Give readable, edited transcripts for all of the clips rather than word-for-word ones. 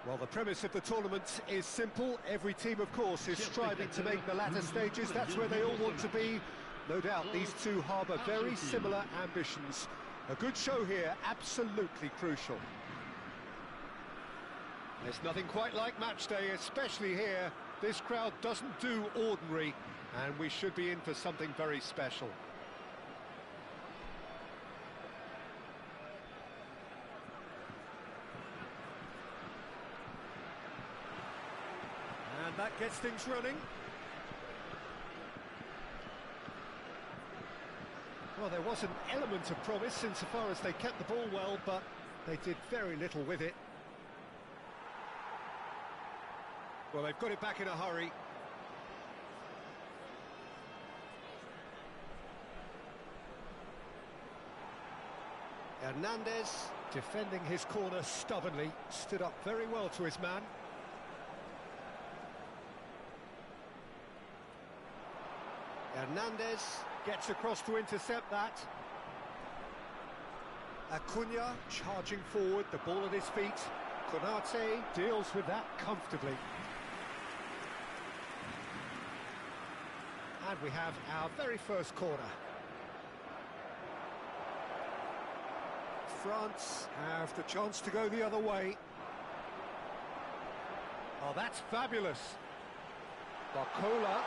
Well, the premise of the tournament is simple. Every team, of course, is striving to make the latter stages. That's where they all want to be. No doubt these two harbour very similar ambitions. A good show here, absolutely crucial. There's nothing quite like match day, especially here. This crowd doesn't do ordinary, and we should be in for something very special. And that gets things running. Well, there was an element of promise insofar as they kept the ball well, but they did very little with it. Well, they've got it back in a hurry. Hernandez, defending his corner stubbornly, stood up very well to his man. Hernandez gets across to intercept that. Acuna charging forward, the ball at his feet. Konate deals with that comfortably. And we have our very first corner. France have the chance to go the other way. Oh, that's fabulous. Barcola.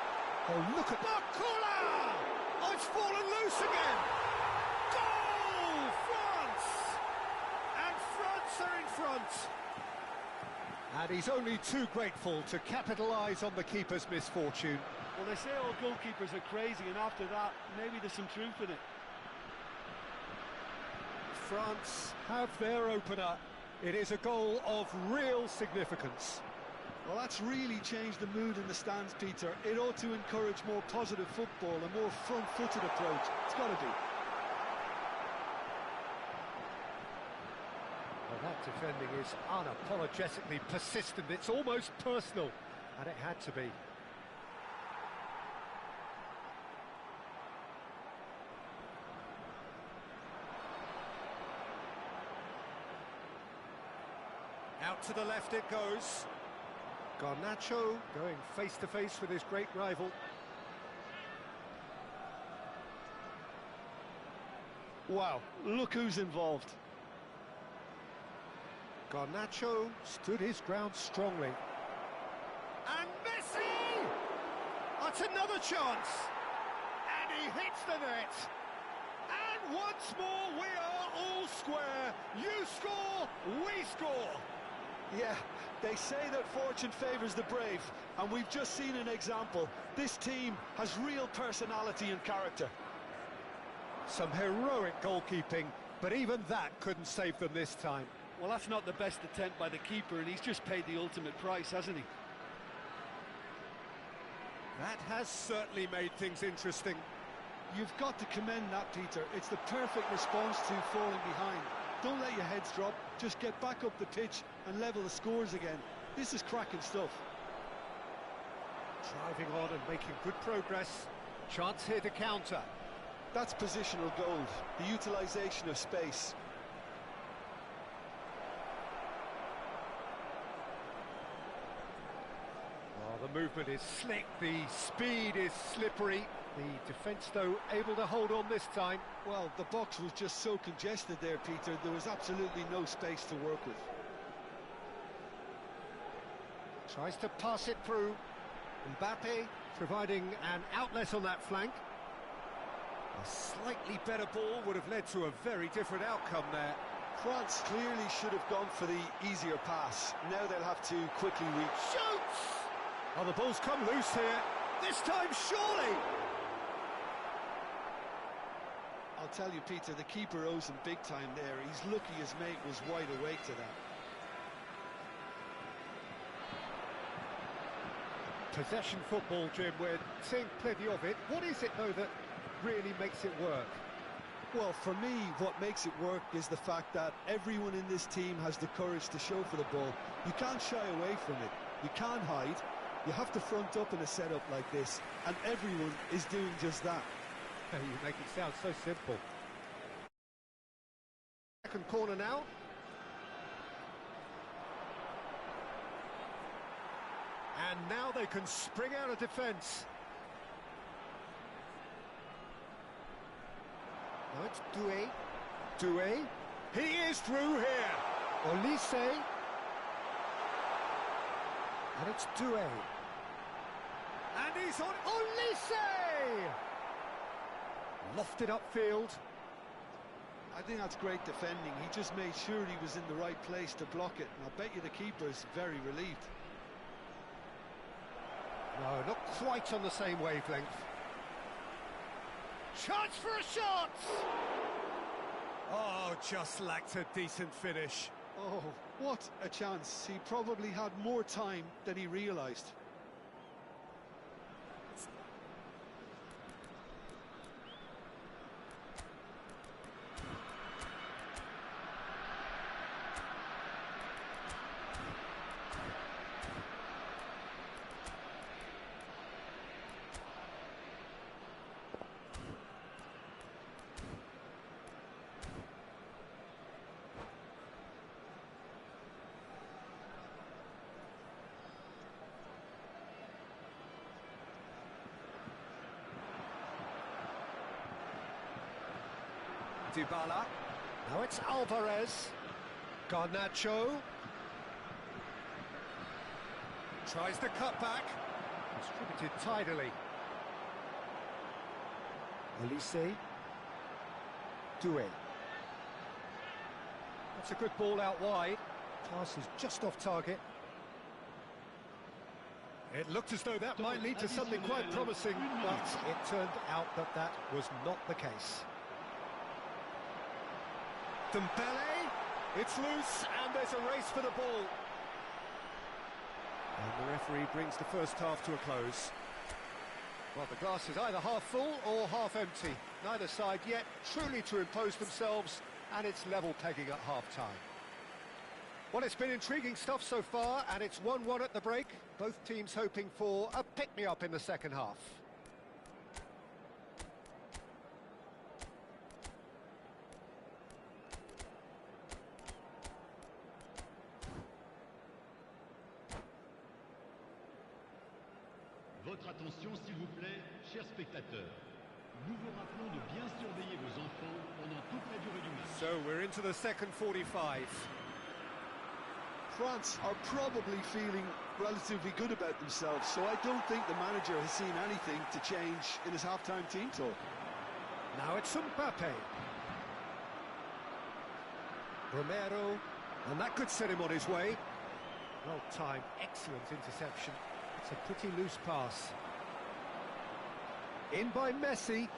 Oh, look at Barcola! Oh, it's fallen loose again! Goal! France! And France are in front! And he's only too grateful to capitalise on the keeper's misfortune. Well, they say all goalkeepers are crazy, and after that, maybe there's some truth in it. France have their opener. It is a goal of real significance. Well, that's really changed the mood in the stands, Peter. It ought to encourage more positive football, a more front-footed approach. It's got to be. Well, that defending is unapologetically persistent. It's almost personal, and it had to be. Out to the left it goes. Garnacho going face-to-face with his great rival. Wow, look who's involved. Garnacho stood his ground strongly. And Messi! That's another chance! And he hits the net! And once more we are all square. You score, we score! Yeah, they say that fortune favours the brave, and we've just seen an example. This team has real personality and character. Some heroic goalkeeping, but even that couldn't save them this time. Well, that's not the best attempt by the keeper, and he's just paid the ultimate price, hasn't he? That has certainly made things interesting. You've got to commend that, Peter. It's the perfect response to falling behind. Don't let your heads drop, just get back up the pitch and level the scores again. This is cracking stuff. Driving on and making good progress. Chance here to counter. That's positional gold, the utilisation of space. Well, the movement is slick, the speed is slippery. The defence, though, able to hold on this time. Well, the box was just so congested there, Peter. There was absolutely no space to work with. Tries to pass it through. Mbappe providing an outlet on that flank. A slightly better ball would have led to a very different outcome there. France clearly should have gone for the easier pass. Now they'll have to quickly reach. Shoots! Oh, the ball's come loose here. This time, surely! I'll tell you, Peter, the keeper owes him big time there. He's lucky his mate was wide awake to that. Possession football, Jim, we're seeing plenty of it. What is it, though, that really makes it work? Well, for me, what makes it work is the fact that everyone in this team has the courage to show for the ball. You can't shy away from it. You can't hide. You have to front up in a setup like this, and everyone is doing just that. You make it sound so simple. Second corner now. And now they can spring out of defence. Now it's Doué. Doué. He is through here. Olise. And it's Doué. And he's on Olise! Lofted upfield. I think that's great defending. He just made sure he was in the right place to block it. And I bet you the keeper is very relieved. No, not quite on the same wavelength. Chance for a shot! Oh, just lacked a decent finish. Oh, what a chance. He probably had more time than he realised. Dybala. Now it's Alvarez. Garnacho. Tries the cutback. Distributed tidily. Olise. Doué. That's a good ball out wide. Pass is just off target. It looked as though that might lead to something quite promising, but it turned out that that was not the case. Dembele, it's loose, and there's a race for the ball. And the referee brings the first half to a close. Well, the glass is either half full or half empty. Neither side yet truly to impose themselves, and it's level pegging at half-time. Well, it's been intriguing stuff so far, and it's 1-1 at the break. Both teams hoping for a pick-me-up in the second half. Votre attention, s'il vous plaît, chers spectateurs. Nous vous rappelons de bien surveiller vos enfants pendant toute la durée du match. So we're into the second 45. France are probably feeling relatively good about themselves, so I don't think the manager has seen anything to change in his half-time team talk. Now it's Mbappe. Romero, and that could set him on his way. Well timed, excellent interception. It's a pretty loose pass. In by Messi. And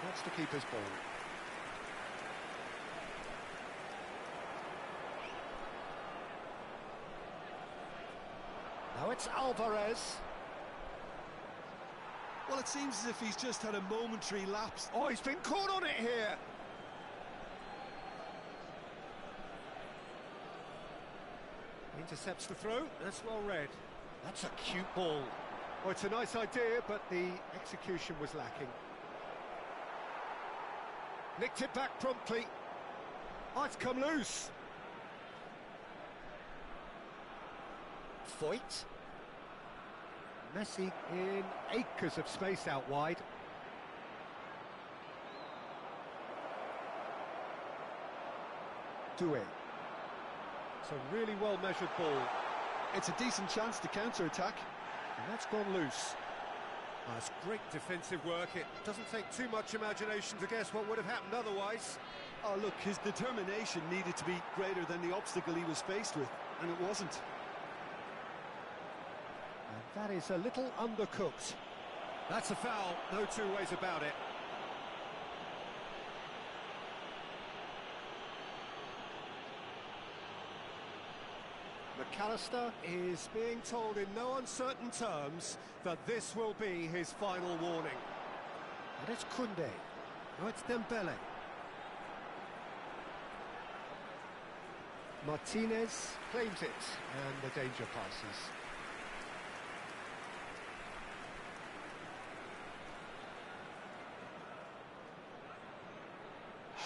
that's the keeper's ball. Now it's Alvarez. Well, it seems as if he's just had a momentary lapse. Oh, he's been caught on it here. Intercepts the throw. That's well read. That's a cute ball. Oh, it's a nice idea, but the execution was lacking. Nicked it back promptly. Oh, it's come loose. Foyt. Messi in acres of space out wide. Doué. It's a really well-measured ball. It's a decent chance to counter-attack. And that's gone loose. Oh, that's great defensive work. It doesn't take too much imagination to guess what would have happened otherwise. Oh, look, his determination needed to be greater than the obstacle he was faced with, and it wasn't. And that is a little undercooked. That's a foul, no two ways about it. McAllister is being told in no uncertain terms that this will be his final warning. And it's Koundé. No, it's Dembele. Martinez claims it, and the danger passes.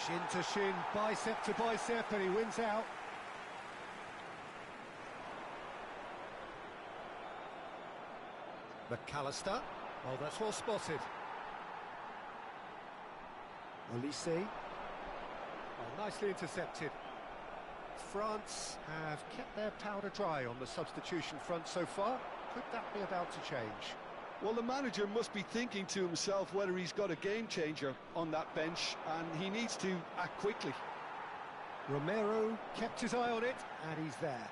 Shin to shin, bicep to bicep, and he wins out. McAllister. Oh, that's well spotted. Olise. Oh, nicely intercepted. France have kept their powder dry on the substitution front so far. Could that be about to change? Well, the manager must be thinking to himself whether he's got a game changer on that bench, and he needs to act quickly. Romero kept his eye on it, and he's there.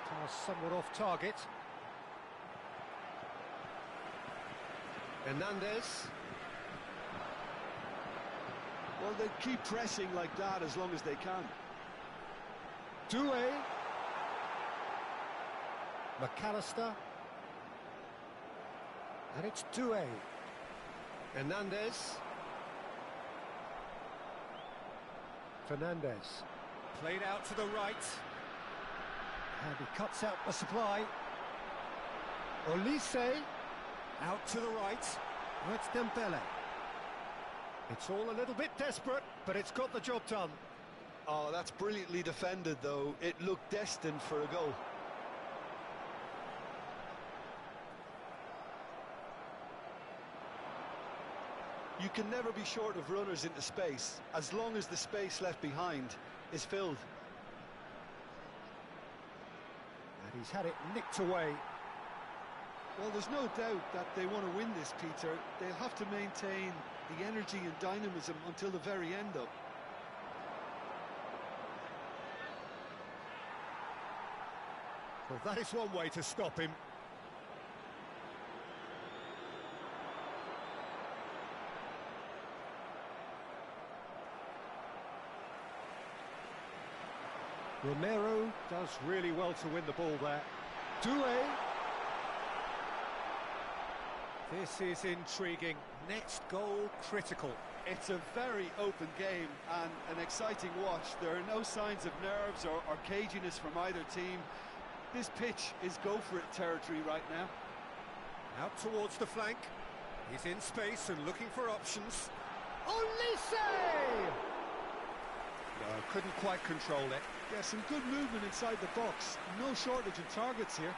Pass somewhat off target. Hernandez. Well, they keep pressing like that as long as they can. Doué. McAllister. And it's Doué. Hernandez. Fernandez. Played out to the right. And he cuts out the supply. Olise. Out to the right. Oh, it's Dembele. It's all a little bit desperate, but it's got the job done. Oh, that's brilliantly defended, though. It looked destined for a goal. You can never be short of runners into space, as long as the space left behind is filled. And he's had it nicked away. Well, there's no doubt that they want to win this, Peter. They'll have to maintain the energy and dynamism until the very end, though. Well, that is one way to stop him. Romero does really well to win the ball there. Doué. This is intriguing. Next goal critical. It's a very open game and an exciting watch. There are no signs of nerves or caginess from either team. This pitch is go-for-it territory right now. Out towards the flank. He's in space and looking for options. Olise! No, couldn't quite control it. Yeah, some good movement inside the box. No shortage of targets here.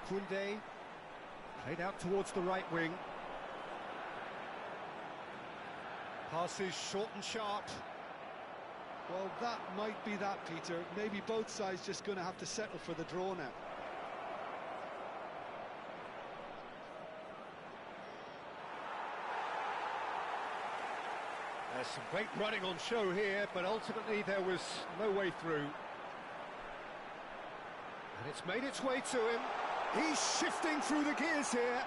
Koundé. Played out towards the right wing. Passes short and sharp. Well, that might be that, Peter. Maybe both sides just going to have to settle for the draw now. There's some great running on show here, but ultimately there was no way through. And it's made its way to him. He's shifting through the gears here.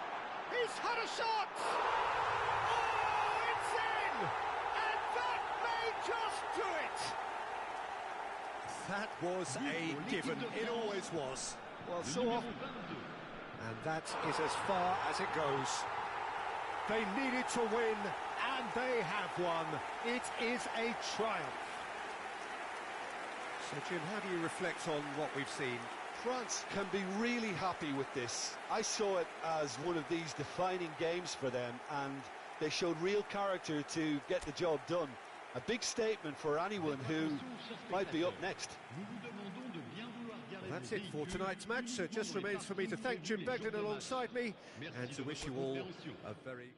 He's had a shot! Oh, it's in! And that may just do it! That was a given. It always was. Well, so often. And that is as far as it goes. They needed to win, and they have won. It is a triumph. So, Jim, how do you reflect on what we've seen? France can be really happy with this. I saw it as one of these defining games for them, and they showed real character to get the job done. A big statement for anyone who might be up next. Well, that's it for tonight's match, so it just remains for me to thank Jim Beglin alongside me and to wish you all a very...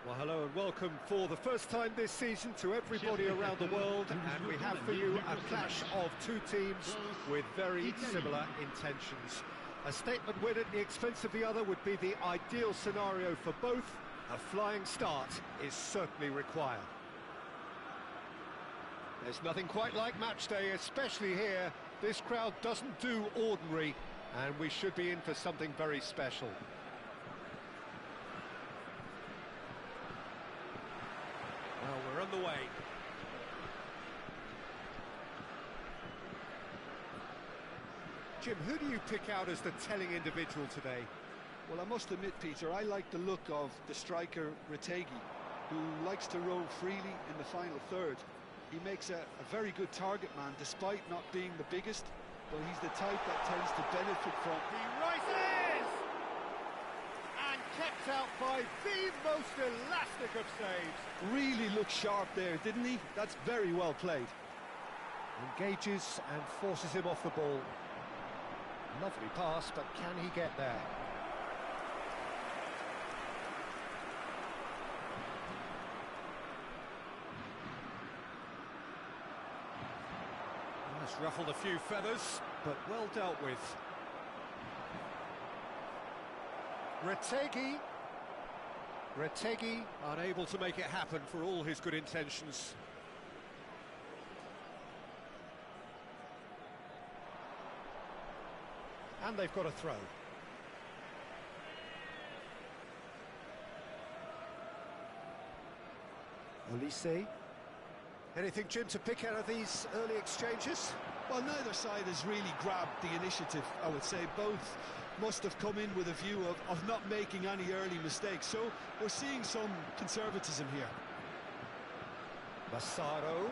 Well, hello and welcome for the first time this season to everybody around the world, and we have for you a clash of two teams with very similar intentions. A statement win at the expense of the other would be the ideal scenario for both. A flying start is certainly required. There's nothing quite like match day, especially here. This crowd doesn't do ordinary, and we should be in for something very special. Well, we're on the way. Jim, who do you pick out as the telling individual today? Well, I must admit, Peter, I like the look of the striker Retegui, who likes to roam freely in the final third. He makes a very good target man, despite not being the biggest, but he's the type that tends to benefit from... He rises! And kept out by the most elastic of saves. Really looked sharp there, didn't he? That's very well played. Engages and forces him off the ball. Lovely pass, but can he get there? Has ruffled a few feathers, but well dealt with. Retegui unable to make it happen for all his good intentions. And they've got a throw. Olise. Anything, Jim, to pick out of these early exchanges? Well, neither side has really grabbed the initiative, I would say. Both must have come in with a view of not making any early mistakes. So we're seeing some conservatism here. Massaro.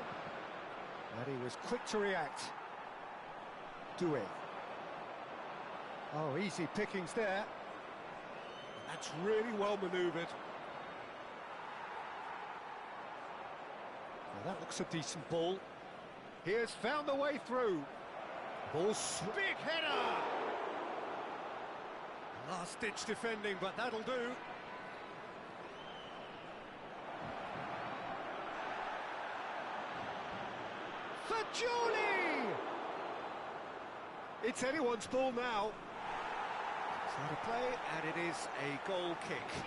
And he was quick to react. Doué. Oh, easy pickings there. That's really well manoeuvred. That looks a decent ball. He has found the way through. Ball's big header! Last-ditch defending, but that'll do. Fagioli! It's anyone's ball now. It's out of play, and it is a goal kick.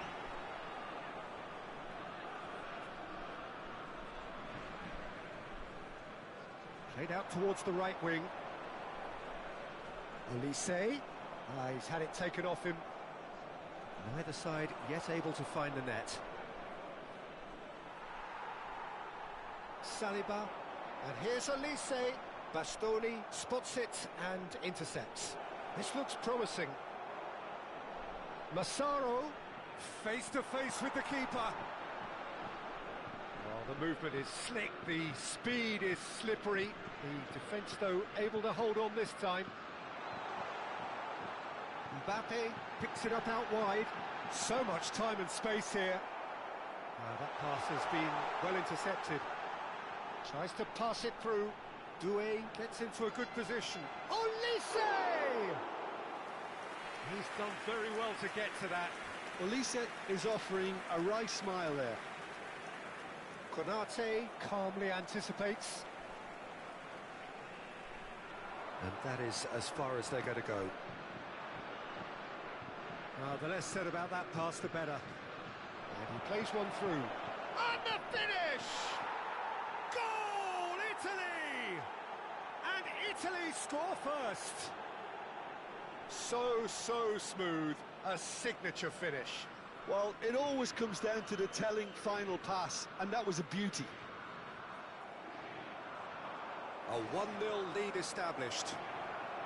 Played out towards the right wing. Olise. He's had it taken off him. Neither side yet able to find the net. Saliba. And here's Olise. Bastoni spots it and intercepts. This looks promising. Massaro. Face to face with the keeper. Well, the movement is slick, the speed is slippery. The defence, though, able to hold on this time. Mbappe picks it up out wide. So much time and space here. That pass has been well intercepted. Tries to pass it through. Doué gets into a good position. Olise! He's done very well to get to that. Olise is offering a wry smile there. Konate calmly anticipates. And that is as far as they're going to go. The less said about that pass, the better. And he plays one through. And the finish! Goal, Italy! And Italy score first. So smooth. A signature finish. Well, it always comes down to the telling final pass, and that was a beauty. A 1-0 lead established.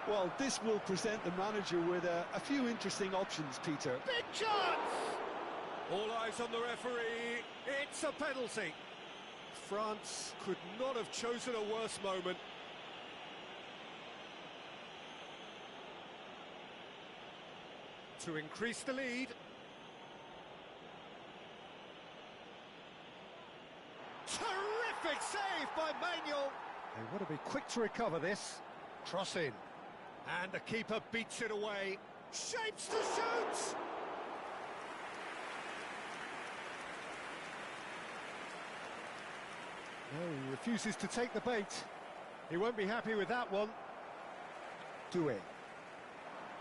Well, this will present the manager with a few interesting options, Peter. Big chance! All eyes on the referee. It's a penalty. France could not have chosen a worse moment. To increase the lead. Terrific save by Manuel. They want to be quick to recover this. Cross in. And the keeper beats it away. Shapes to shoot! refuses to take the bait. He won't be happy with that one. Doué.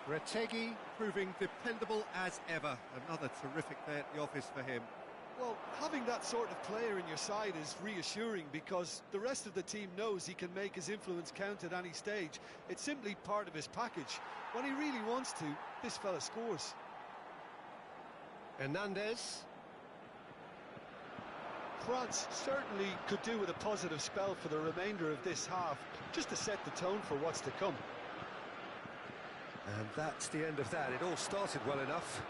Retegi proving dependable as ever. Another terrific day at the office for him. Well, having that sort of player in your side is reassuring because the rest of the team knows he can make his influence count at any stage. It's simply part of his package. When he really wants to, this fella scores. Hernandez. France certainly could do with a positive spell for the remainder of this half, just to set the tone for what's to come. And that's the end of that. It all started well enough.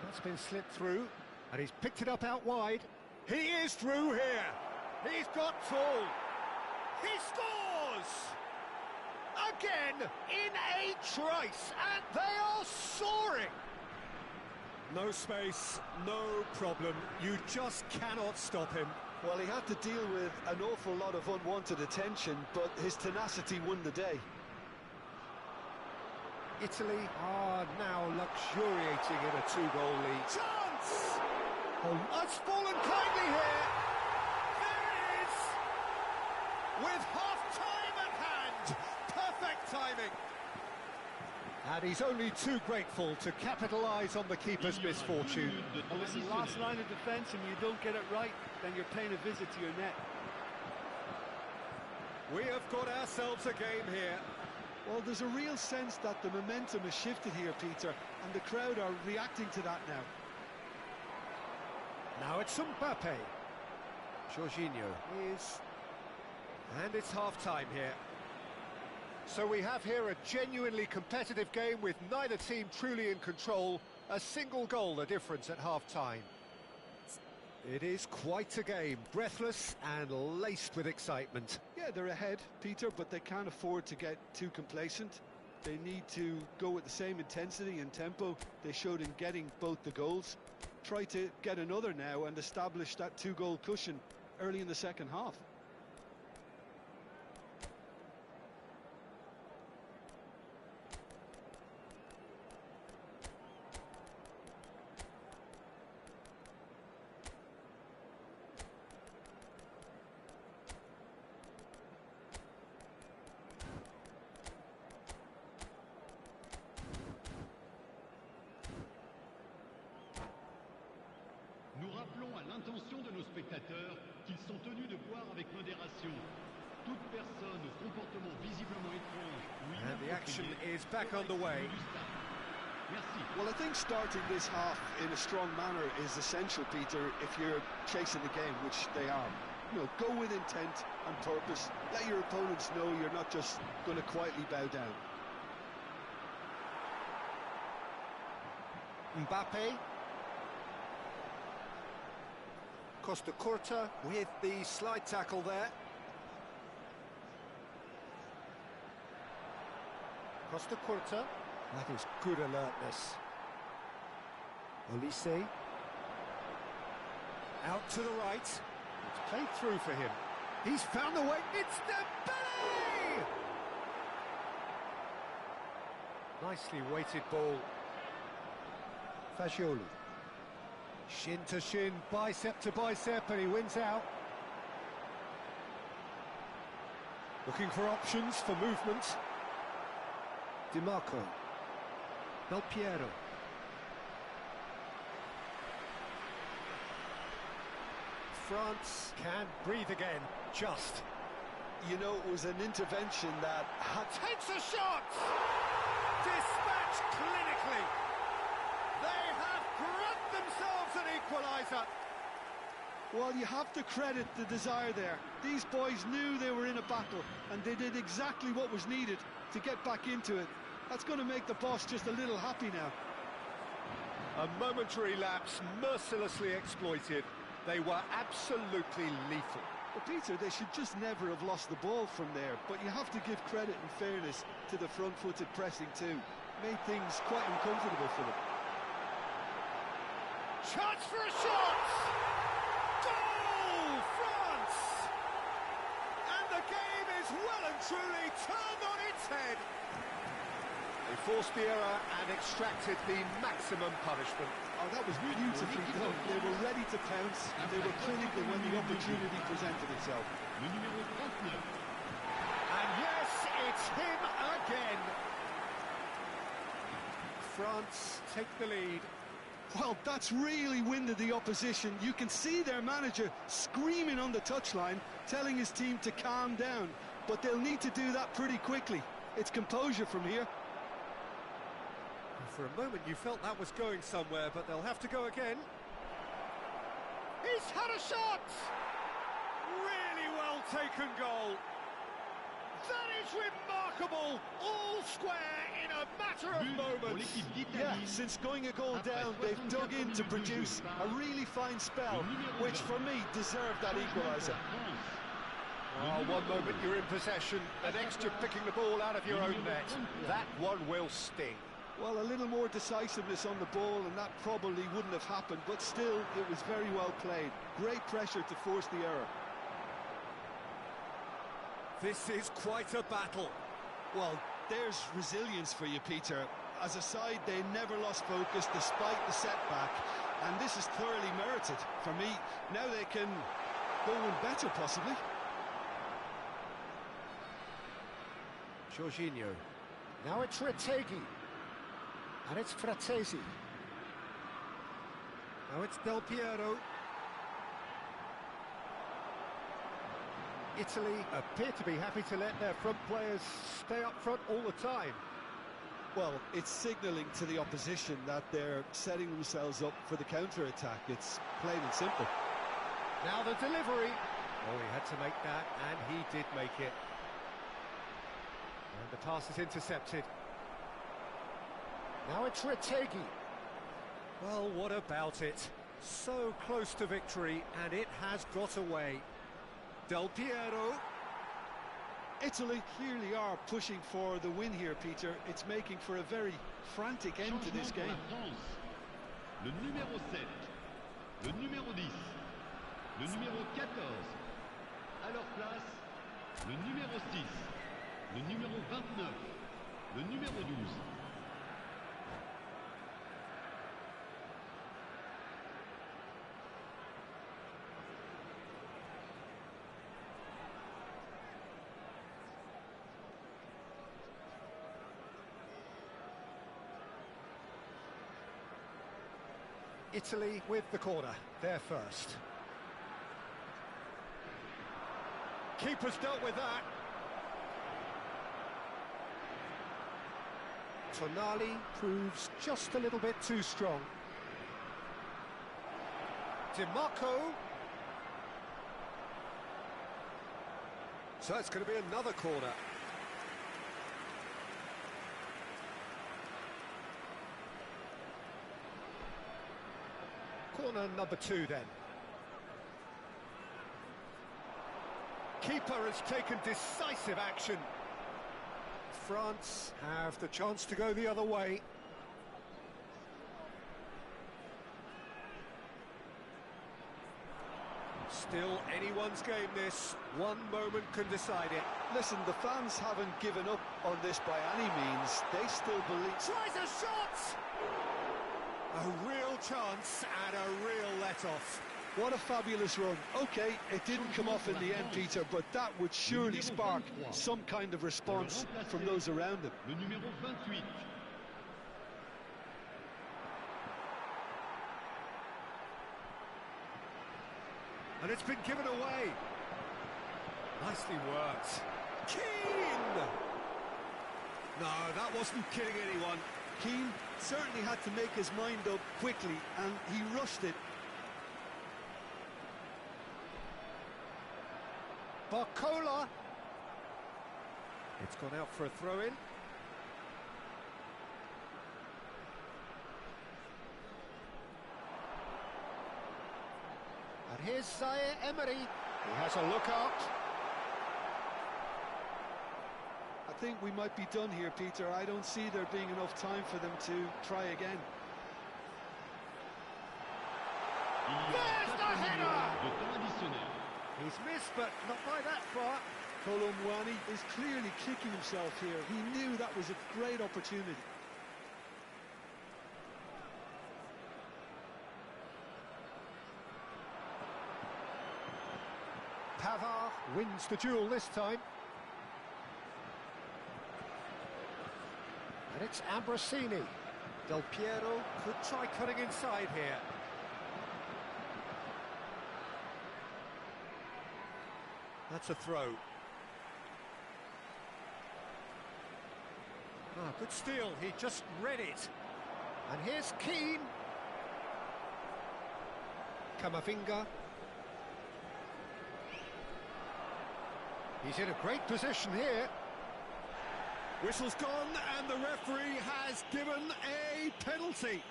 That's been slipped through, and he's picked it up out wide. He is through here. He's got tall. He scores! Again, in a trice, and they are soaring. No space, no problem. You just cannot stop him. Well, he had to deal with an awful lot of unwanted attention, but his tenacity won the day. Italy are now luxuriating in a two-goal lead. Chance! Oh, that's fallen kindly here. There it is! With half-time at hand. Perfect timing. And he's only too grateful to capitalise on the keeper's misfortune. Well, listen, last line of defence and you don't get it right, then you're paying a visit to your net. We have got ourselves a game here. Well, there's a real sense that the momentum has shifted here, Peter, and the crowd are reacting to that now. Now it's Mbappe. Jorginho is... And it's half-time here. So we have here a genuinely competitive game with neither team truly in control. A single goal the difference at half-time. It is quite a game, breathless and laced with excitement. Yeah, they're ahead, Peter, but they can't afford to get too complacent. They need to go with the same intensity and tempo they showed in getting both the goals. Try to get another now and establish that two-goal cushion early in the second half. Nous rappelons à l'intention de nos spectateurs qu'ils sont tenus de boire avec modération. Toute personne au comportement visiblement étrange ou And the action inapproprié is back on the way. Merci. Well, I think starting this half in a strong manner is essential, Peter, if you're chasing the game, which they are. You know, go with intent and purpose. Let your opponents know you're not just going to quietly bow down. Mbappe. Costa Curta with the slide tackle there. Costa Curta. That is good alertness. Olise. Out to the right. It's played through for him. He's found the way. It's Dembele! Nicely weighted ball. Fagioli. Shin to shin, bicep to bicep, and he wins out. Looking for options for movement. Di Marco. Del Piero. France can breathe again, just. You know, it was an intervention that had... Takes a shot! Dispatched clinically. They have grabbed themselves an equaliser. Well, you have to credit the desire there. These boys knew they were in a battle, and they did exactly what was needed to get back into it. That's going to make the boss just a little happy now. A momentary lapse, mercilessly exploited. They were absolutely lethal. But Peter, they should just never have lost the ball from there. But you have to give credit and fairness to the front-footed pressing too. Made things quite uncomfortable for them. Chance for a shot! Goal, France! And the game is well and truly turned on its head. They forced the error and extracted the maximum punishment. Oh, that was beautifully done. They were ready to pounce, and they were clinical when the opportunity presented itself. Le numéro 39. And yes, it's him again. France take the lead. Well, that's really winded the opposition. You can see their manager screaming on the touchline, telling his team to calm down. But they'll need to do that pretty quickly. It's composure from here. For a moment you felt that was going somewhere, but they'll have to go again. He's had a shot! Really well taken goal. That is remarkable! All square in a matter of moments. Yeah, since going a goal down, they've dug in to produce a really fine spell, which for me deserved that equaliser. Oh, one moment you're in possession, the next you're picking the ball out of your own net. That one will sting. Well, a little more decisiveness on the ball, and that probably wouldn't have happened, but still, it was very well played. Great pressure to force the error. This is quite a battle. Well, there's resilience for you, Peter. As a side, they never lost focus despite the setback, and this is thoroughly merited. For me, now they can go one better, possibly. Jorginho. Now it's Retegui. And it's Frattesi. Now it's Del Piero. Italy appear to be happy to let their front players stay up front all the time. Well, it's signalling to the opposition that they're setting themselves up for the counter-attack. It's plain and simple. Now the delivery. Oh, he had to make that, and he did make it. And the pass is intercepted. Now it's Retegui. Well, what about it? So close to victory, and it has got away. Del Piero. Italy clearly are pushing for the win here, Peter. It's making for a very frantic end to this game. Le numéro 7, le numéro 10, le numéro 14. À leur place, le numéro 6, le numéro 29, le numéro 12. Italy with the corner, they're first. Keeper's dealt with that. Tonali proves just a little bit too strong. DiMarco. So it's going to be another corner. Corner number 2 then. Keeper has taken decisive action. France have the chance to go the other way. Still anyone's game this. One moment can decide it. Listen, the fans haven't given up on this by any means. They still believe... Tries a shot! A real chance and a real let-off. What a fabulous run. OK, it didn't come off in the end, Peter, but that would surely spark some kind of response from those around him. Le numéro 28. And it's been given away. Nicely worked. Keane! No, that wasn't killing anyone. Keane certainly had to make his mind up quickly, and he rushed it. Barcola. It's gone out for a throw-in. And here's Zaire Emery. He has a look out. I think we might be done here, Peter. I don't see there being enough time for them to try again. There's the header! He's missed, but not by that far. Kolo Muani is clearly kicking himself here. He knew that was a great opportunity. Pavard wins the duel this time. And it's Ambrosini. Del Piero could try cutting inside here. That's a throw. Ah, good steal, he just read it. And here's Keane. Camavinga. He's in a great position here. Whistle's gone and the referee has given a penalty.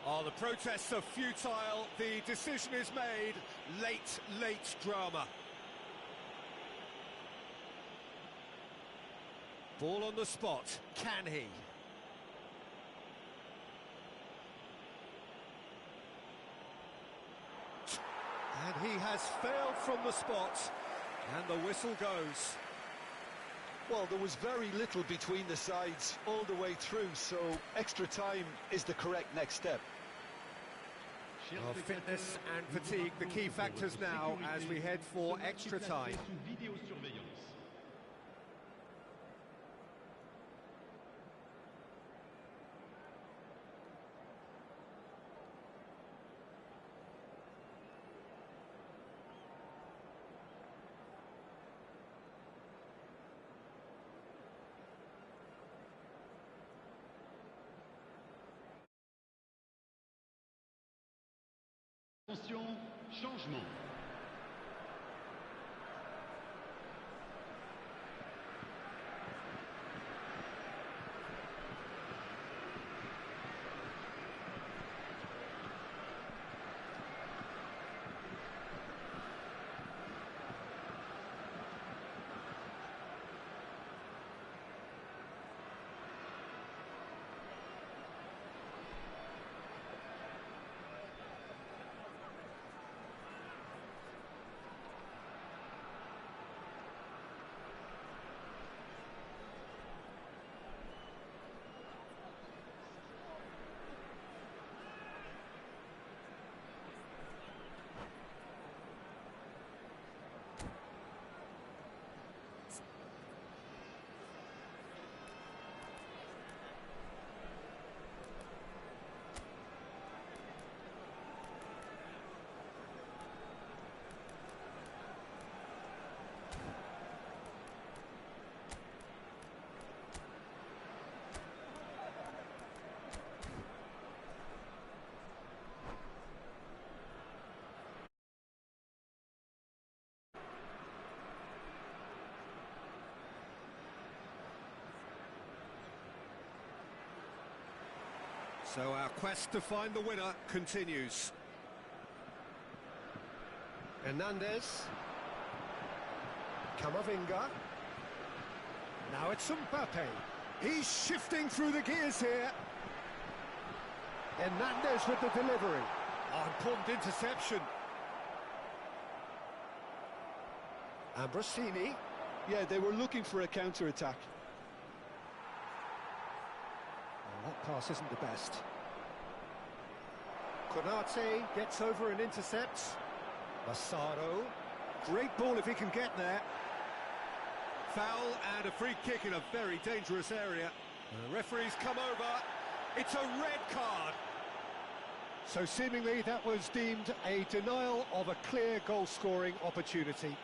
Oh, the protests are futile. The decision is made. Late drama. Ball on the spot. Can he? And he has failed from the spot. And the whistle goes. Well, there was very little between the sides all the way through, so extra time is the correct next step. Well, fitness and fatigue, the key factors now as we head for extra time. Attention, changement. So our quest to find the winner continues. Hernandez. Camavinga. Now it's Mbappe. He's shifting through the gears here. Hernandez with the delivery. Oh, important interception. Ambrosini. Yeah, they were looking for a counter-attack. Oh, that pass isn't the best. Konate gets over and intercepts. Massaro. Great ball if he can get there. Foul and a free kick in a very dangerous area. The referee's come over. It's a red card. So seemingly that was deemed a denial of a clear goal-scoring opportunity.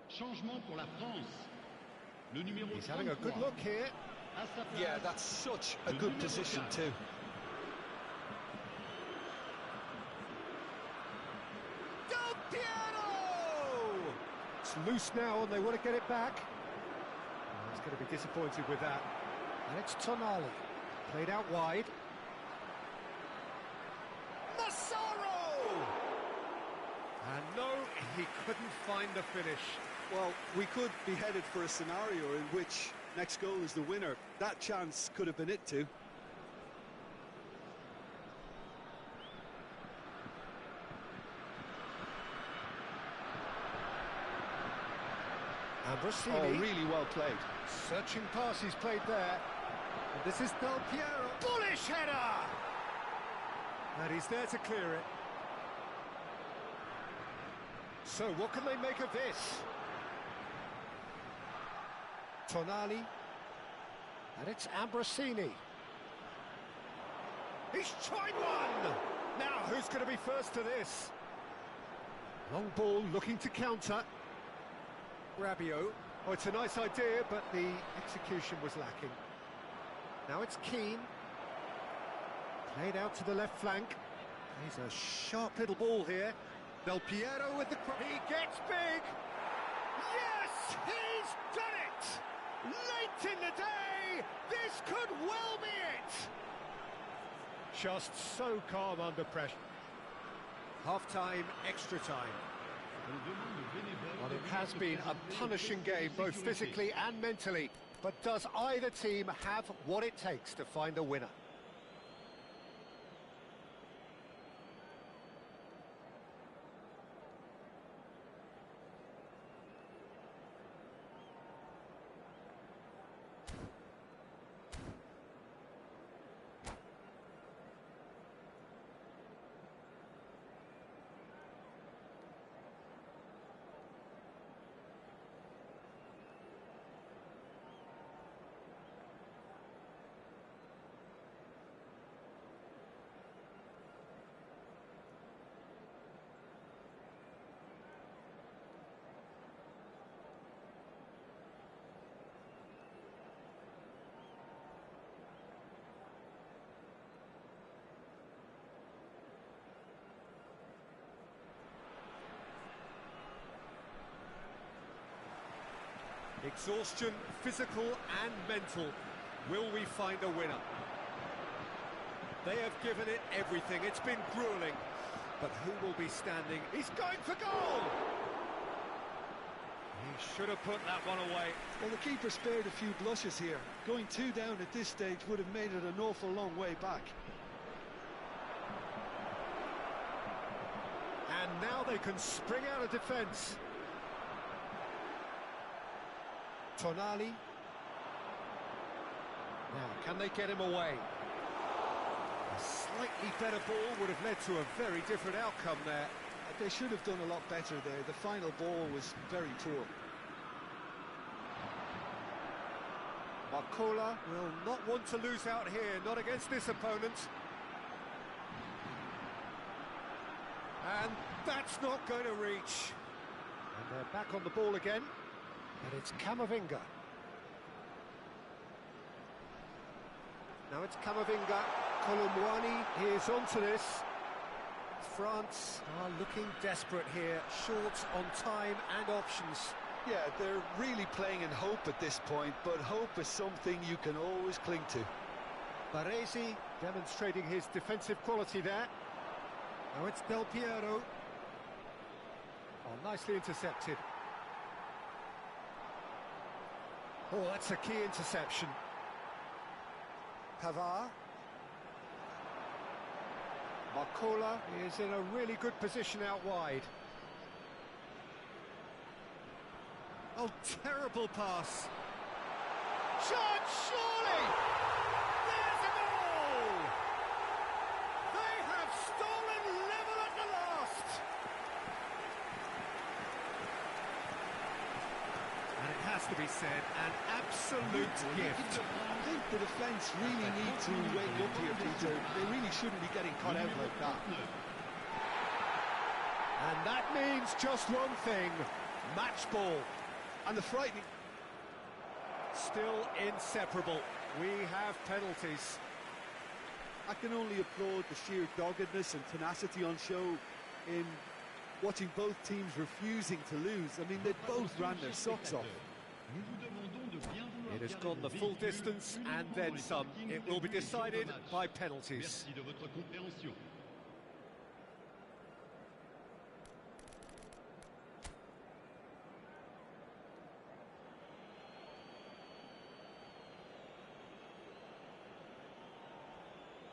Changement pour la France. Le numéro He's having a 33. good look here. À sa place, Yeah, that's such a le good numéro position 4. too. Del Piero! It's loose now and they want to get it back. Oh, he's going to be disappointed with that. And it's Tonali. Played out wide. Massaro! And no, he couldn't find the finish. Well, we could be headed for a scenario in which next goal is the winner. That chance could have been it too. Ambrosini. Oh, really well played. Searching pass he's played there. And this is Del Piero. Bullish header! And he's there to clear it. So what can they make of this? Tonali. And it's Ambrosini. He's tried one! Now who's going to be first to this? Long ball looking to counter. Rabiot. Oh, it's a nice idea, but the execution was lacking. Now it's Keane. Played out to the left flank. He's a sharp little ball here. Del Piero with the cross. He gets big. Yes, he's done it. Late in the day, this could well be it. Just so calm under pressure. Half-time, extra time. Well, it has been a punishing game, both physically and mentally. But does either team have what it takes to find a winner? Exhaustion, physical and mental. Will we find a winner? They have given it everything. It's been grueling. But who will be standing? He's going for goal! He should have put that one away. Well, the keeper spared a few blushes here. Going 2 down at this stage would have made it an awful long way back. And now they can spring out of defence. Tonali. Now, can they get him away? A slightly better ball would have led to a very different outcome there. They should have done a lot better there. The final ball was very poor. Marcola will not want to lose out here, not against this opponent. And that's not going to reach. And they're back on the ball again. And it's Camavinga. Now it's Camavinga. Colomwani is onto this. France are looking desperate here, short on time and options. Yeah, they're really playing in hope at this point, but hope is something you can always cling to. Baresi demonstrating his defensive quality there. Now it's Del Piero. Oh, nicely intercepted. Oh, that's a key interception. Pavard. Marcola is in a really good position out wide. Oh, terrible pass. Shot, surely! There's a goal! They have stolen level at the last! And it has to be said, an absolute gift. I think the defence really need to wake up here, Peter. They really shouldn't be getting caught out like that. And that means just one thing, match ball. And the frightening... Still inseparable. We have penalties. I can only applaud the sheer doggedness and tenacity on show in watching both teams refusing to lose. I mean, they both ran their socks off. Nous vous demandons de bien vouloir It has gone the full distance and then some. It will be decided by penalties. Merci de votre compréhension.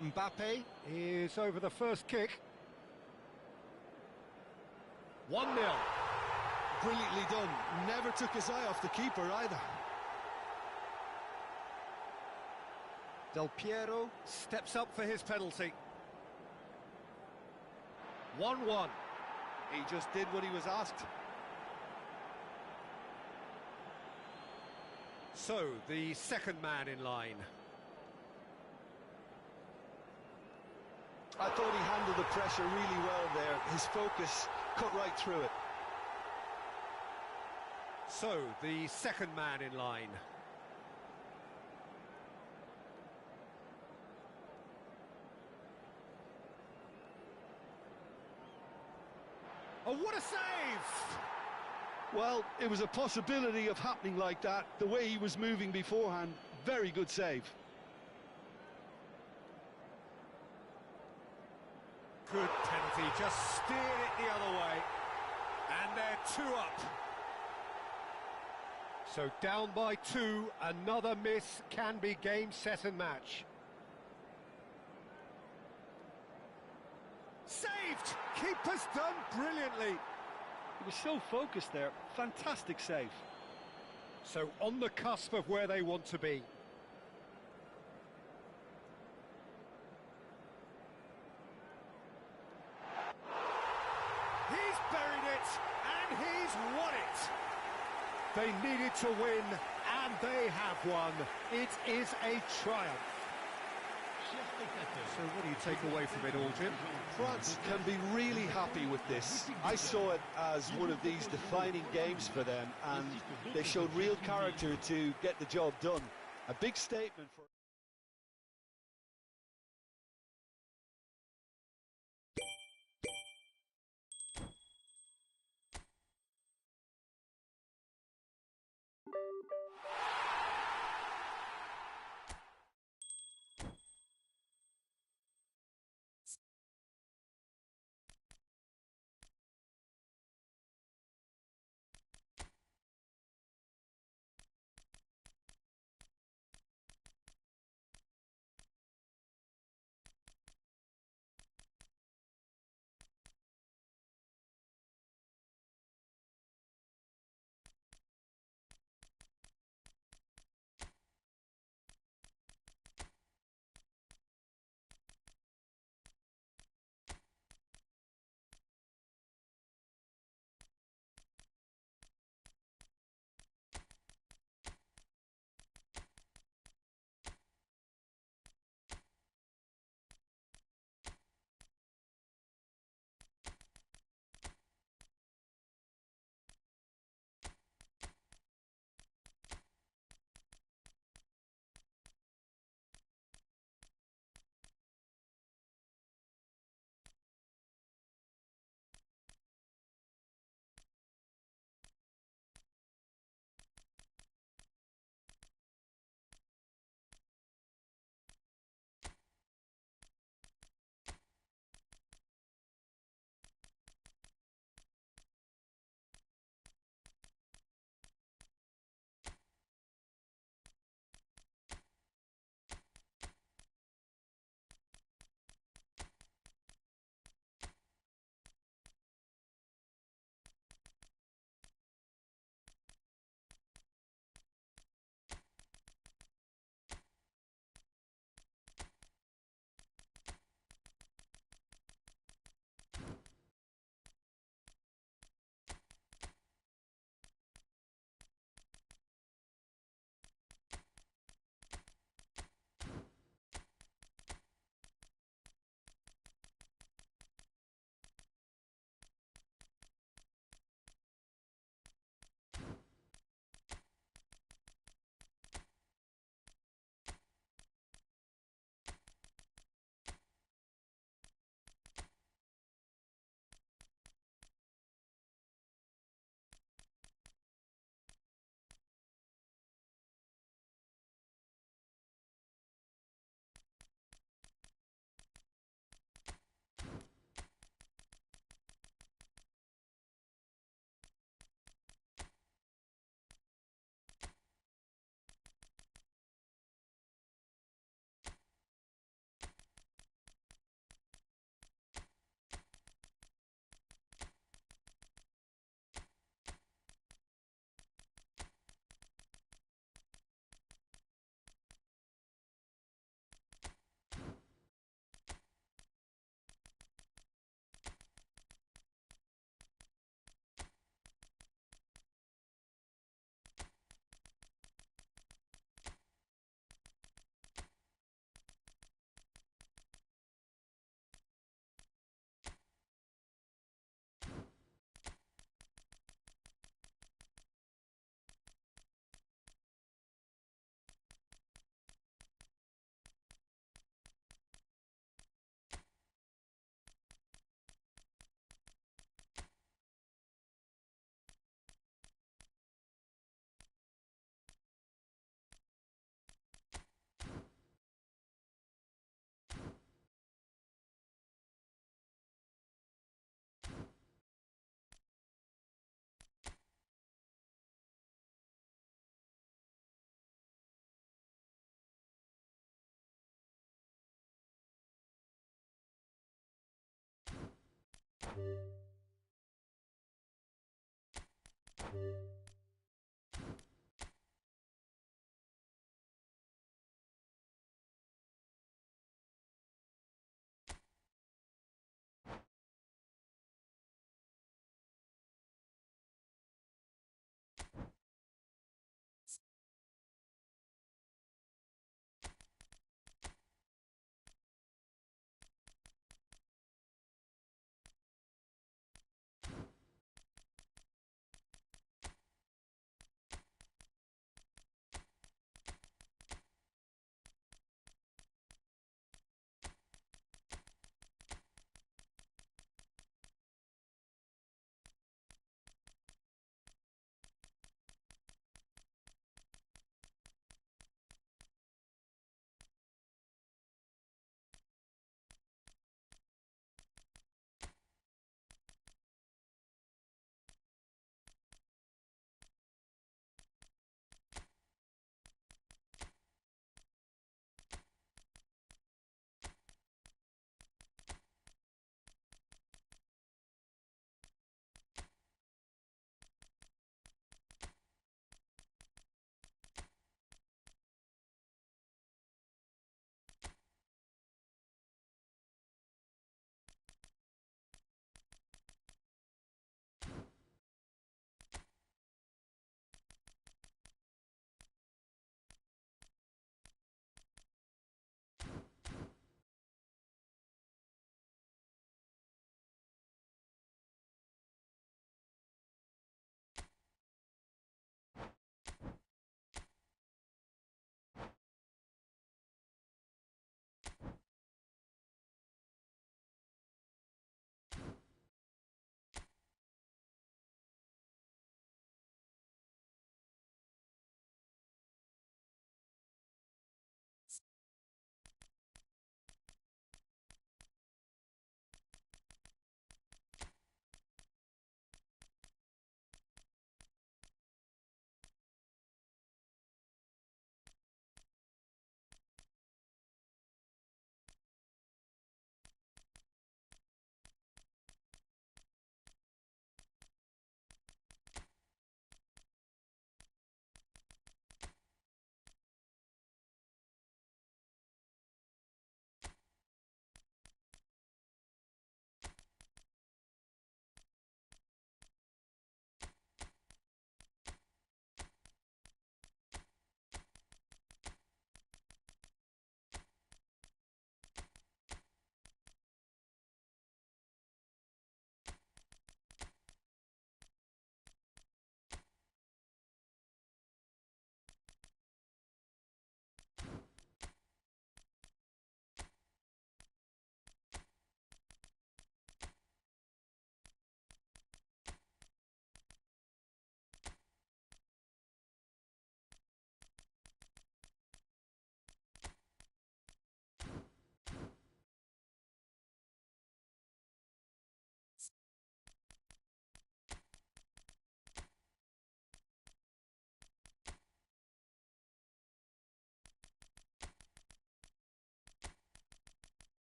Mbappe is over the first kick. 1-0. Brilliantly done. Never took his eye off the keeper either. Del Piero steps up for his penalty. 1-1. He just did what he was asked. So, the second man in line. I thought he handled the pressure really well there. His focus cut right through it. So, the second man in line. Oh, what a save! Well, it was a possibility of happening like that. The way he was moving beforehand, very good save. Good penalty, just steered it the other way. And they're 2 up. So down by 2, another miss can be game, set and match. Saved! Keeper's done brilliantly. He was so focused there. Fantastic save. So on the cusp of where they want to be. He's buried it, and he's won it. They needed to win, and they have won. It is a triumph. So what do you take away from it all, Jim? France can be really happy with this. I saw it as one of these defining games for them, and they showed real character to get the job done. A big statement for...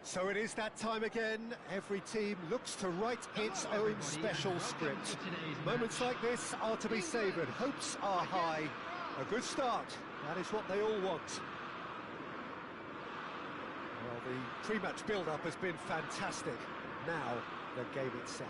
So it is that time again. Every team looks to write its own special script. Moments like this are to be savoured. Hopes are high. A good start. That is what they all want. Well, the pre-match build-up has been fantastic. Now, the game itself.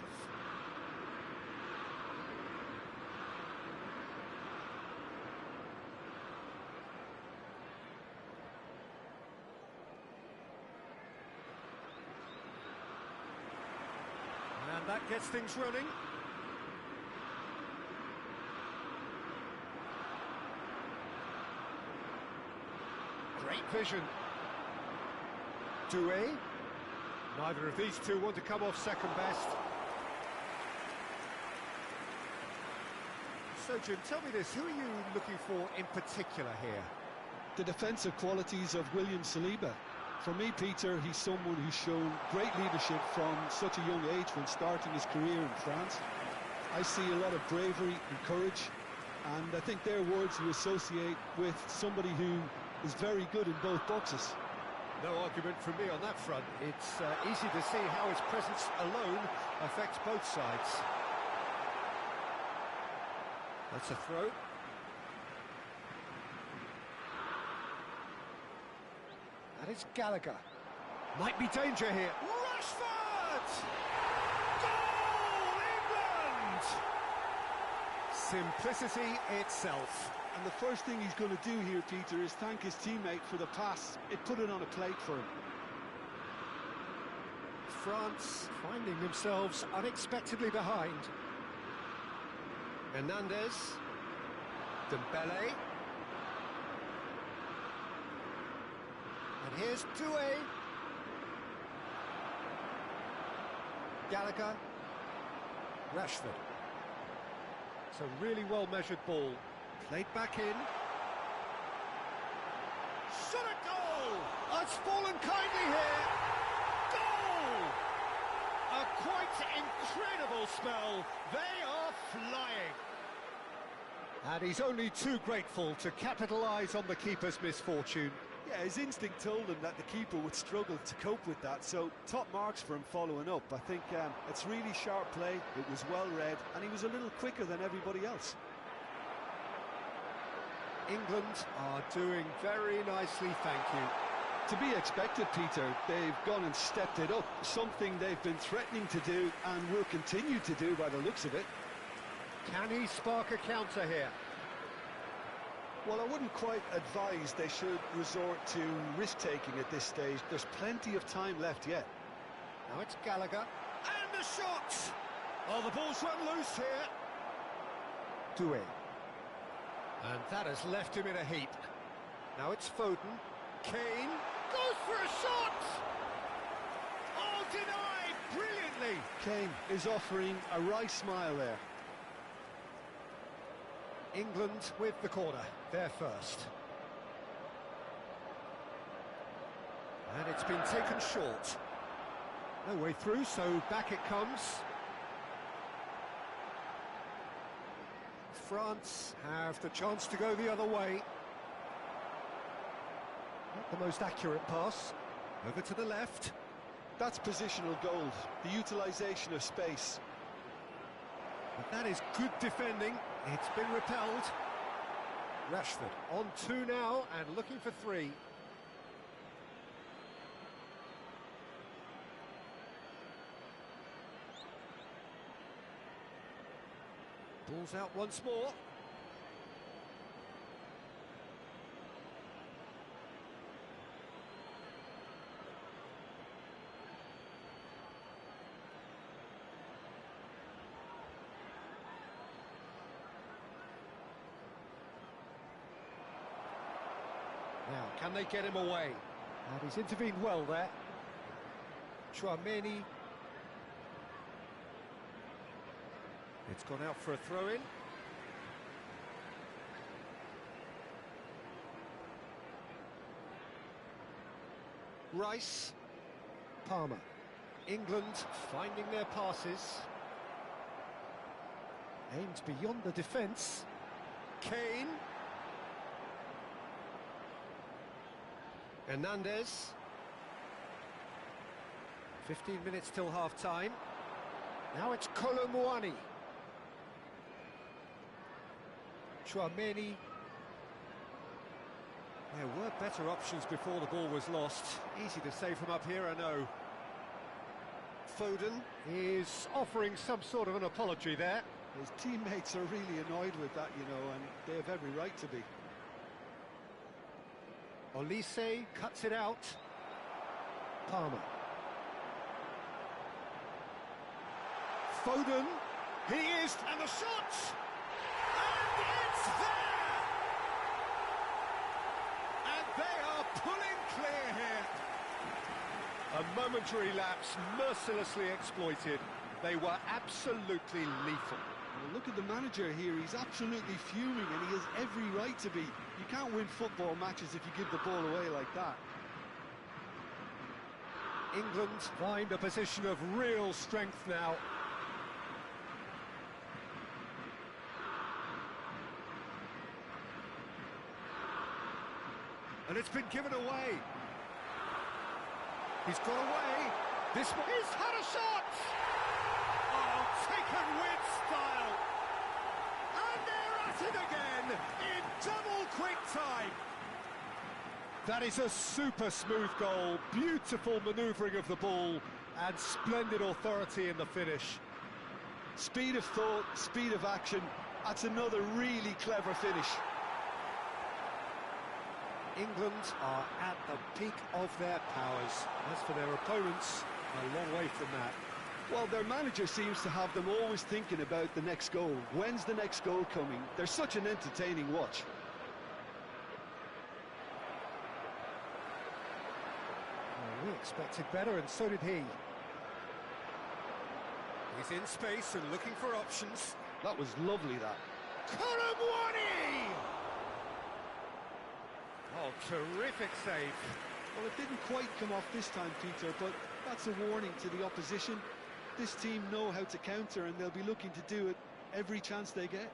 And that gets things running. Great vision. Doué. Neither of these two want to come off second best. So, Jim, tell me this, who are you looking for in particular here? The defensive qualities of William Saliba. For me, Peter, he's someone who's shown great leadership from such a young age when starting his career in France. I see a lot of bravery and courage, and I think they're words you associate with somebody who is very good in both boxes. No argument from me on that front. It's easy to see how his presence alone affects both sides. That's a throw. That is Gallagher. Might be danger here. Rashford! Goal, England! Simplicity itself. And the first thing he's going to do here, Peter, is thank his teammate for the pass. It put it on a plate for him. France finding themselves unexpectedly behind. Hernandez. Dembele. And here's Doué. Gallagher. Rashford. It's a really well-measured ball. Played back in. Shot a goal! Oh, it's fallen kindly here. Goal! A quite incredible spell. They are flying. And he's only too grateful to capitalise on the keeper's misfortune. Yeah, his instinct told him that the keeper would struggle to cope with that, so top marks for him following up. I think it's really sharp play, it was well read, and he was a little quicker than everybody else. England are doing very nicely, thank you. To be expected, Peter. They've gone and stepped it up, something they've been threatening to do and will continue to do by the looks of it. Can he spark a counter here? Well, I wouldn't quite advise they should resort to risk-taking at this stage. There's plenty of time left yet. Now it's Gallagher. And the shot! Oh, the ball's run loose here. Doué. And that has left him in a heap. Now it's Foden. Kane goes for a shot! Oh, denied brilliantly! Kane is offering a wry smile there. England with the corner, they're first. And it's been taken short. No way through, so back it comes. France have the chance to go the other way. Not the most accurate pass. Over to the left. That's positional gold, the utilisation of space. But that is good defending. It's been repelled. Rashford on 2 now and looking for 3. Ball's out once more. Now, can they get him away? And he's intervened well there. Chouameni. It's gone out for a throw-in. Rice. Palmer. England finding their passes. Aimed beyond the defence. Kane. Hernandez. 15 minutes till half-time. Now it's Colomwani. Chouameni. There were better options before the ball was lost. Easy to say from up here, I know. Foden is offering some sort of an apology there. His teammates are really annoyed with that, you know, and they have every right to be. Olise cuts it out. Palmer. Foden. He is, and the shot! And it's there! And they are pulling clear here. A momentary lapse, mercilessly exploited. They were absolutely lethal. Well, look at the manager here, he's absolutely fuming and he has every right to be. You can't win football matches if you give the ball away like that. England find a position of real strength now. And it's been given away. He's got away. This one, he's had a shot! Oh, taken with style. And they're at it again in double quick time. That is a super smooth goal, beautiful manoeuvring of the ball, and splendid authority in the finish. Speed of thought, speed of action, that's another really clever finish. England are at the peak of their powers. As for their opponents, a long way from that. Well, their manager seems to have them always thinking about the next goal. When's the next goal coming? They're such an entertaining watch. Well, we expected better, and so did he. He's in space and looking for options. That was lovely, that. Colomwani! Oh, terrific save. Well, it didn't quite come off this time, Peter, but that's a warning to the opposition. This team know how to counter, and they'll be looking to do it every chance they get.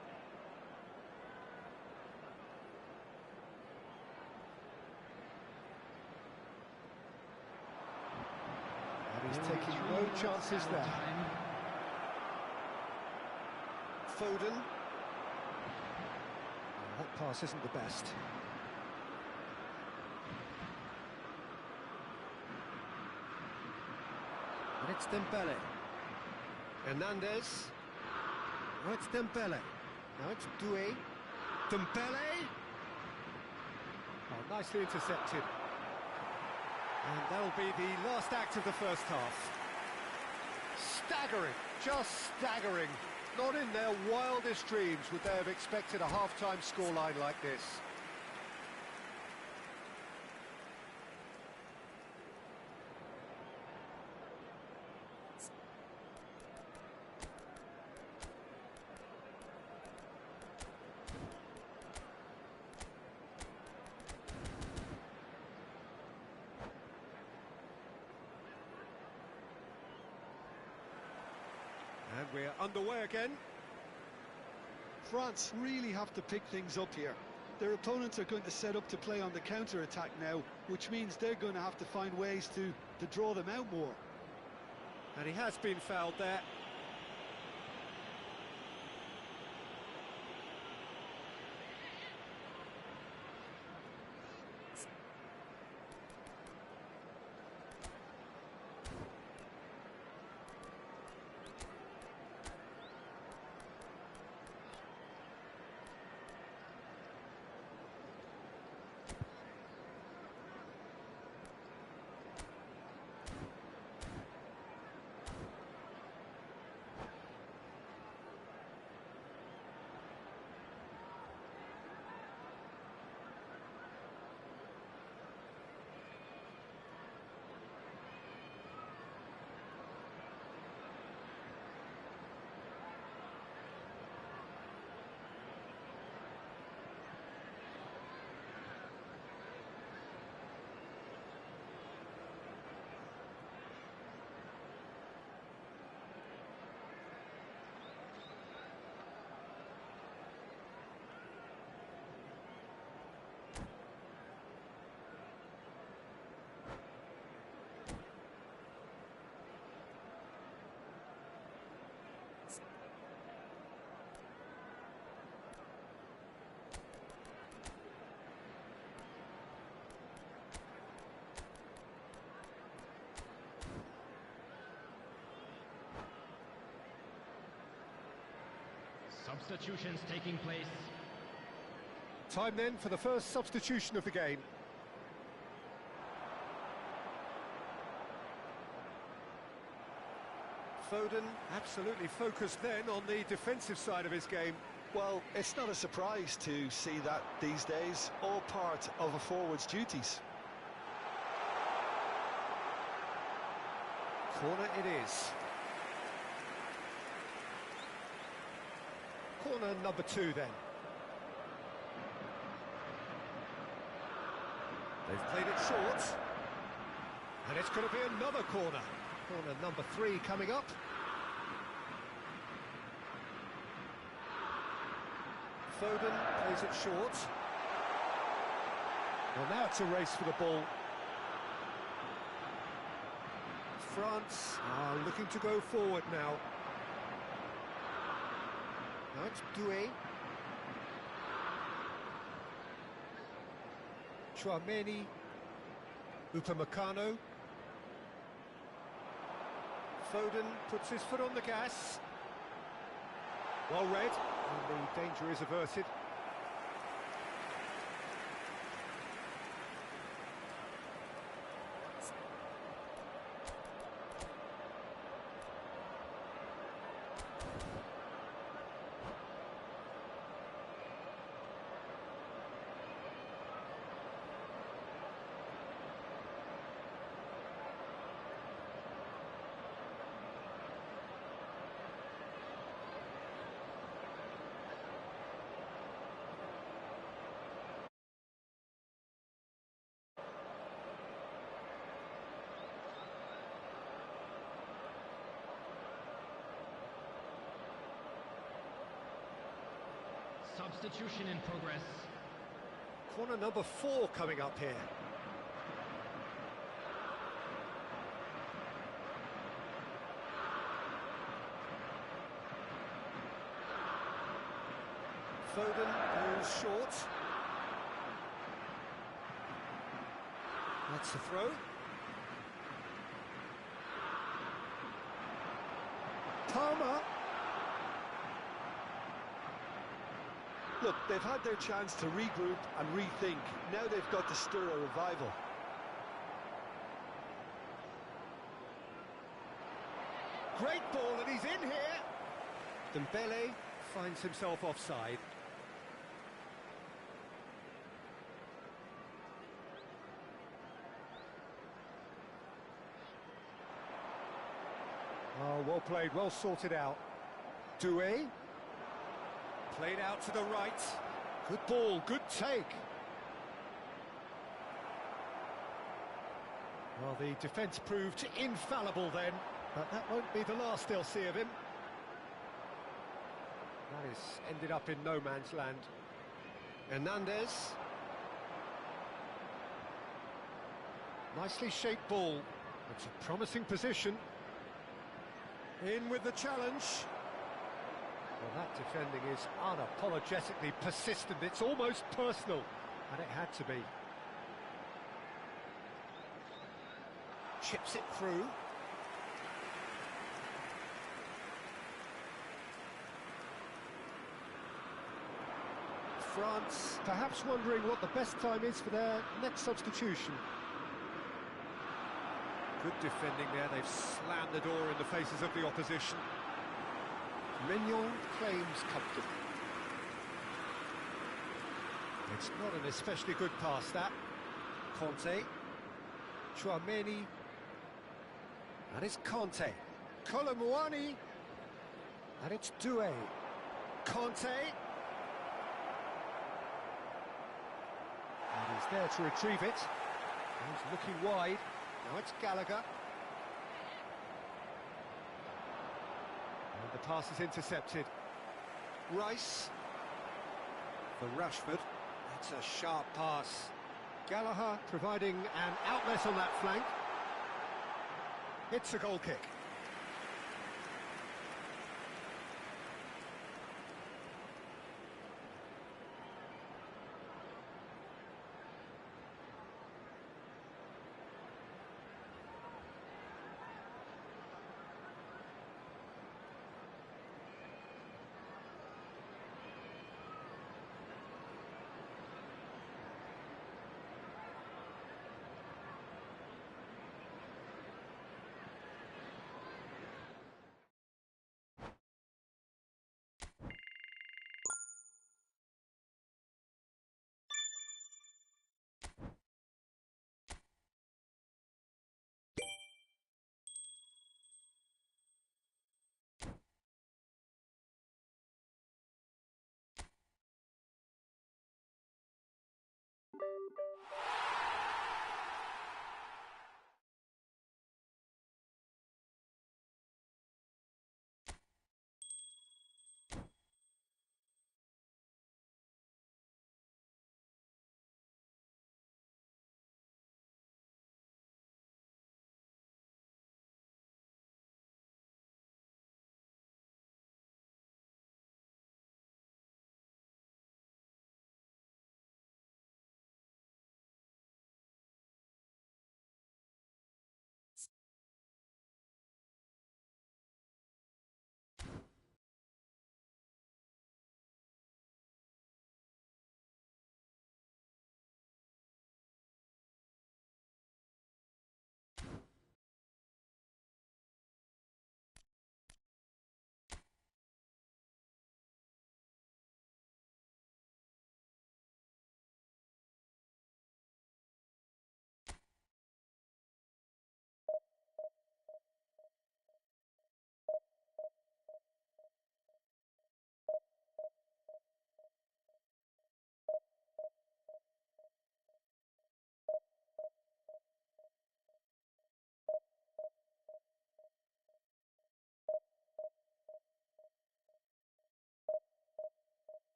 And he's taking no chances there. Foden. Oh, that pass isn't the best. And it's Dembele. Hernandez. Now it's Dembele. Now it's Doué. Dembele. Oh, nicely intercepted. And that'll be the last act of the first half. Staggering, just staggering. Not in their wildest dreams would they have expected a half-time scoreline like this. And we're underway again. France really have to pick things up here. Their opponents are going to set up to play on the counter-attack now, which means they're going to have to find ways to draw them out more. And he has been fouled there. Substitutions taking place. Time then for the first substitution of the game. Foden absolutely focused then on the defensive side of his game. Well, it's not a surprise to see that these days, all part of a forward's duties. Corner it is. Corner number 2 then. They've played it short. And it's going to be another corner. Corner number 3 coming up. Foden plays it short. Well, now it's a race for the ball. France are looking to go forward now. Now it's Doué. Chouameni. Upamecano. Foden puts his foot on the gas. Well read, and the danger is averted. Substitution in progress. Corner number 4 coming up here. Foden goes short. That's the throw. Palmer. Look, they've had their chance to regroup and rethink. Now they've got to stir a revival. Great ball, and he's in here. Dembele finds himself offside. Oh, well played, well sorted out. Doué. Played out to the right. Good ball, good take. Well, the defence proved infallible then, but that won't be the last they'll see of him. That is ended up in no man's land. Hernandez. Nicely shaped ball. It's a promising position. In with the challenge. Well, that defending is unapologetically persistent. It's almost personal, and it had to be. Chips it through. France perhaps wondering what the best time is for their next substitution. Good defending there. They've slammed the door in the faces of the opposition. Mignon claims comfort. It's not an especially good pass, that. Conte. Chouameni. And it's Conte. Colomouani. And it's Doué. Conte. And he's there to retrieve it. He's looking wide. Now it's Gallagher. The pass is intercepted. Rice for Rashford. That's a sharp pass. Gallagher providing an outlet on that flank. It's a goal kick.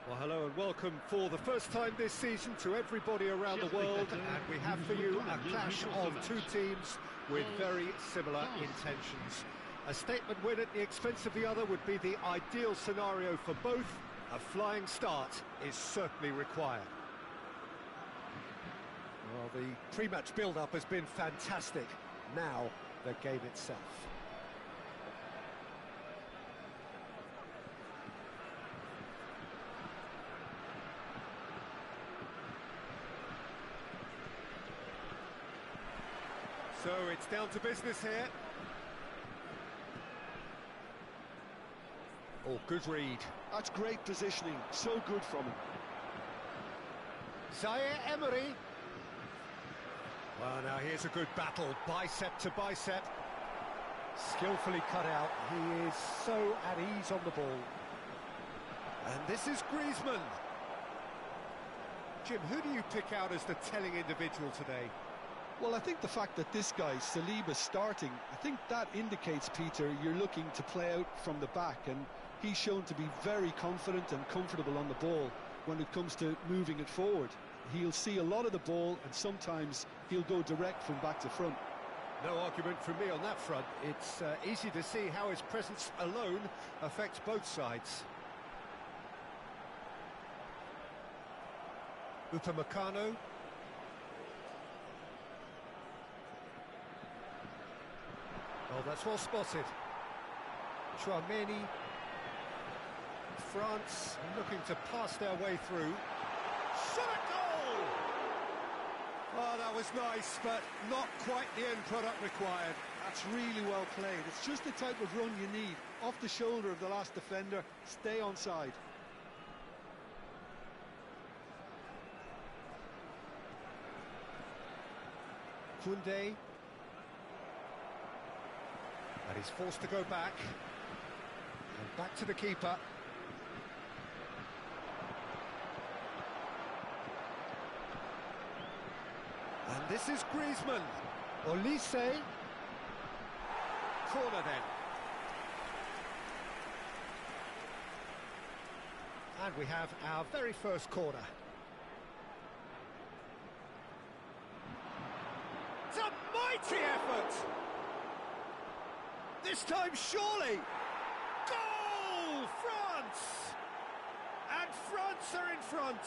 Well, hello and welcome for the first time this season to everybody around the world, and we have for you a clash of two teams with very similar intentions. A statement win at the expense of the other would be the ideal scenario for both. A flying start is certainly required. Well, the pre-match build-up has been fantastic. Now, the game itself. So it's down to business here. Oh, good read. That's great positioning, so good from him. Zaire Emery. Well, now here's a good battle, bicep to bicep. Skillfully cut out. He is so at ease on the ball. And this is Griezmann. Jim, who do you pick out as the telling individual today? Well, I think the fact that this guy, Saliba's starting, I think that indicates, Peter, you're looking to play out from the back, and he's shown to be very confident and comfortable on the ball when it comes to moving it forward. He'll see a lot of the ball, and sometimes he'll go direct from back to front. No argument from me on that front. It's easy to see how his presence alone affects both sides. Upamecano. Oh, that's well spotted. Chouameni. France looking to pass their way through. Shot a goal! Oh, that was nice, but not quite the end product required. That's really well played. It's just the type of run you need. Off the shoulder of the last defender, stay onside. Koundé. And he's forced to go back. And back to the keeper. And this is Griezmann. Olise. Corner then. And we have our very first corner. It's a mighty effort! This time, surely! Goal! France! And France are in front!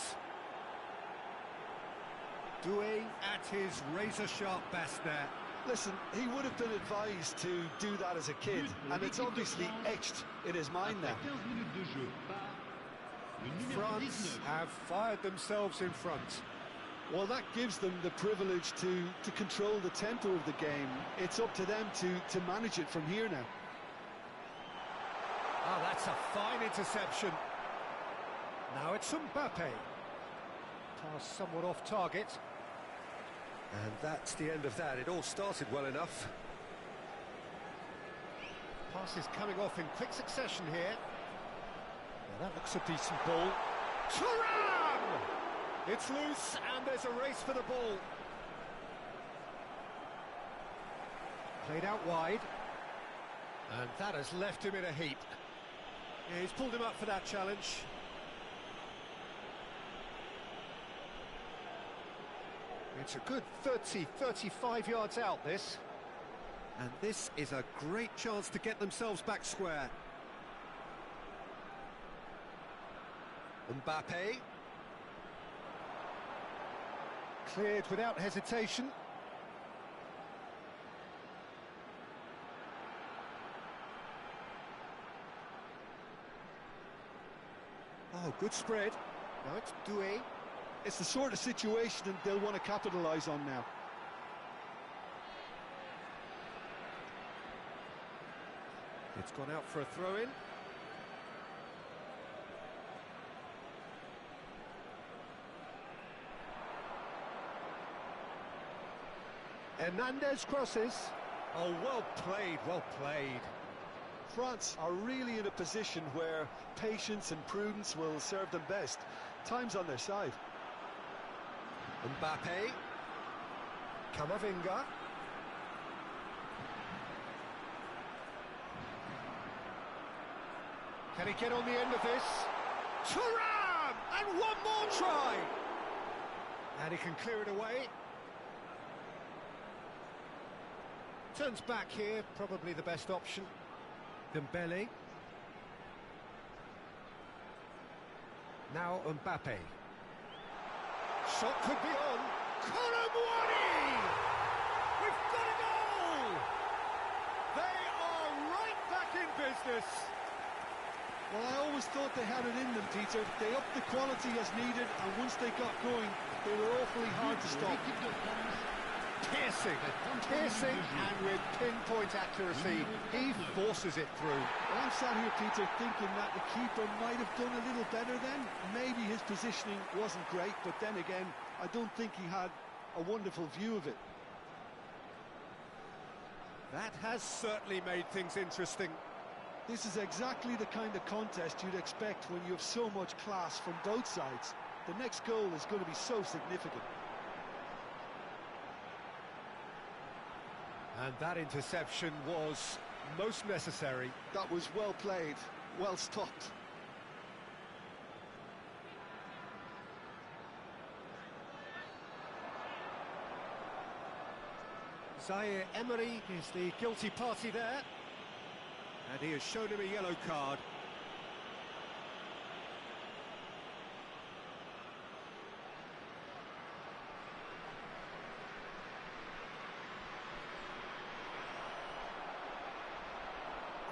Doué at his razor-sharp best there. Listen, he would have been advised to do that as a kid, and it's obviously etched in his mind now. France have fired themselves in front. Well, that gives them the privilege to control the tempo of the game. It's up to them to manage it from here now. Oh, that's a fine interception. Now it's Mbappe. Pass somewhat off target. And that's the end of that. It all started well enough. Passes coming off in quick succession here. Well, that looks a decent ball. Thuram! It's loose, and there's a race for the ball. Played out wide. And that has left him in a heap. Yeah, he's pulled him up for that challenge. It's a good 30, 35 yards out, this. And this is a great chance to get themselves back square. Mbappe. Cleared without hesitation. Oh, good spread. Now it's Doué. It's the sort of situation that they'll want to capitalise on now. It's gone out for a throw-in. Hernandez crosses. Oh, well played, well played. France are really in a position where patience and prudence will serve them best. Time's on their side. Mbappe. Camavinga. Can he get on the end of this? Thuram! And one more try! And he can clear it away. Turns back here, probably the best option. Dembele. Now Mbappe. Shot could be on. Colomwani! We've got a goal! They are right back in business. Well, I always thought they had it in them, Peter. They upped the quality as needed, and once they got going, they were awfully hard to stop. Piercing, and with pinpoint accuracy, he forces it through. Well, I'm sat here, Peter, thinking that the keeper might have done a little better then. Maybe his positioning wasn't great, but then again, I don't think he had a wonderful view of it. That has certainly made things interesting. This is exactly the kind of contest you'd expect when you have so much class from both sides. The next goal is going to be so significant. And that interception was most necessary. That was well played, well stopped. Zaire Emery is the guilty party there. And he has shown him a yellow card.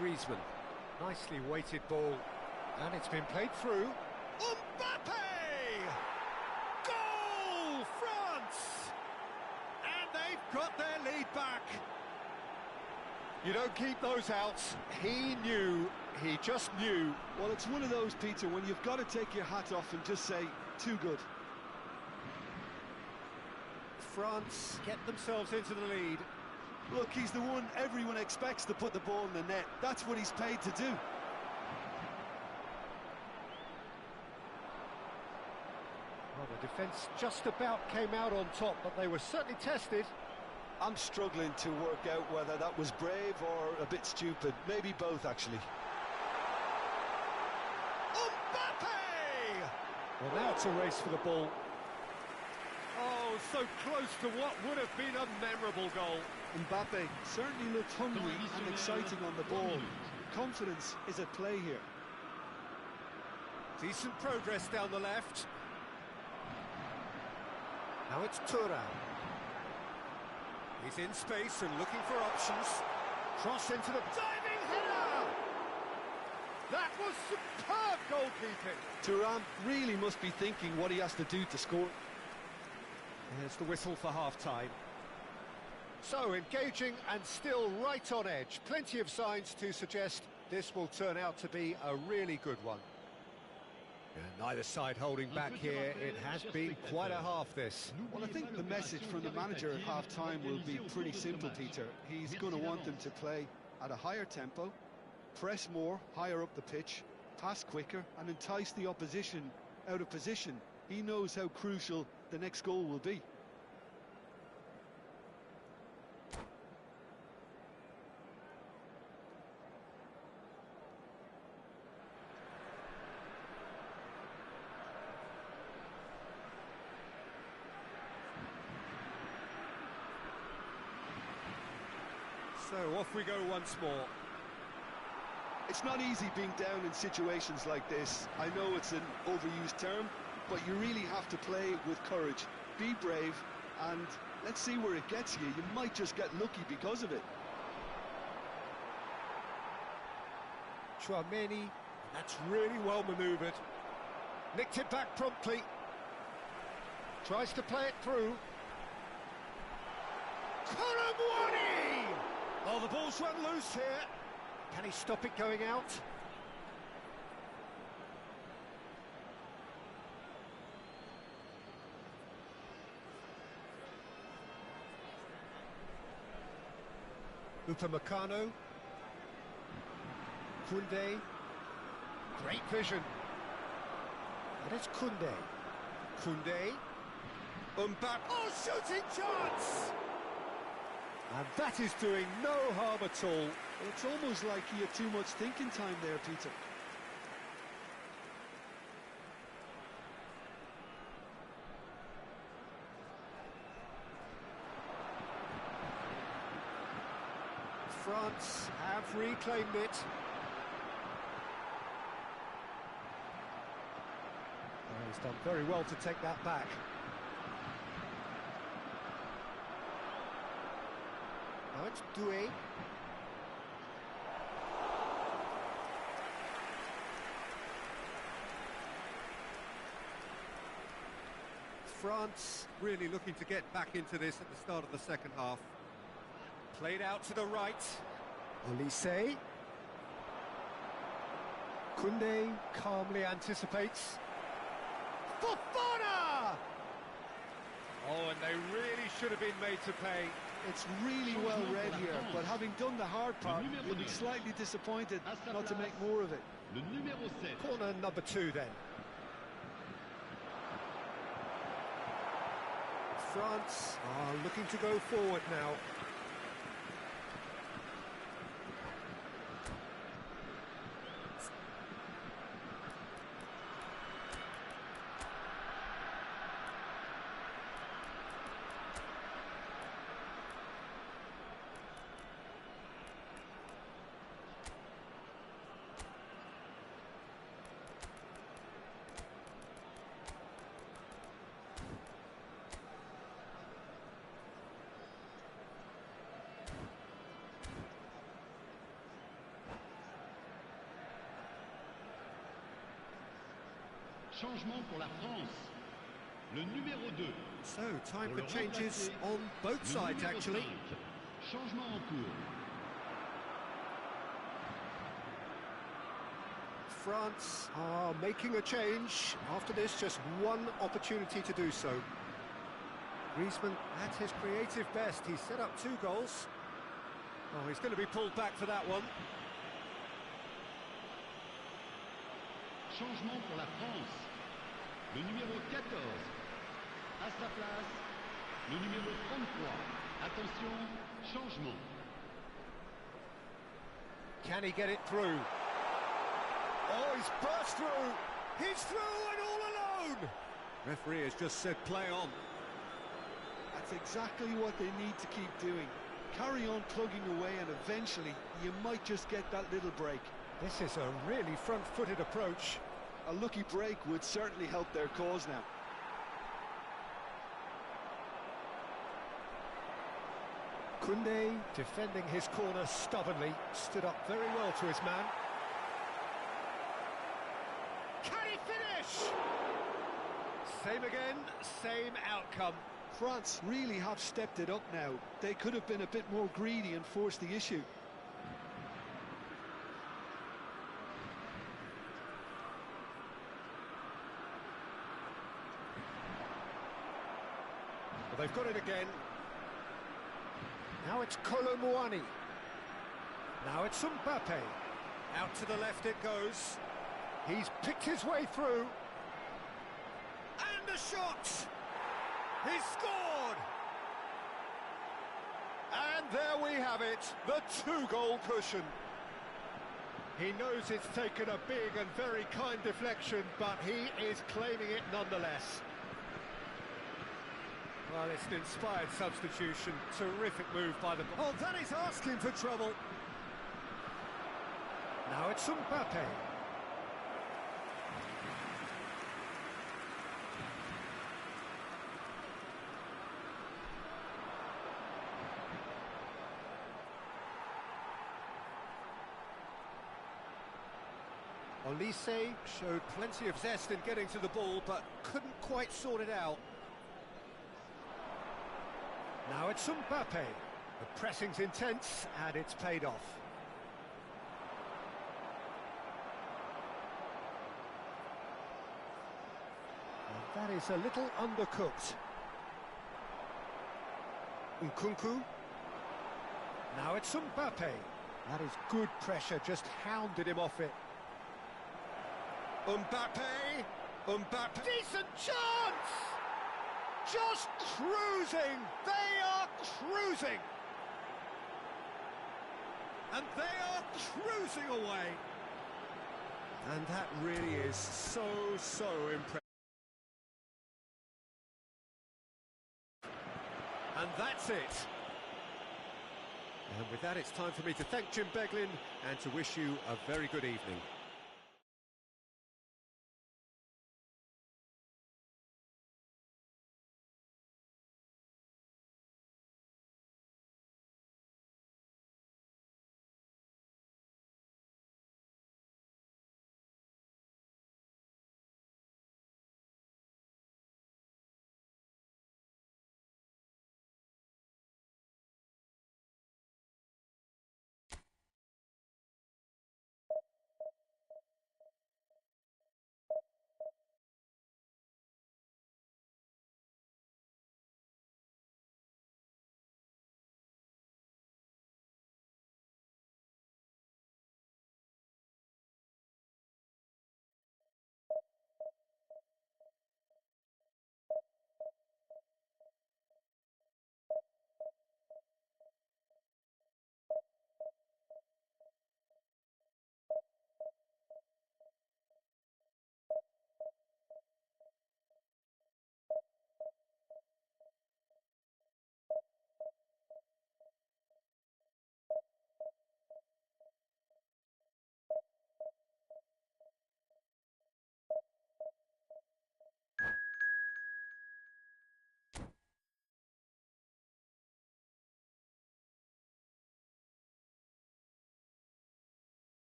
Griezmann, nicely weighted ball, and it's been played through. Mbappe! Goal, France! And they've got their lead back. You don't keep those outs. He just knew. Well, it's one of those, Peter, when you've got to take your hat off and just say, too good. France get themselves into the lead. Look, he's the one everyone expects to put the ball in the net. That's what he's paid to do. Well, the defence just about came out on top, but they were certainly tested. I'm struggling to work out whether that was brave or a bit stupid. Maybe both, actually. Mbappe! Well, now it's a race for the ball. Oh, so close to what would have been a memorable goal. Mbappe certainly looked hungry and exciting on the ball. Confidence is at play here. Decent progress down the left. Now it's Thuram. He's in space and looking for options. Cross into the diving header! That was superb goalkeeping. Thuram really must be thinking what he has to do to score. There's the whistle for half-time. So, engaging and still right on edge. Plenty of signs to suggest this will turn out to be a really good one. And neither side holding back here. It has been quite a half, this. Well, I think the message from the manager at half-time will be pretty simple, Peter. He's going to want them to play at a higher tempo, press more, higher up the pitch, pass quicker, and entice the opposition out of position. He knows how crucial the next goal will be. So off we go once more. It's not easy being down in situations like this. I know it's an overused term, but you really have to play with courage. Be brave, and let's see where it gets you. You might just get lucky because of it. Chouameni, that's really well manoeuvred. Nicked it back promptly. Tries to play it through. Colomwani! Oh, the ball's run loose here. Can he stop it going out? Upamecano. Koundé. Great vision. And it's Koundé. Koundé. Mbappe. Oh, shooting chance! And that is doing no harm at all. It's almost like he had too much thinking time there, Peter. France have reclaimed it. Oh, he's done very well to take that back. Now it's Doué. France really looking to get back into this at the start of the second half. Played out to the right. Olise. Koundé calmly anticipates. Fofana! Oh, and they really should have been made to pay. It's really well read here, but having done the hard part, you'll be slightly disappointed not to make more of it. Le numéro 7. Corner number 2 then. France are looking to go forward now. Changement pour la France. Le numéro 2. So, time for changes on both sides, actually. 5. Changement en cours. France are making a change. After this, just one opportunity to do so. Griezmann at his creative best. He's set up 2 goals. Oh, he's going to be pulled back for that one. Changement pour la France. Le numéro 14. À sa place, le numéro 33. Attention, changement. Can he get it through? Oh, he's burst through. He's through and all alone. Referee has just said play on. That's exactly what they need to keep doing. Carry on plugging away and eventually you might just get that little break. This is a really front-footed approach. A lucky break would certainly help their cause now. Koundé defending his corner stubbornly, stood up very well to his man. Can he finish? Same again, same outcome. France really have stepped it up now. They could have been a bit more greedy and forced the issue. Well, they've got it again. Now it's Kolo Muani. Now it's Mbappe. Out to the left it goes. He's picked his way through. And a shot! He's scored! And there we have it, the 2-goal cushion. He knows it's taken a big and very kind deflection, but he is claiming it nonetheless. Well, it's an inspired substitution. Terrific move by the... Oh, that is asking for trouble. Now it's Mbappe. Olise showed plenty of zest in getting to the ball, but couldn't quite sort it out. Now it's Mbappe. The pressing's intense, and it's paid off. And that is a little undercooked. Nkunku. Now it's Mbappe. That is good pressure, just hounded him off it. Mbappe! Mbappe! Decent chance! Just cruising! They are cruising! And they are cruising away! And that really is so impressive. And that's it. And with that, it's time for me to thank Jim Beglin and to wish you a very good evening.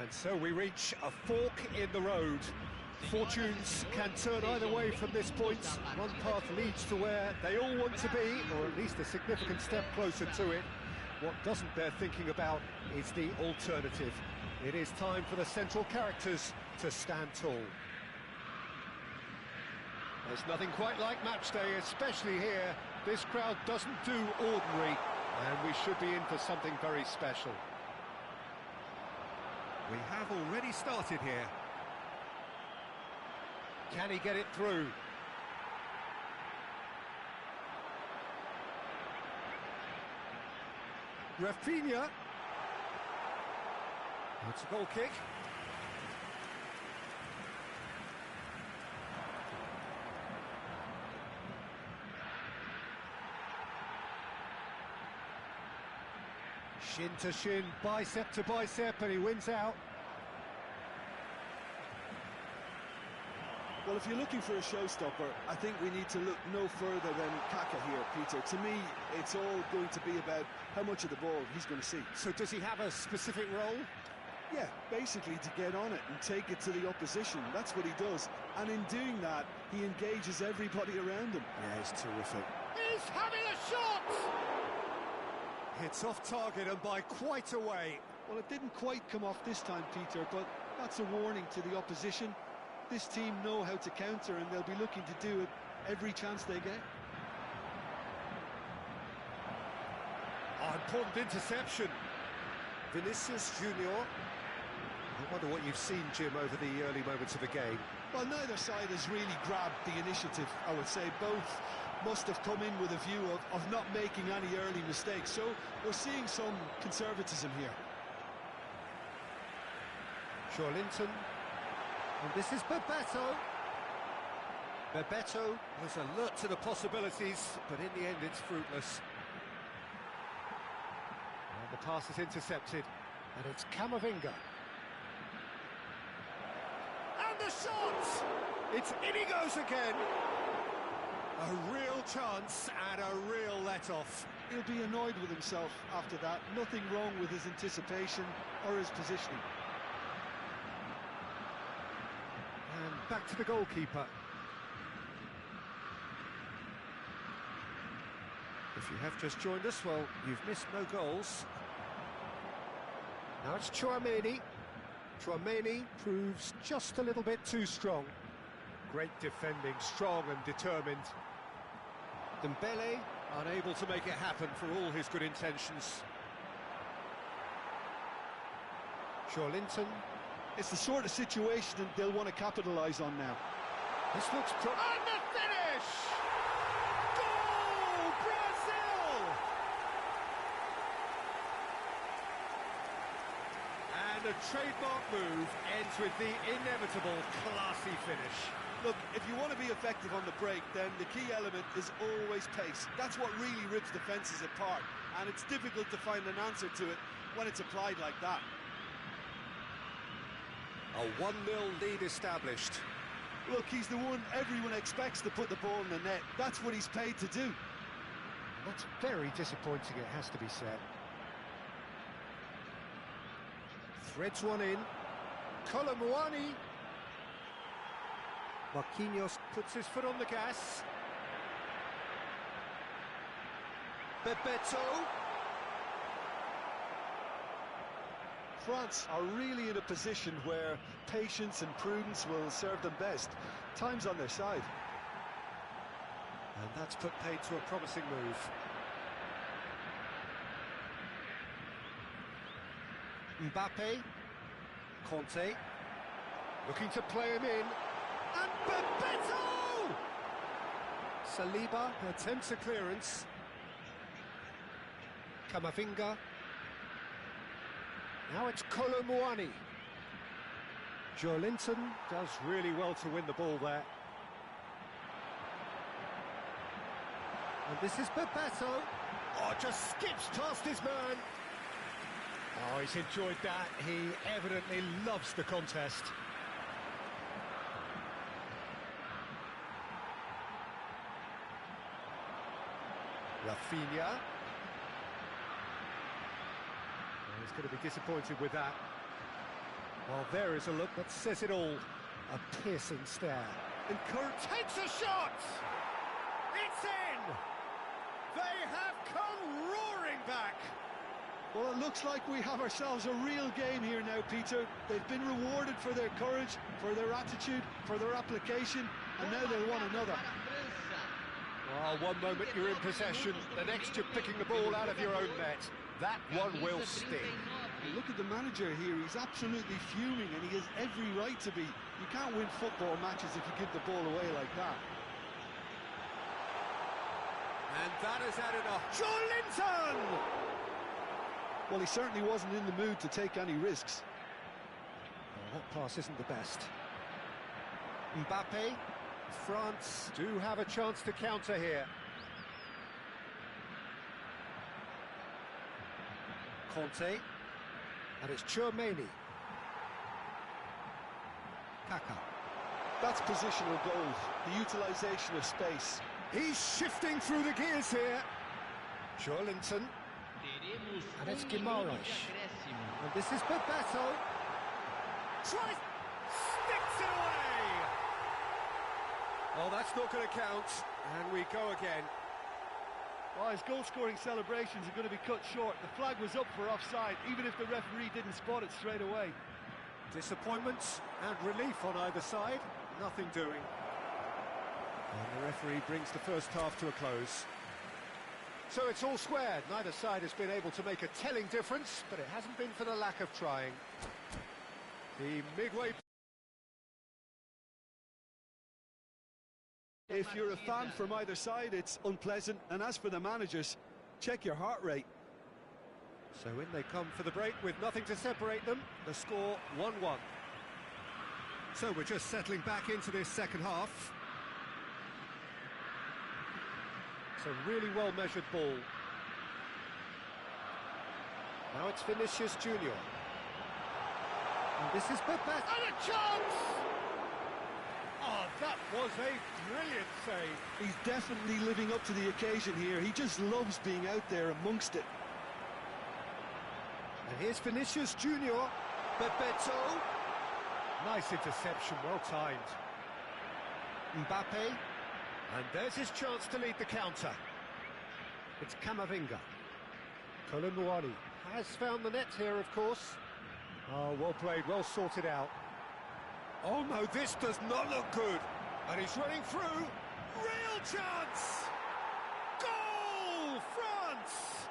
And so we reach a fork in the road. Fortunes can turn either way from this point. One path leads to where they all want to be, or at least a significant step closer to it. What doesn't bear thinking about is the alternative. It is time for the central characters to stand tall. There's nothing quite like match day, especially here. This crowd doesn't do ordinary, and we should be in for something very special. We have already started here. Can he get it through? Rafinha. It's a goal kick. Shin to shin, bicep to bicep, and he wins out. Well, if you're looking for a showstopper, I think we need to look no further than Kaka here, Peter. To me, it's all going to be about how much of the ball he's going to see. So does he have a specific role? Yeah, basically to get on it and take it to the opposition. That's what he does. And in doing that, he engages everybody around him. Yeah, he's terrific. He's having a shot! It's off target and by quite a way. Well, it didn't quite come off this time, Peter, but that's a warning to the opposition. This team know how to counter, and they'll be looking to do it every chance they get. Oh, important interception. Vinicius Junior. Wonder what you've seen, Jim, over the early moments of the game. Well, neither side has really grabbed the initiative, I would say. Both must have come in with a view of not making any early mistakes. So we're seeing some conservatism here. Linton. And this is Bebeto. Bebeto was alert to the possibilities, but in the end it's fruitless. And the pass is intercepted, and it's Camavinga. And the shot! It's in he goes again! A real chance and a real let-off. He'll be annoyed with himself after that. Nothing wrong with his anticipation or his positioning. And back to the goalkeeper. If you have just joined us, well, you've missed no goals. Now it's Tchouaméni. Tchouaméni proves just a little bit too strong. Great defending, strong and determined. Dembele unable to make it happen for all his good intentions. Linton. It's the sort of situation that they'll want to capitalise on now. This looks and the finish! Goal, Brazil! And the trademark move ends with the inevitable classy finish. Look, if you want to be effective on the break, then the key element is always pace. That's what really rips defences apart, and it's difficult to find an answer to it when it's applied like that. A 1-0 lead established. Look, he's the one everyone expects to put the ball in the net. That's what he's paid to do. That's very disappointing, it has to be said. Threads one in. Colomwani. Marquinhos puts his foot on the gas. Bebeto. France are really in a position where patience and prudence will serve them best. Time's on their side. And that's put paid to a promising move. Mbappe. Conte. Looking to play him in. And Bebeto! Saliba attempts a clearance. Camavinga. Now it's Colomwani. Linton does really well to win the ball there. And this is Bebeto. Oh, just skips past his man. Oh, he's enjoyed that. He evidently loves the contest. Rafinha. He's going to be disappointed with that. Well, there is a look that says it all. A piercing stare. And Kurt takes a shot! It's in! They have come roaring back! Well, it looks like we have ourselves a real game here now, Peter. They've been rewarded for their courage, for their attitude, for their application, and now they want another. Well, one moment you're in possession, the next you're picking the ball out of your own net. That one will sting. Look at the manager here, he's absolutely fuming and he has every right to be. You can't win football matches if you give the ball away like that. And that has added a Linton! Well, he certainly wasn't in the mood to take any risks. Oh, that pass isn't the best. Mbappe. France do have a chance to counter here. Conte. And it's Tchouaméni. Kaka. That's positional goals, the utilisation of space. He's shifting through the gears here. Linton. And it's Guimaraes. And this is Bebeto. Tries. Sticks it away. Oh, that's not going to count. And we go again. Well, his goal-scoring celebrations are going to be cut short. The flag was up for offside, even if the referee didn't spot it straight away. Disappointment and relief on either side. Nothing doing. And the referee brings the first half to a close. So it's all squared. Neither side has been able to make a telling difference, but it hasn't been for the lack of trying. The midway. If you're a fan from either side, it's unpleasant. And as for the managers, check your heart rate. So in they come for the break with nothing to separate them. The score 1-1. So we're just settling back into this second half. It's a really well-measured ball. Now it's Vinicius Junior. And this is Pepe. And a chance! Oh, that was a brilliant save. He's definitely living up to the occasion here. He just loves being out there amongst it. And here's Vinicius Junior. Bebeto. Nice interception, well timed. Mbappe. And there's his chance to lead the counter. It's Camavinga. Colomboani has found the net here, of course. Oh, well played, well sorted out. Oh no, this does not look good. And he's running through. Real chance! Goal, France!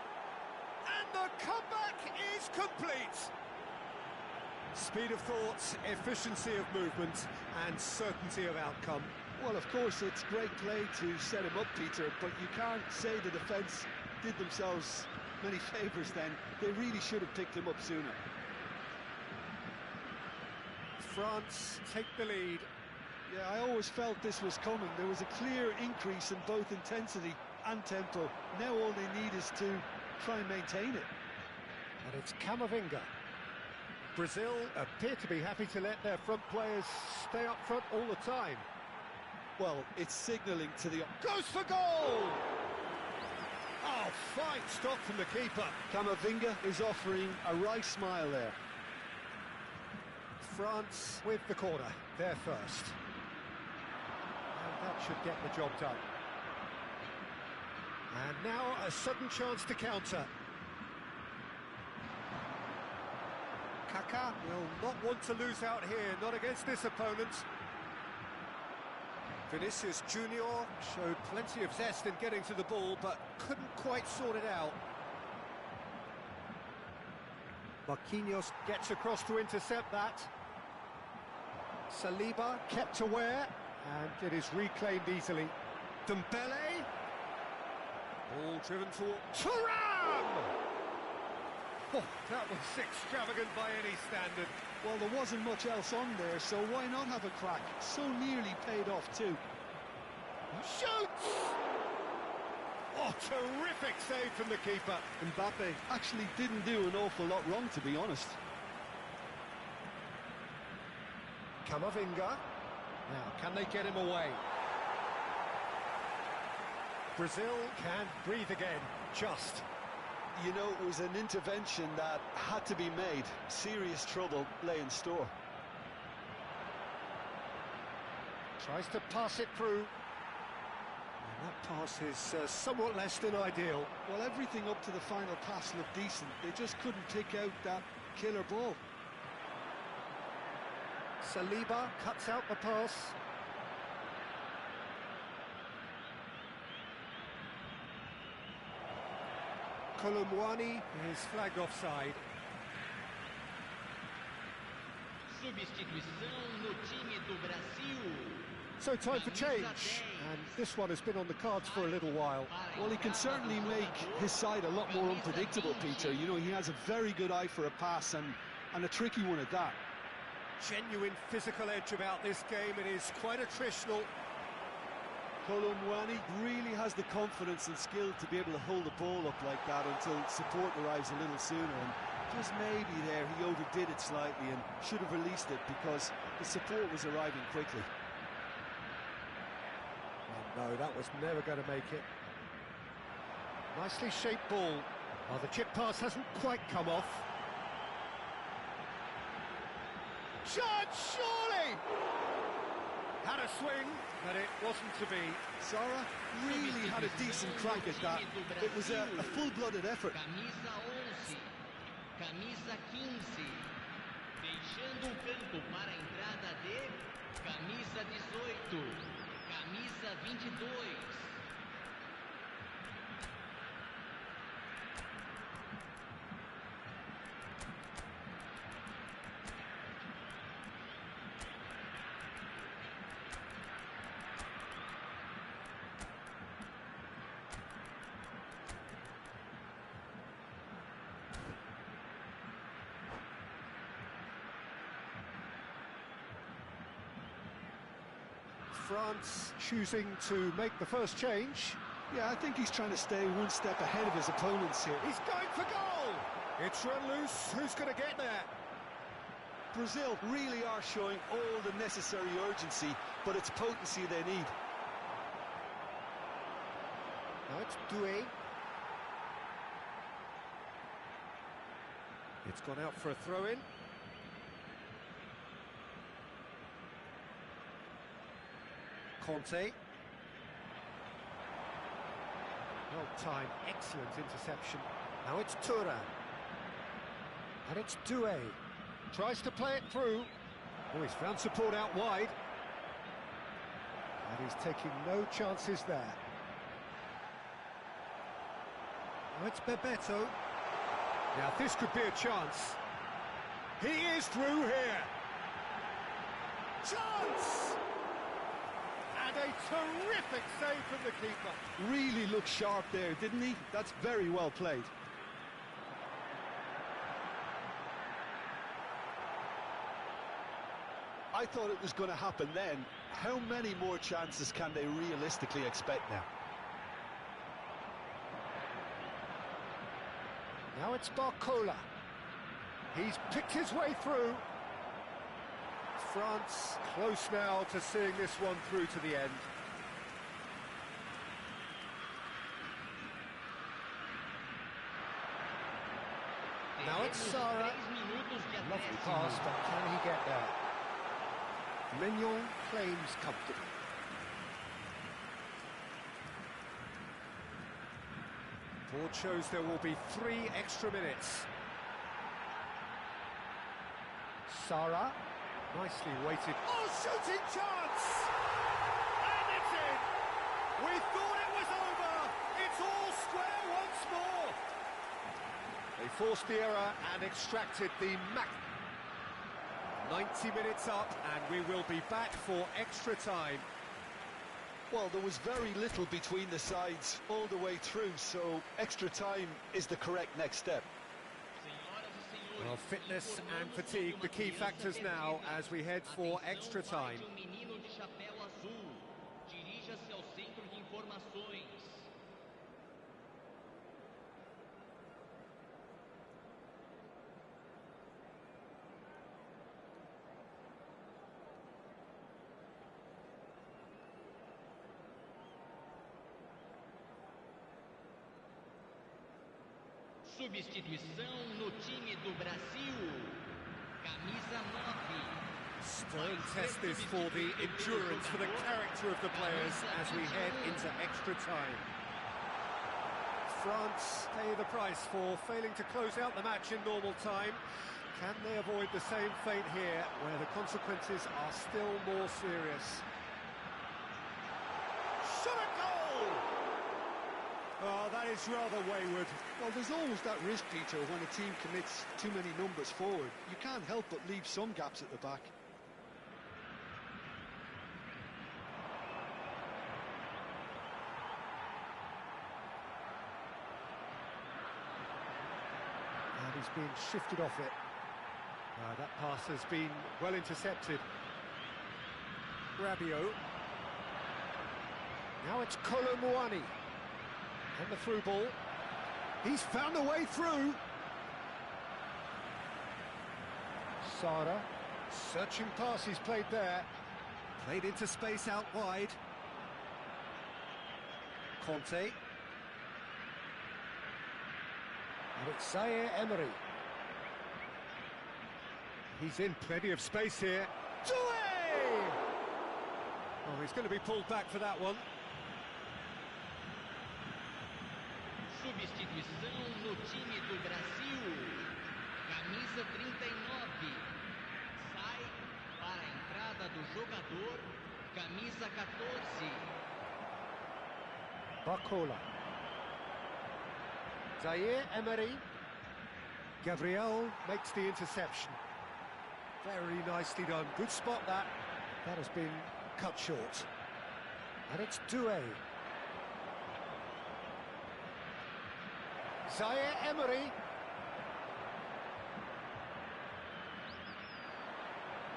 And the comeback is complete. Speed of thought, efficiency of movement, and certainty of outcome. Well, of course, it's great play to set him up, Peter, but you can't say the defence did themselves many favours then. They really should have picked him up sooner. France take the lead. Yeah, I always felt this was coming. There was a clear increase in both intensity and tempo. Now all they need is to try and maintain it. And it's Camavinga. Brazil appear to be happy to let their front players stay up front all the time. Well, it's signalling to the... Goes for goal! Oh, fine stop from the keeper. Camavinga is offering a wry smile there. France with the corner, they're first. And that should get the job done. And now a sudden chance to counter. Kaká will not want to lose out here, not against this opponent. Vinicius Junior showed plenty of zest in getting to the ball, but couldn't quite sort it out. Marquinhos gets across to intercept that. Saliba kept aware, and it is reclaimed easily. Dembele. Ball driven toward Thuram! Oh, that was extravagant by any standard. Well, there wasn't much else on there, so why not have a crack? So nearly paid off too. Shoots! Oh, terrific save from the keeper. Mbappe actually didn't do an awful lot wrong, to be honest. Camavinga. Now, can they get him away? Brazil can breathe again, just. You know, it was an intervention that had to be made. Serious trouble lay in store. Tries to pass it through. And that pass is somewhat less than ideal. Well, everything up to the final pass looked decent. They just couldn't pick out that killer ball. Saliba cuts out the pass. Colomboani is flagged offside. Substituição no time do Brasil. So time for change, and this one has been on the cards for a little while. Well, he can certainly make his side a lot more unpredictable, Peter. You know, he has a very good eye for a pass, and a tricky one at that. Genuine physical edge about this game. It is quite attritional. Colomboani really has the confidence and skill to be able to hold the ball up like that until support arrives a little sooner, and just maybe there he overdid it slightly and should have released it because the support was arriving quickly. Oh, no, that was never going to make it. Nicely shaped ball. Oh, the chip pass hasn't quite come off. Shot, surely! Had a swing, but it wasn't to be. Sara really had a decent crack at that. It was a full-blooded effort. Camisa 11, camisa 15, deixando o campo para a entrada de camisa 18, camisa 22. France choosing to make the first change. Yeah, I think he's trying to stay one step ahead of his opponents here. He's going for goal! It's run loose, who's going to get there? Brazil really are showing all the necessary urgency, but it's potency they need. Now it's Doué. It's gone out for a throw-in. Conte. Well-timed, excellent interception. Now it's Thuram. And it's Doué. Tries to play it through. Oh, he's found support out wide. And he's taking no chances there. Now it's Bebeto. Now this could be a chance. He is through here. Chance! And a terrific save from the keeper. Really looked sharp there, didn't he? That's very well played. I thought it was going to happen then. How many more chances can they realistically expect now? Now it's Barcola. He's picked his way through. France close now to seeing this one through to the end. Now it's Sara. Lovely pass, but can he get there? Mignon claims comfortably. Board shows there will be 3 extra minutes. Sara, nicely weighted. Oh, shooting chance! And it's in! We thought it was over! It's all square once more! They forced the error and extracted the max. 90 minutes up, and we will be back for extra time. Well, there was very little between the sides all the way through, so extra time is the correct next step. Well, fitness and fatigue, the key factors now as we head for extra time. Substituição no time do Brasil. Camisa 9. Stern test this for the endurance, for the character of the players as we head into extra time. France pay the price for failing to close out the match in normal time. Can they avoid the same fate here, where the consequences are still more serious? Shot a goal! Oh, that is rather wayward. Well, there's always that risk, Peter, when a team commits too many numbers forward. You can't help but leave some gaps at the back. And he's been shifted off it. That pass has been well intercepted. Rabiot. Now it's Kolo Muani. And the through ball. He's found a way through. Sara. Searching pass he's played there. Played into space out wide. Conte. And it's Zaire Emery. He's in plenty of space here. Doué! Oh, he's going to be pulled back for that one. Substituição no time do Brasil. Camisa 39. Sai para a entrada do jogador. Camisa 14. Barcola. Zaire Emery. Gabriel makes the interception. Very nicely done. Good spot that. That has been cut short. And it's Doué. Zaire Emery.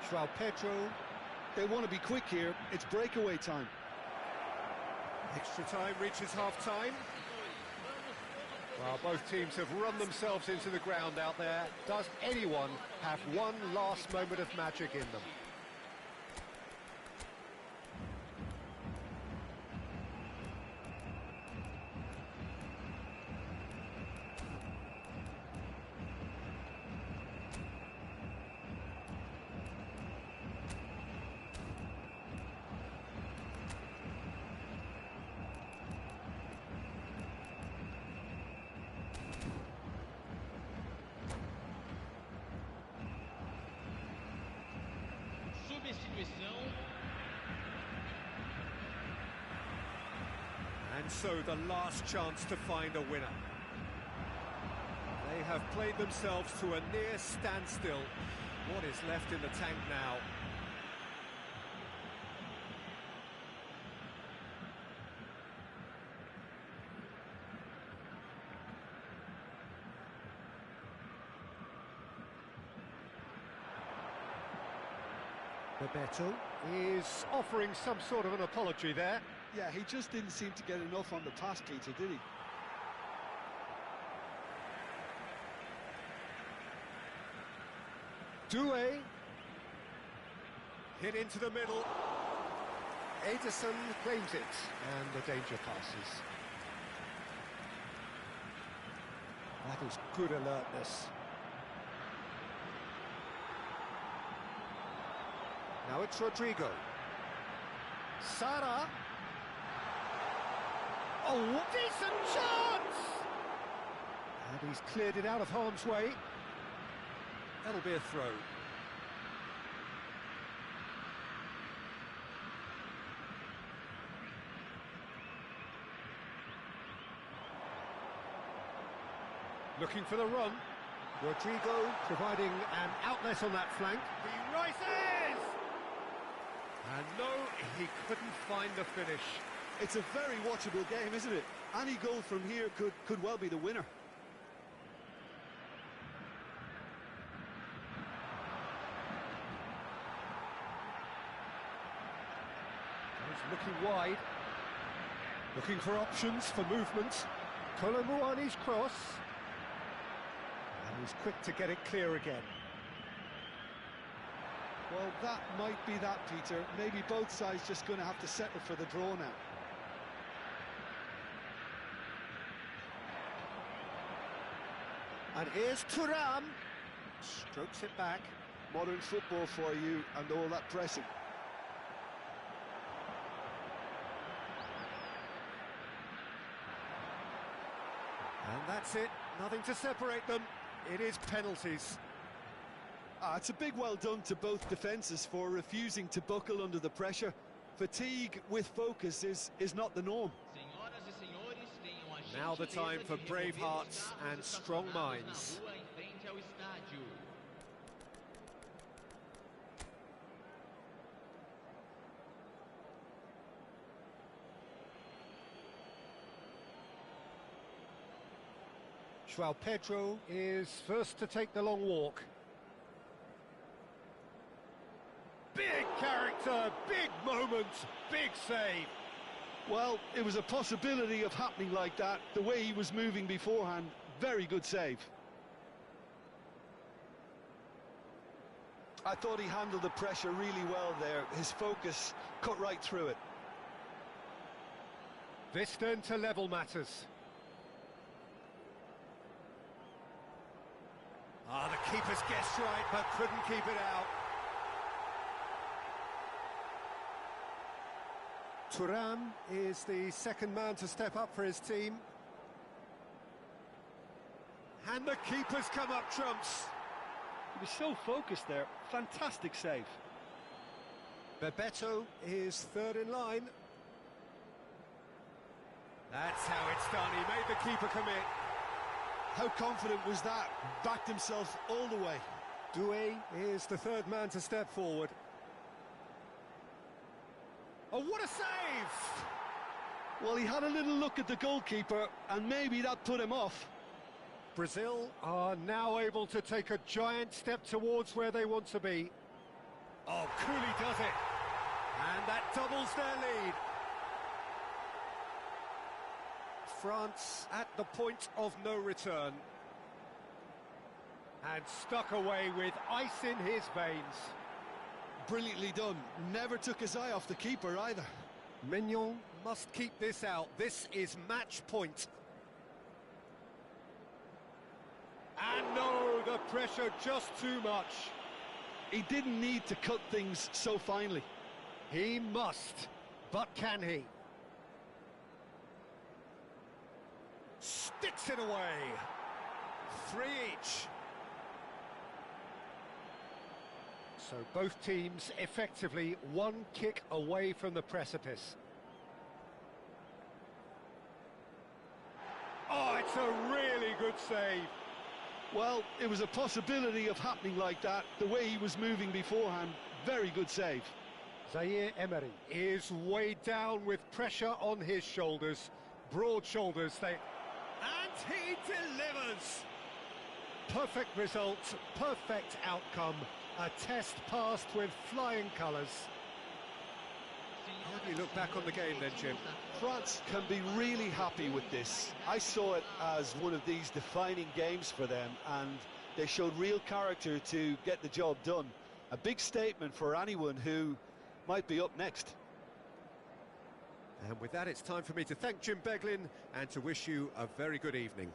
João Pedro. They want to be quick here. It's breakaway time. Extra time reaches half-time. Well, both teams have run themselves into the ground out there. Does anyone have one last moment of magic in them? Substituição. And so the last chance to find a winner. They have played themselves to a near standstill. What is left in the tank now? Bebeto is offering some sort of an apology there. Yeah, he just didn't seem to get enough on the pass, Peter, did he? Doué. Hit into the middle. Ederson claims it, and the danger passes. That is good alertness. Now it's Rodrigo. Sara. Oh, decent chance! And he's cleared it out of harm's way. That'll be a throw. Looking for the run. Rodrigo providing an outlet on that flank. He rises! And no, he couldn't find the finish. It's a very watchable game, isn't it? Any goal from here could well be the winner. He's looking wide. Looking for options for movement. Kolomuani's cross. And he's quick to get it clear again. Well, that might be that, Peter. Maybe both sides just going to have to settle for the draw now. And here's Thuram. Strokes it back. Modern football for you and all that pressing. And that's it. Nothing to separate them. It is penalties. It's a big well done to both defences for refusing to buckle under the pressure. Fatigue with focus is not the norm. Senhoras e senhores, tenham a Now the time for gentileza de brave remover hearts os and carros strong estacionados minds. na rua em frente ao estádio. João Pedro is first to take the long walk. Big character, big moment, big save. Well, it was a possibility of happening like that. The way he was moving beforehand, very good save. I thought he handled the pressure really well there. His focus cut right through it. This then to level matters. Ah, the keeper's guessed right, but couldn't keep it out. Thuram is the second man to step up for his team. And the keeper's come up trumps. He was so focused there. Fantastic save. Bebeto is third in line. That's how it's done. He made the keeper commit. How confident was that? Backed himself all the way. Doué is the third man to step forward. Oh, what a save! Well, he had a little look at the goalkeeper, and maybe that put him off. Brazil are now able to take a giant step towards where they want to be. Oh, Cooley does it. And that doubles their lead. France at the point of no return. And stuck away with ice in his veins. Brilliantly done. Never took his eye off the keeper either. Mignon must keep this out. This is match point. And no, the pressure just too much. He didn't need to cut things so finely. He must, but can he? Sticks it away. 3 each. So both teams effectively one kick away from the precipice. Oh, it's a really good save. Well, it was a possibility of happening like that, the way he was moving beforehand. Very good save. Zaire Emery is weighed down with pressure on his shoulders. Broad shoulders, they... And he delivers! Perfect result, perfect outcome. A test passed with flying colours. How do you look back on the game then, Jim? France can be really happy with this. I saw it as one of these defining games for them, and they showed real character to get the job done. A big statement for anyone who might be up next. And with that, it's time for me to thank Jim Beglin and to wish you a very good evening.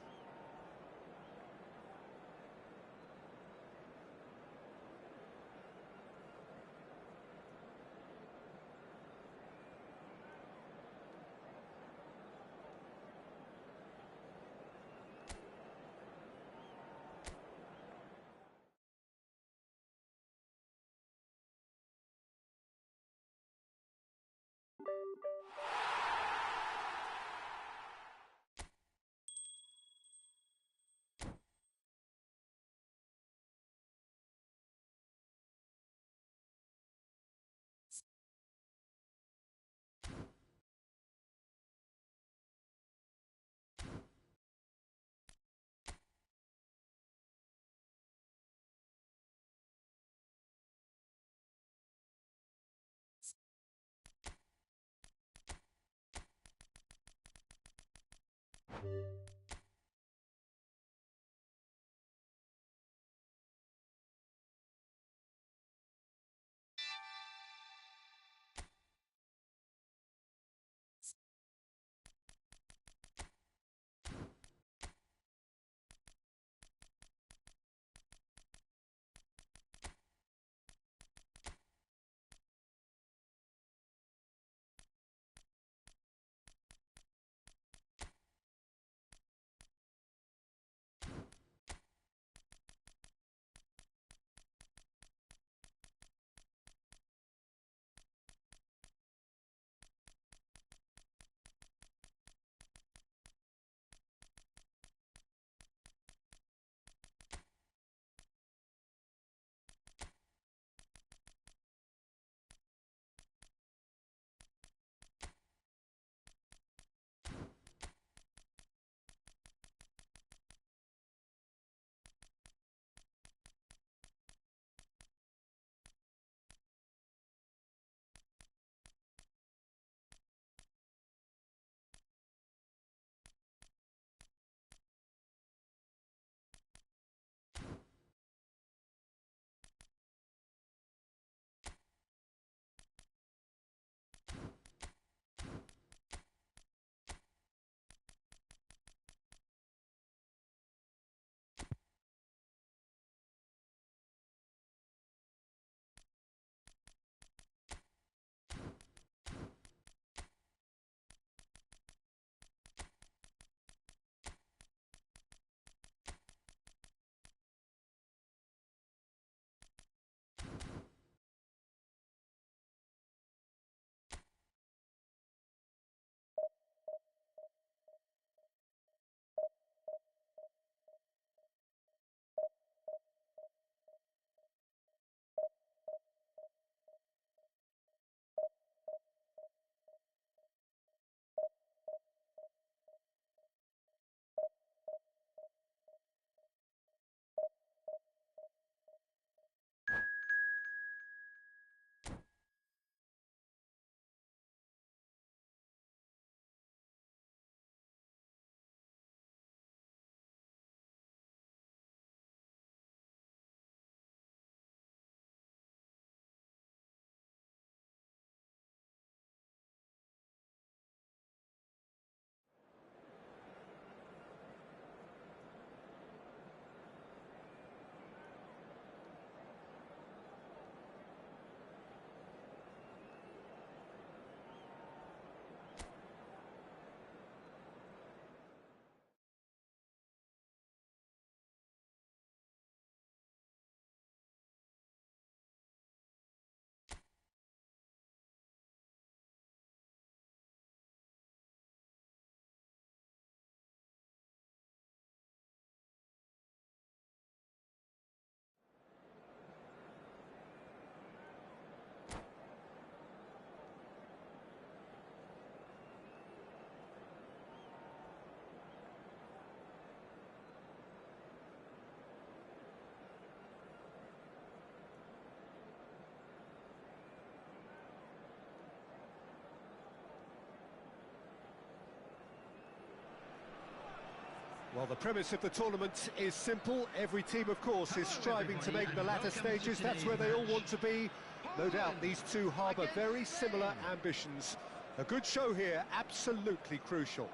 Well, the premise of the tournament is simple. Every team, of course, is striving to make the latter stages. That's where they all want to be. No doubt these two harbour very similar ambitions. A good show here, absolutely crucial.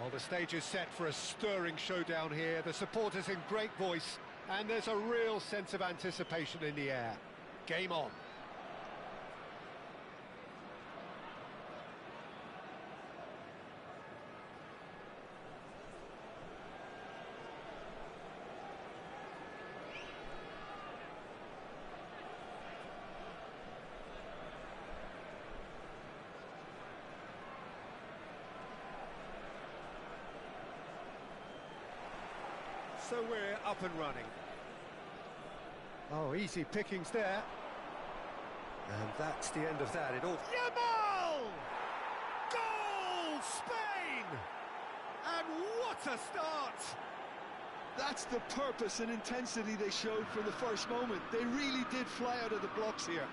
Well, the stage is set for a stirring showdown here. The supporters in great voice, and there's a real sense of anticipation in the air. Game on. So we're up and running. Oh, easy pickings there. And that's the end of that. It all... Yamal! Goal! Spain! And what a start! That's the purpose and intensity they showed from the first moment. They really did fly out of the blocks here.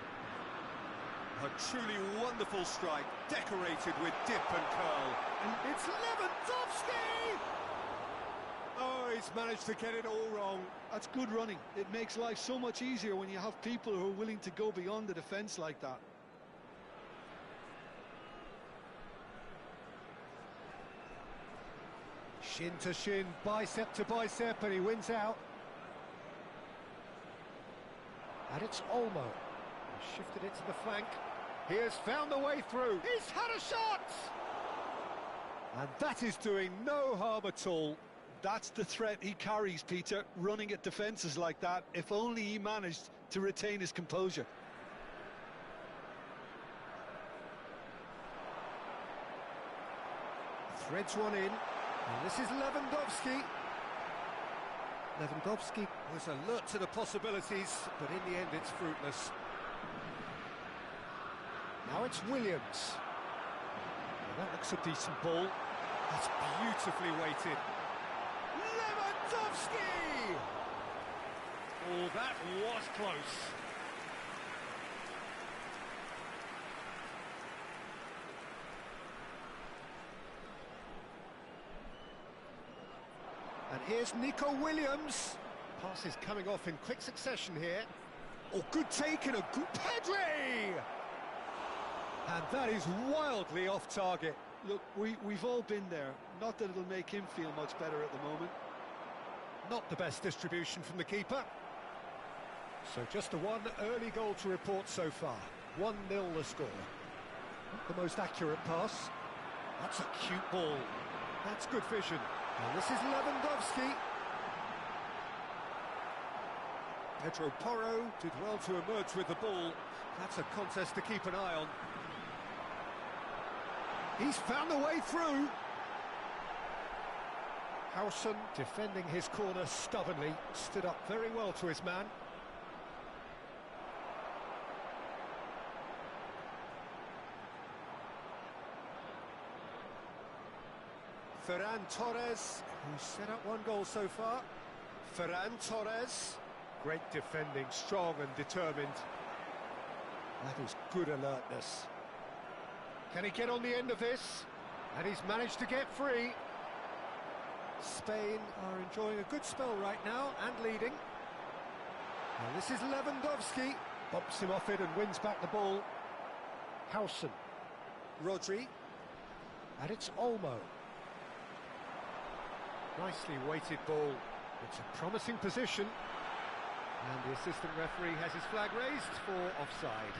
A truly wonderful strike, decorated with dip and curl. And it's Lewandowski! Oh, he's managed to get it all wrong. That's good running. It makes life so much easier when you have people who are willing to go beyond the defence like that. Shin to shin, bicep to bicep, and he wins out. And it's Olmo. He shifted it to the flank. He has found the way through. He's had a shot! And that is doing no harm at all. That's the threat he carries, Peter, running at defences like that, if only he managed to retain his composure. Threads one in, and this is Lewandowski. Lewandowski was alert to the possibilities, but in the end it's fruitless. Now it's Williams. Well, that looks a decent ball. That's beautifully weighted. Lewandowski! Oh, that was close. And here's Nico Williams. Pass is coming off in quick succession here. Oh, good take and a good... Pedri! And that is wildly off target. Look, we've all been there. Not that it'll make him feel much better at the moment. Not the best distribution from the keeper. So just the one early goal to report so far. 1-0 the score. Not the most accurate pass. That's a cute ball. That's good vision. And this is Lewandowski. Pedro Porro did well to emerge with the ball. That's a contest to keep an eye on. He's found a way through. Howson defending his corner stubbornly, stood up very well to his man. Ferran Torres, who's set up one goal so far. Ferran Torres, great defending, strong and determined. That is good alertness. Can he get on the end of this? And he's managed to get free. Spain are enjoying a good spell right now and leading. And this is Lewandowski. Bumps him off it and wins back the ball. Howson. Rodri. And it's Olmo. Nicely weighted ball. It's a promising position. And the assistant referee has his flag raised for offside.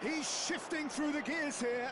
He's shifting through the gears here.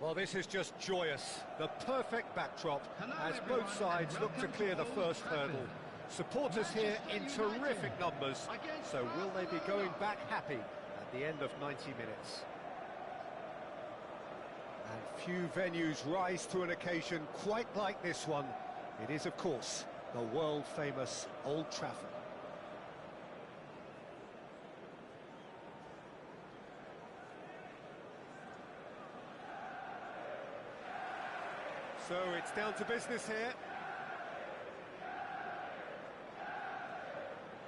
Well, this is just joyous. The perfect backdrop as both sides look to clear the first hurdle. Supporters here in terrific numbers. So will they be going back happy at the end of 90 minutes? And few venues rise to an occasion quite like this one. It is, of course, the world-famous Old Trafford. So it's down to business here.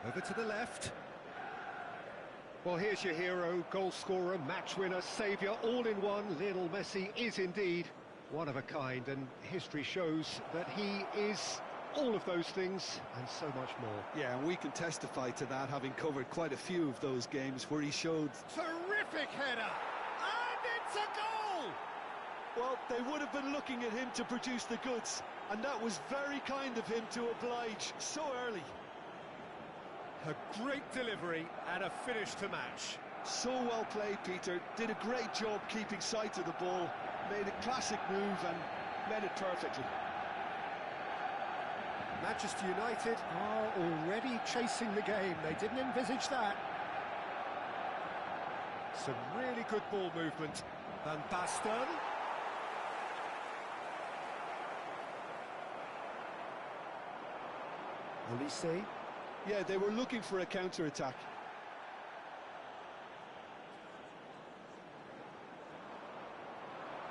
Over to the left. Well, here's your hero, goal scorer, match winner, saviour, all in one. Lionel Messi is indeed one of a kind, and history shows that he is all of those things and so much more. Yeah, and we can testify to that, having covered quite a few of those games where he showed... Terrific header! And it's a goal! Well, they would have been looking at him to produce the goods, and that was very kind of him to oblige so early. A great delivery and a finish to match. So well played, Peter. Did a great job keeping sight of the ball, made a classic move and made it perfectly. Manchester United are already chasing the game. They didn't envisage that. Some really good ball movement. Van Basten. Olise. Yeah, they were looking for a counter-attack.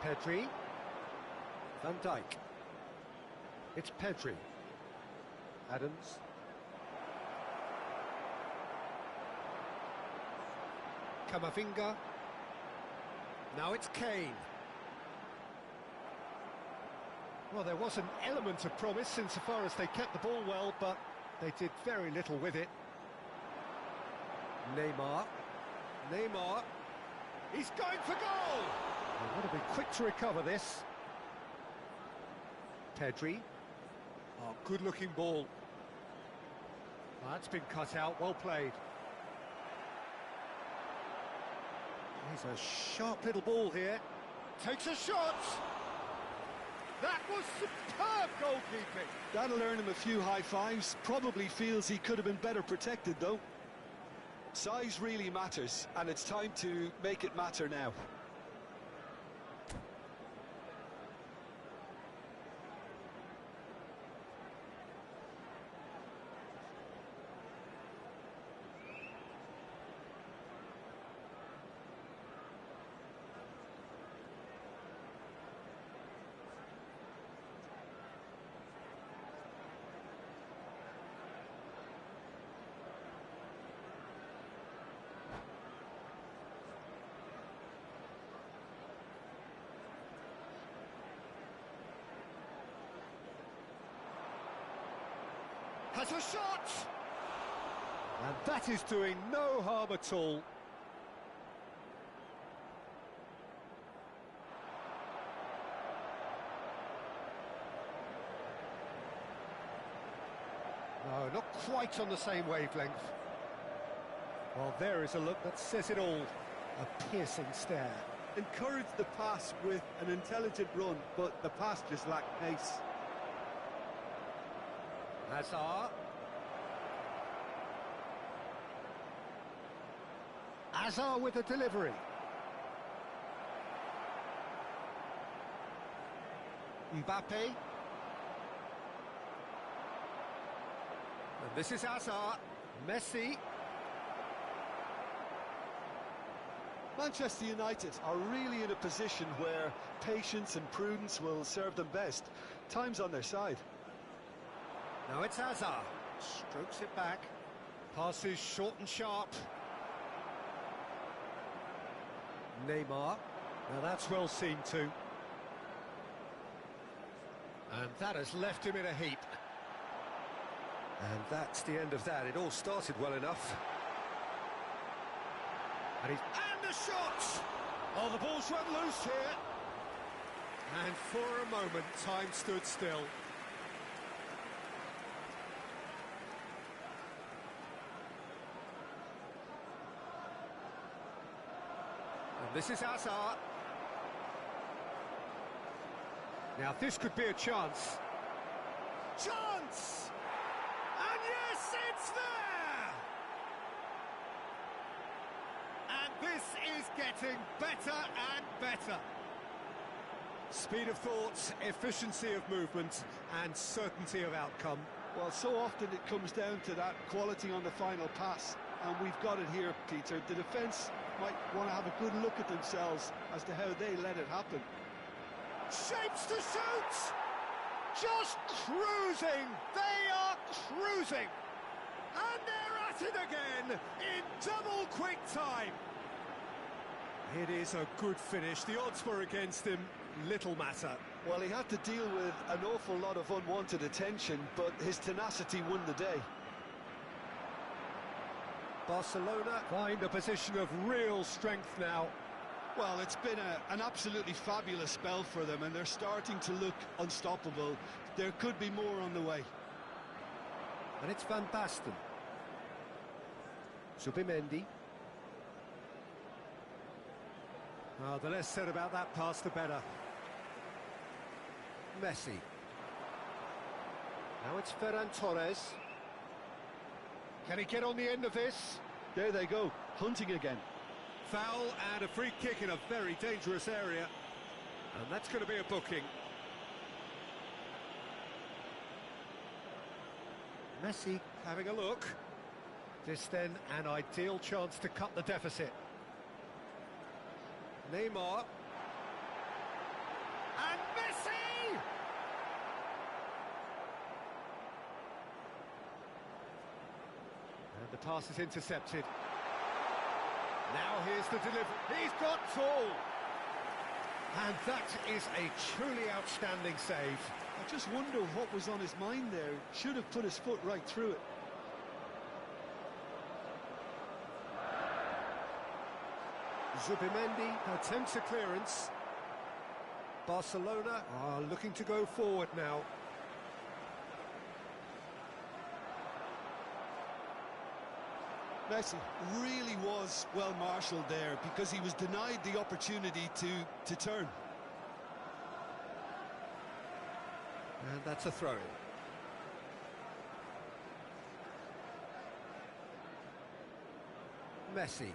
Pedri. Van Dijk. It's Pedri. Adams. Camavinga. Now it's Kane. Well, there was an element of promise insofar as they kept the ball well, but they did very little with it. Neymar. Neymar. He's going for goal! They would have been quick to recover this. Pedri. Oh, good-looking ball. That's been cut out, well played. He's a sharp little ball here. Takes a shot! That was superb goalkeeping! That'll earn him a few high fives. Probably feels he could have been better protected, though. Size really matters, and it's time to make it matter now. Has a shot! And that is doing no harm at all. No, not quite on the same wavelength. Well, there is a look that says it all. A piercing stare. Encouraged the pass with an intelligent run, but the pass just lacked pace. Hazard. Hazard with a delivery. Mbappe. And this is Hazard. Messi. Manchester United are really in a position where patience and prudence will serve them best. Time's on their side. Now it's Hazard. Strokes it back. Passes short and sharp. Neymar. Now that's well seen too. And that has left him in a heap. And that's the end of that. It all started well enough. And the shot! Oh, the ball's run loose here. And for a moment, time stood still. And this is Hazard. Now this could be a chance. Chance! And yes, it's there! And this is getting better and better. Speed of thought, efficiency of movement, and certainty of outcome. Well, so often it comes down to that quality on the final pass, and we've got it here, Peter. The defence might want to have a good look at themselves as to how they let it happen. Shapes to shoot! Just cruising! They are cruising! And they're at it again in double quick time. It is a good finish. The odds were against him. Little matter. Well, he had to deal with an awful lot of unwanted attention, but his tenacity won the day. Barcelona find a position of real strength now. Well, it's been an absolutely fabulous spell for them, and they're starting to look unstoppable. There could be more on the way. And it's Van Basten. Zubimendi. The less said about that pass, the better. Messi. Now it's Ferran Torres. Can he get on the end of this? There they go, hunting again. Foul and a free kick in a very dangerous area. And that's going to be a booking. Messi having a look. This then an ideal chance to cut the deficit. Neymar. And Messi! And the pass is intercepted. Now here's the delivery. He's got tall. And that is a truly outstanding save. I just wonder what was on his mind there. Should have put his foot right through it. Zubimendi attempts a clearance. Barcelona are looking to go forward now. Messi really was well marshalled there because he was denied the opportunity to turn. And that's a throw-in. Messi.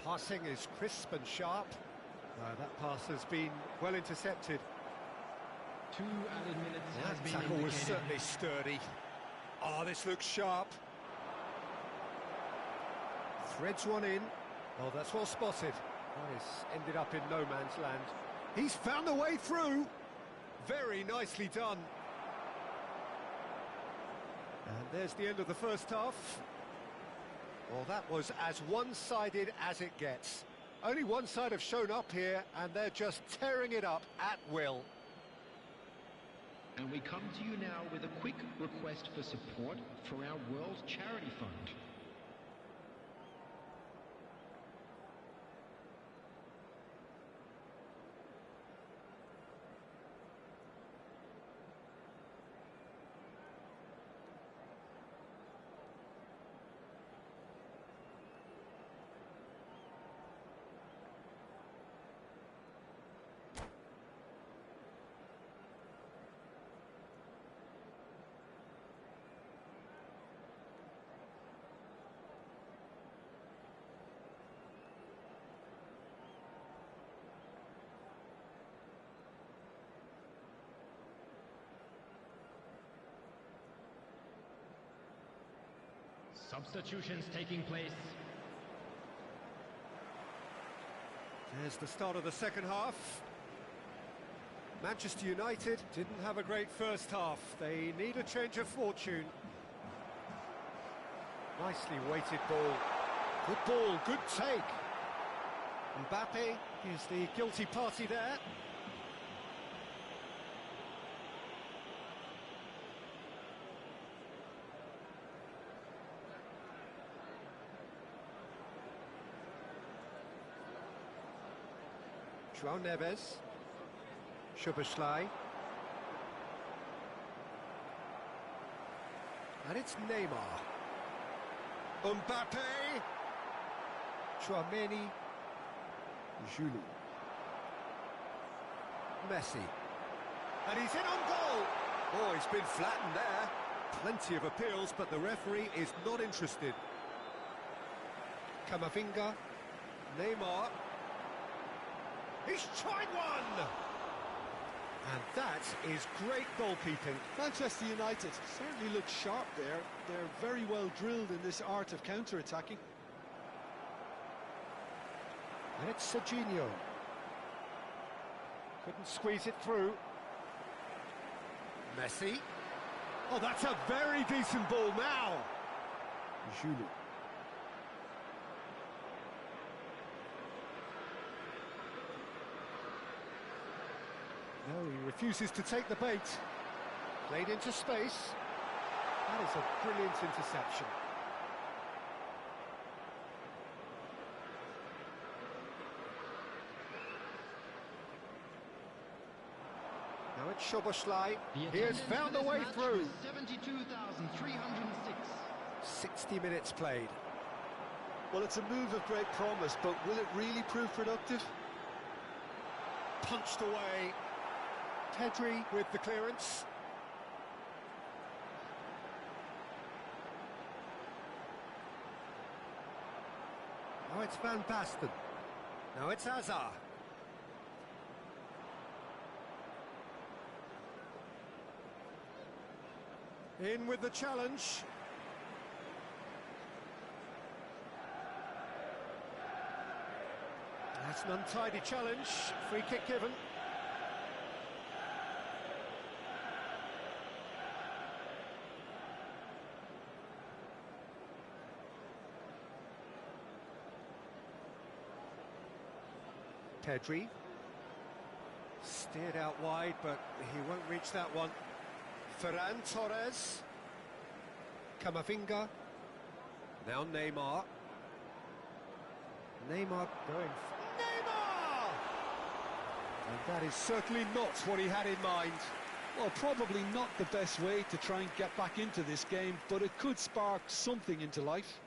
Passing is crisp and sharp. That pass has been well intercepted. 2 added minutes has That been tackle was indicated. certainly sturdy. Oh, this looks sharp. Threads one in. Oh, that's well spotted. Oh, it's ended up in no man's land. He's found a way through. Very nicely done. And there's the end of the first half. Well, that was as one-sided as it gets. Only one side have shown up here, and they're just tearing it up at will. And we come to you now with a quick request for support for our World Charity Fund. Substitutions taking place. There's the start of the second half. Manchester United didn't have a great first half. They need a change of fortune. Nicely weighted ball, good take. Mbappe is the guilty party there. João Neves, Szoboszlai, and it's Neymar. Mbappe, Tchouaméni, Giroud, Messi, And he's in on goal. Oh, he's been flattened there. Plenty of appeals, but the referee is not interested. Camavinga, Neymar. He's tried one! And that is great goalkeeping. Manchester United certainly look sharp there. They're very well drilled in this art of counter-attacking. And it's Serginho. Couldn't squeeze it through. Messi. Oh, that's a very decent ball now. Giroud. No, he refuses to take the bait. Played into space. That is a brilliant interception. Now it's Szoboszlai. He has found a way through. 72,306. 60 minutes played. Well, it's a move of great promise, but will it really prove productive? Punched away. Pedri with the clearance. Now it's Van Basten. Now it's Hazard. In with the challenge. That's an untidy challenge. Free kick given. Pedri. Steered out wide, but he won't reach that one. Ferran Torres. Camavinga. Now Neymar. Neymar going... Neymar! And that is certainly not what he had in mind. Well, probably not the best way to try and get back into this game, but it could spark something into life.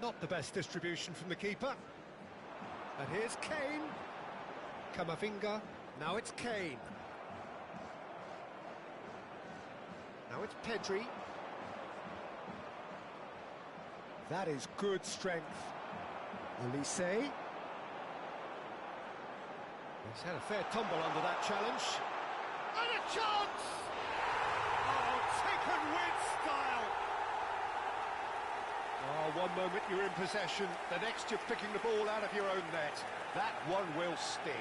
Not the best distribution from the keeper. And here's Kane. Camavinga. Now it's Kane. Now it's Pedri. That is good strength. Elise. He's had a fair tumble under that challenge. And a chance! Oh, taken with style. Oh, one moment you're in possession, the next you're picking the ball out of your own net. That one will sting.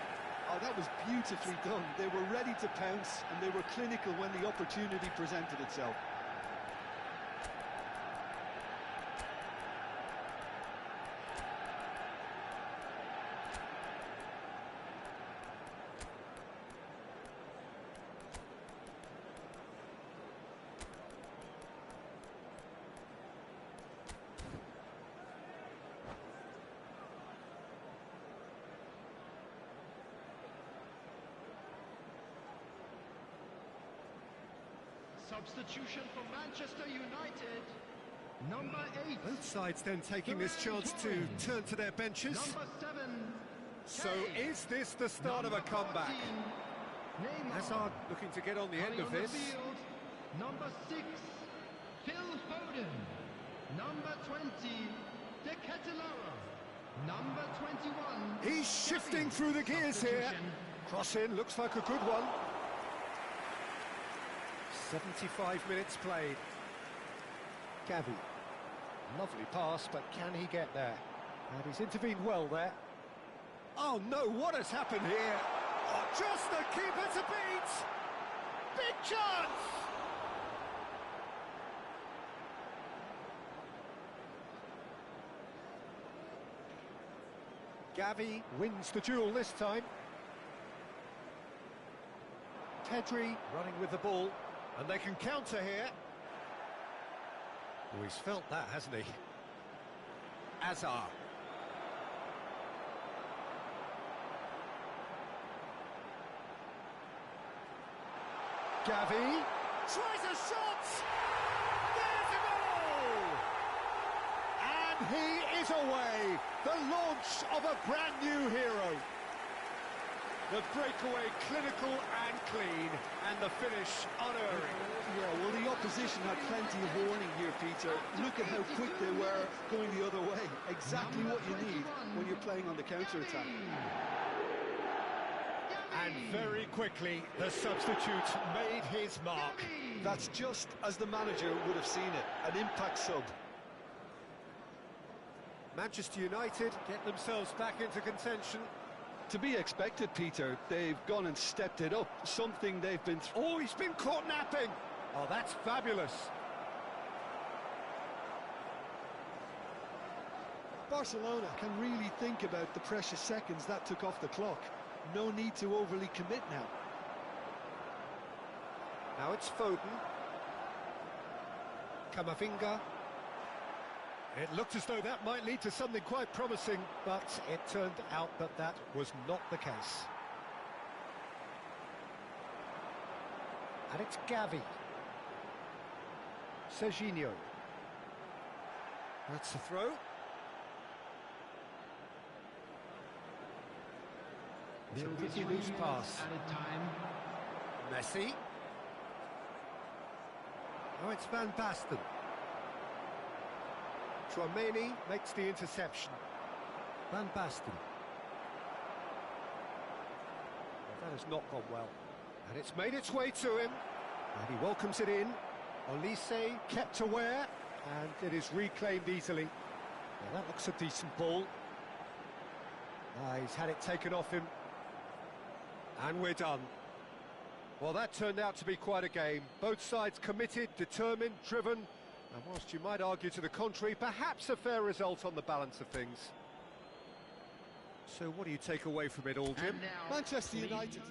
Oh, that was beautifully done. They were ready to pounce, and they were clinical when the opportunity presented itself. Substitution for Manchester United. Number 8. Both sides then taking this chance to turn to their benches. Number 7. So is this the start of a comeback? Hazard looking to get on the end of this. Number 6. Phil Foden. Number 20. De Ketelaere. Number 21. He's shifting through the gears here. Cross in, looks like a good one. 75 minutes played. Gavi. Lovely pass, but can he get there? And he's intervened well there. Oh no, what has happened here? Oh, just the keeper to beat! Big chance! Gavi wins the duel this time. Pedri running with the ball. And they can counter here. Oh, he's felt that, hasn't he? Hazard. Gavi tries a shot. There's a goal! And he is away. The launch of a brand new hero. The breakaway clinical and clean, and the finish unerring. Yeah, well, the opposition had plenty of warning here, Peter. Look at how quick they were going the other way. Exactly what you need when you're playing on the counter-attack. And very quickly, the substitute made his mark. That's just as the manager would have seen it, an impact sub. Manchester United get themselves back into contention. To be expected, Peter. They've gone and stepped it up, something they've been... Oh, he's been caught napping! Oh, that's fabulous. Barcelona can really think about the precious seconds that took off the clock. No need to overly commit now. Now it's Foden. Camavinga. It looked as though that might lead to something quite promising, but it turned out that that was not the case. And it's Gavi. Serginho. That's the throw. It's a pretty loose pass. At a time. Messi. Oh, it's Van Basten. Tchouaméni makes the interception. Van Basten. Well, that has not gone well. And it's made its way to him. And he welcomes it in. Olise kept aware. And it is reclaimed easily. Now that looks a decent ball. He's had it taken off him. And we're done. Well, that turned out to be quite a game. Both sides committed, determined, driven. And whilst you might argue to the contrary, perhaps a fair result on the balance of things. So what do you take away from it all, Jim? Manchester United.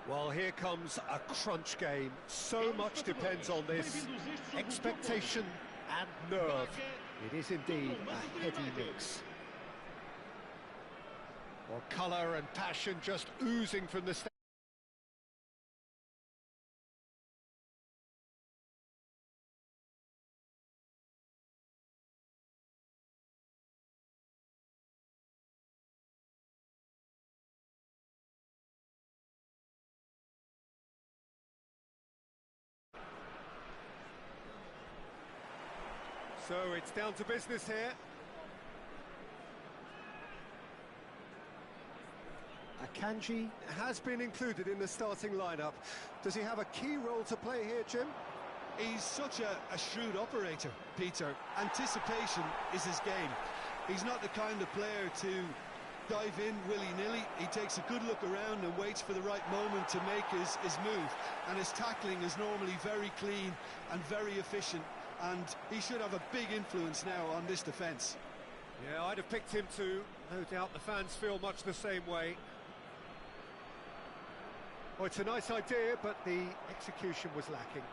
Well, here comes a crunch game. So much depends on this. Expectation and nerve. It is indeed a heady mix. Well, colour and passion just oozing from the stage. So it's down to business here. Akanji has been included in the starting lineup. Does he have a key role to play here, Jim? He's such a shrewd operator, Peter. Anticipation is his game. He's not the kind of player to dive in willy-nilly. He takes a good look around and waits for the right moment to make his move. And his tackling is normally very clean and very efficient. And he should have a big influence now on this defence. Yeah, I'd have picked him too. No doubt the fans feel much the same way. Well, it's a nice idea, but the execution was lacking.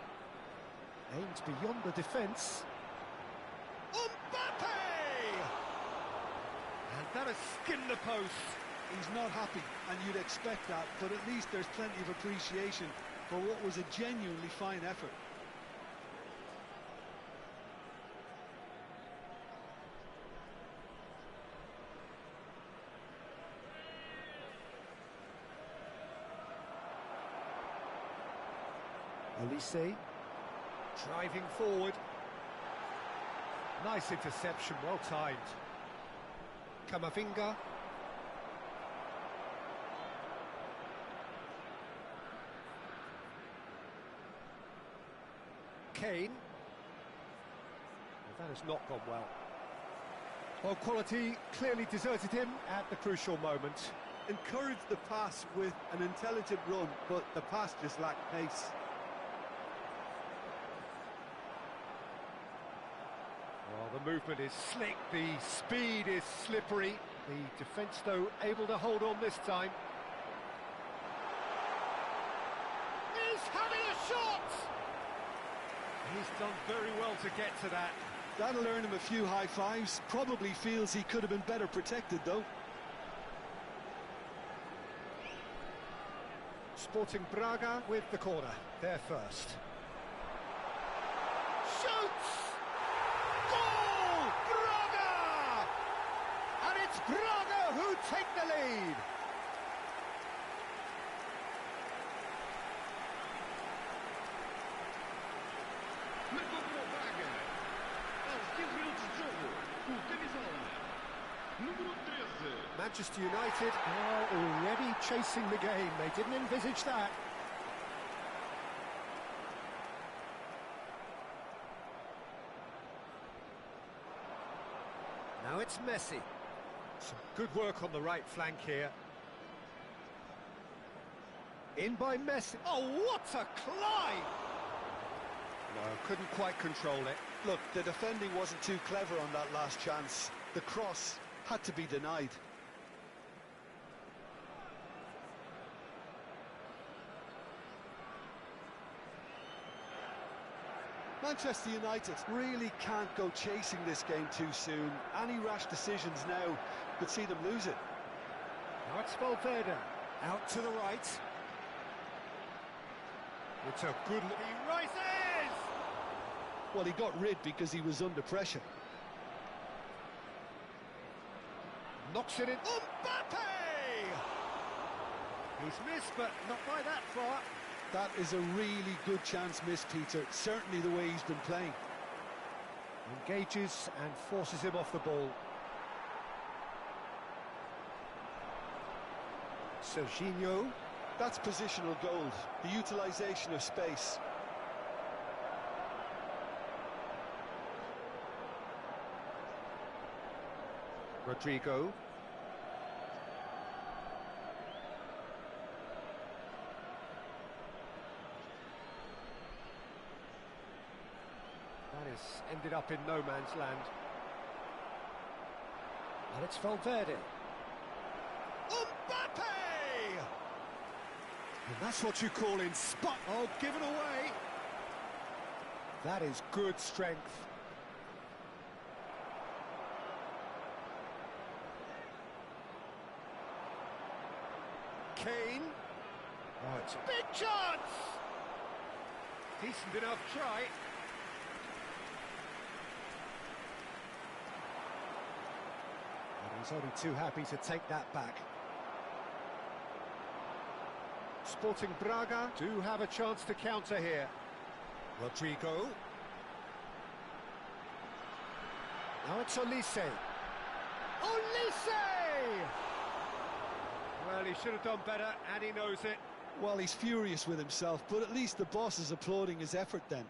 Aims beyond the defence. Mbappe! And that has skinned the post. He's not happy, and you'd expect that, but at least there's plenty of appreciation for what was a genuinely fine effort. Olise, driving forward. Nice interception, well timed. Kamavinga. Kane. Well, that has not gone well. Well, quality clearly deserted him at the crucial moment. Encouraged the pass with an intelligent run, but the pass just lacked pace. Well, the movement is slick, the speed is slippery. The defence, though, able to hold on this time. He's having a shot! He's done very well to get to that. That'll earn him a few high fives. Probably feels he could have been better protected, though. Sporting Braga with the corner. They're first. Shoots! Goal! Braga! And it's Braga who take the lead. Manchester United are already chasing the game. They didn't envisage that. Now it's Messi. Some good work on the right flank here. In by Messi. Oh, what a climb! No, couldn't quite control it. Look, the defending wasn't too clever on that last chance. The cross had to be denied. Manchester United really can't go chasing this game too soon. Any rash decisions now could see them lose it. Now it's Valverde. Out to the right. It's a good look. He rises! Well, he got rid because he was under pressure. Knocks it in. Mbappe! He's missed, but not by that far. That is a really good chance missed, Peter. Certainly the way he's been playing. Engages and forces him off the ball. Serginho. That's positional gold, the utilisation of space. Rodrigo. That has ended up in no man's land. And it's Valverde. Mbappe! And that's what you call in spot. Oh, given away. That is good strength. Kane. Oh, it's a big chance! Decent enough try. And he's only too happy to take that back. Sporting Braga do have a chance to counter here. Rodrigo. Now it's Olise. Olise! Well, he should have done better, and he knows it. Well, he's furious with himself, but at least the boss is applauding his effort then.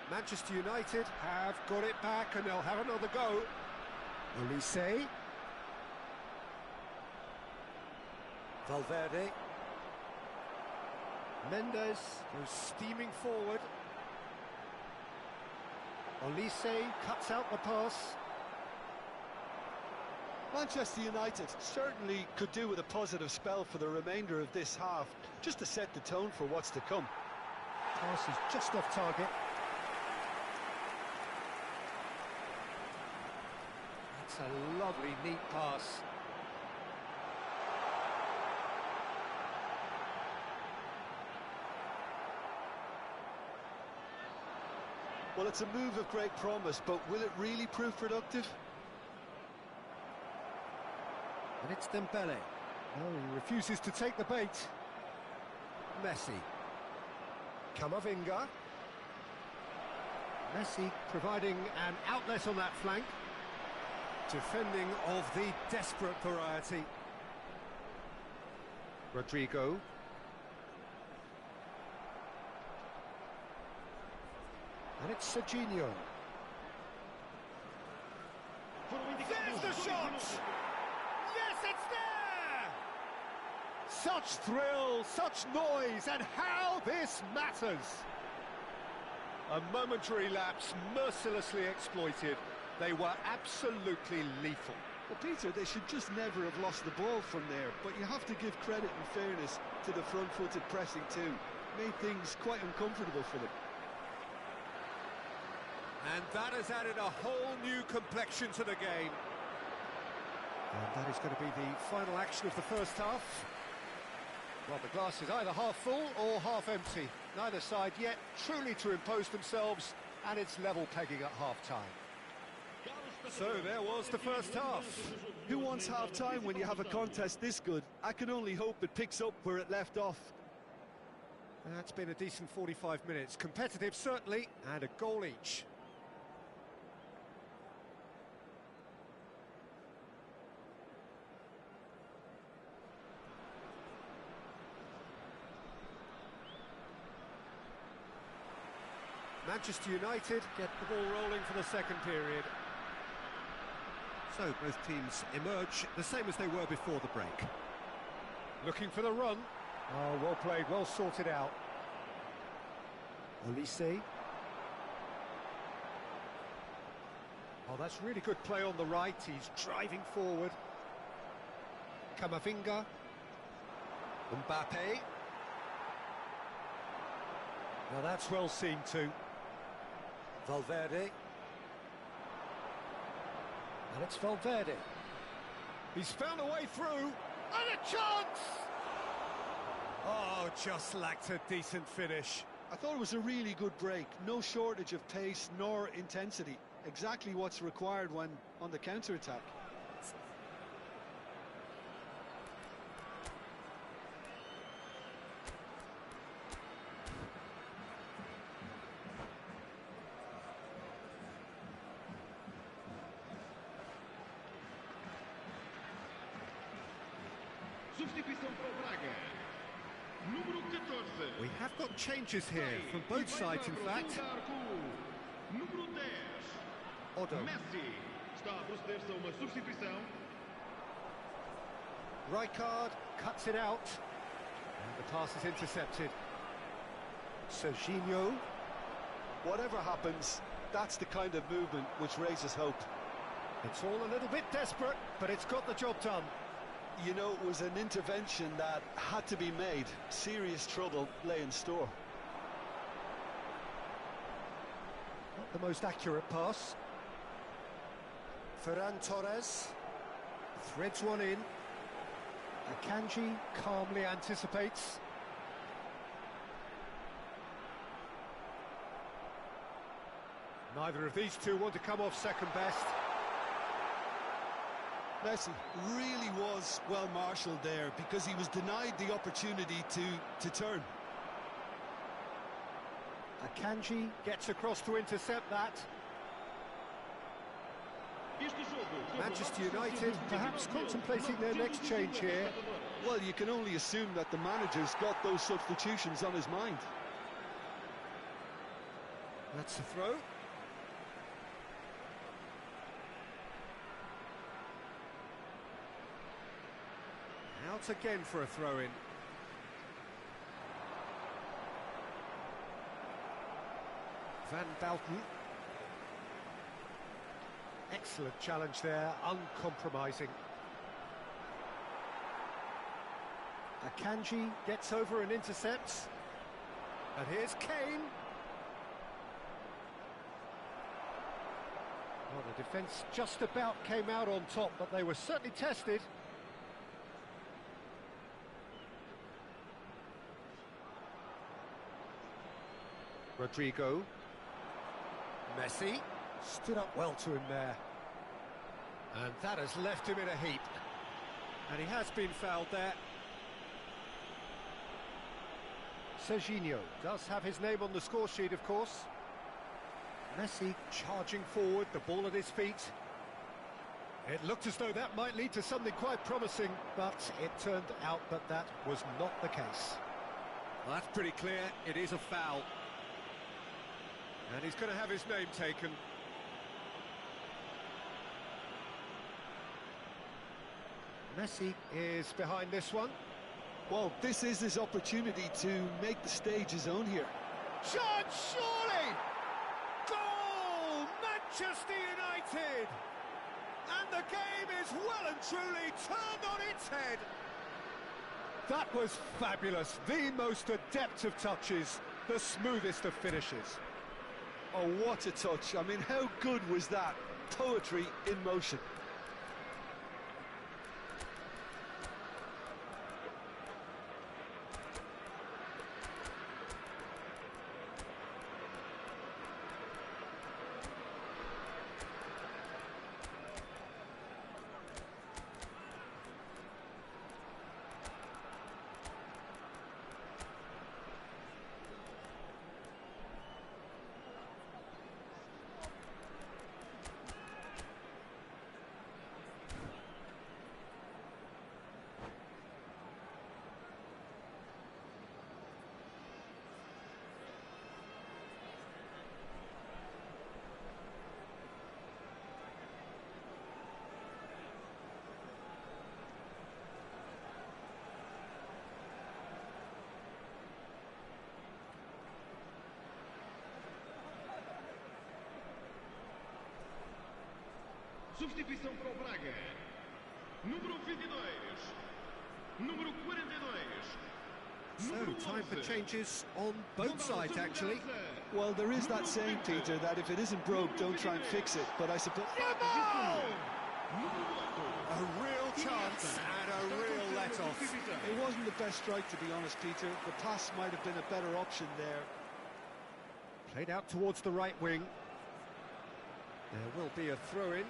Manchester United have got it back, and they'll have another go. Olise. Valverde. Mendes goes steaming forward. Olise cuts out the pass. Manchester United certainly could do with a positive spell for the remainder of this half, just to set the tone for what's to come. Pass is just off target. That's a lovely, neat pass. Well, it's a move of great promise, but will it really prove productive? And it's Dembele. No, he refuses to take the bait. Messi. Camavinga. Messi providing an outlet on that flank. Defending of the desperate variety. Rodrigo. And it's Serginho. There's the shot! Yes, it's there! Such thrill, such noise, and how this matters! A momentary lapse mercilessly exploited. They were absolutely lethal. Well, Peter, they should just never have lost the ball from there, but you have to give credit and fairness to the front-footed pressing too. Made things quite uncomfortable for them. And that has added a whole new complexion to the game. And that is going to be the final action of the first half. Well, the glass is either half full or half empty. Neither side yet truly to impose themselves, and it's level pegging at half-time. So there was the first half. Who wants half-time when you have a contest this good? I can only hope it picks up where it left off. That's been a decent 45 minutes. Competitive, certainly, and a goal each. Manchester United get the ball rolling for the second period. So both teams emerge the same as they were before the break. Looking for the run. Oh, well played, well sorted out. Olise. Oh, that's really good play on the right. He's driving forward. Camavinga. Mbappe. Now that's well seen too. Valverde. And it's Valverde. He's found a way through. And a chance! Oh, just lacked a decent finish. I thought it was a really good break. No shortage of pace nor intensity. Exactly what's required when on the counter-attack. Substituição para o Braga. Número 14. We have got changes here from both sides, in fact. Número 10. Otto. Messi está a proceder-se a uma substituição. Rijkaard cuts it out. And the pass is intercepted. Serginho. Whatever happens, That's the kind of movement which raises hope. It's all a little bit desperate, but it's got the job done. You know, it was an intervention that had to be made. Serious trouble lay in store. Not the most accurate pass. Ferran Torres threads one in. Akanji calmly anticipates. Neither of these two want to come off second best. Messi really was well marshalled there because he was denied the opportunity to turn. Akanji gets across to intercept that. Manchester United perhaps contemplating their next change here. Well, you can only assume that the manager's got those substitutions on his mind. That's the throw. Out again for a throw-in. Van Belten. Excellent challenge there, uncompromising. Akanji gets over and intercepts. And here's Kane. Well, the defence just about came out on top, but they were certainly tested. Rodrigo. Messi stood up well to him there. And that has left him in a heap. And he has been fouled there. Serginho does have his name on the score sheet, of course. Messi charging forward, the ball at his feet. It looked as though that might lead to something quite promising, but it turned out that that was not the case. Well, that's pretty clear, it is a foul. And he's going to have his name taken. Messi is behind this one. Well, this is his opportunity to make the stage his own here. Chance, surely! Goal! Manchester United! And the game is well and truly turned on its head. That was fabulous. The most adept of touches, the smoothest of finishes. Oh, what a touch. I mean, how good was that? Poetry in motion. Substituição para o Braga. Número 22. Número 42. So, time for changes on both sides, actually. Well, there is that saying, Peter, that if it isn't broke, don't try and fix it. But I suppose... A real chance and a real let-off. It wasn't the best strike, to be honest, Peter. The pass might have been a better option there. Played out towards the right wing. There will be a throw-in.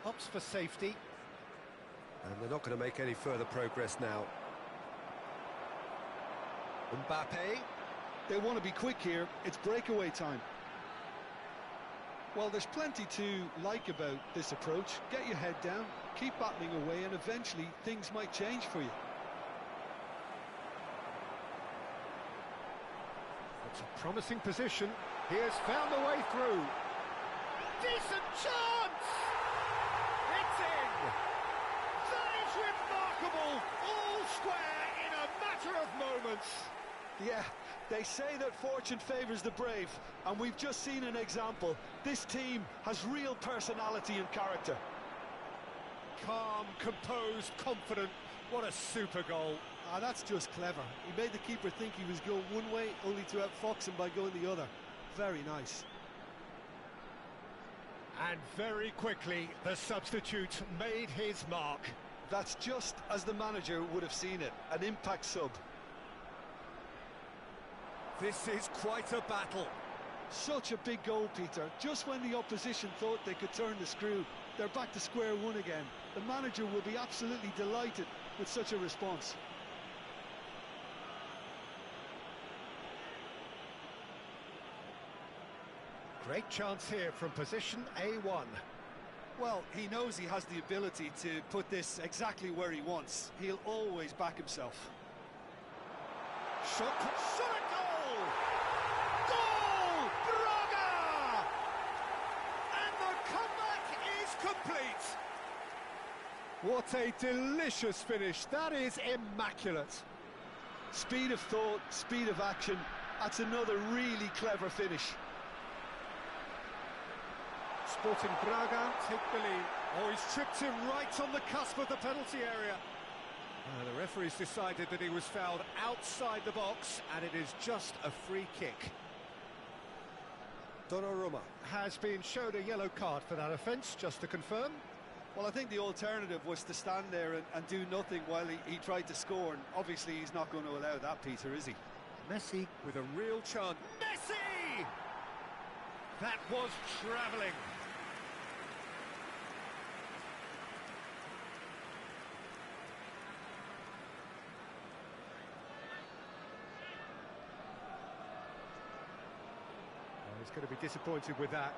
Ups for safety. And they're not going to make any further progress now. Mbappe. They want to be quick here. It's breakaway time. Well, there's plenty to like about this approach. Get your head down, keep battling away, and eventually things might change for you. It's a promising position. He has found a way through. Decent chance! It's in! That is remarkable! All square in a matter of moments. Yeah, they say that fortune favours the brave, and we've just seen an example. This team has real personality and character. Calm, composed, confident. What a super goal. Ah, that's just clever. He made the keeper think he was going one way, only to outfox him by going the other. Very nice. And very quickly, the substitute made his mark. That's just as the manager would have seen it. An impact sub. This is quite a battle. Such a big goal, Peter. Just when the opposition thought they could turn the screw, they're back to square one again. The manager will be absolutely delighted with such a response. Great chance here from position A1. Well, he knows he has the ability to put this exactly where he wants. He'll always back himself. Shot at goal! Goal! Braga! And the comeback is complete. What a delicious finish. That is immaculate. Speed of thought, speed of action. That's another really clever finish. Sporting Braga take the lead. Oh, he's tripped him right on the cusp of the penalty area. The referee's decided that he was fouled outside the box, and it is just a free kick. Donnarumma has been shown a yellow card for that offence, just to confirm. Well, I think the alternative was to stand there and do nothing while he tried to score, and obviously he's not going to allow that, Peter, is he? Messi with a real chance. Messi! That was travelling. He's going to be disappointed with that.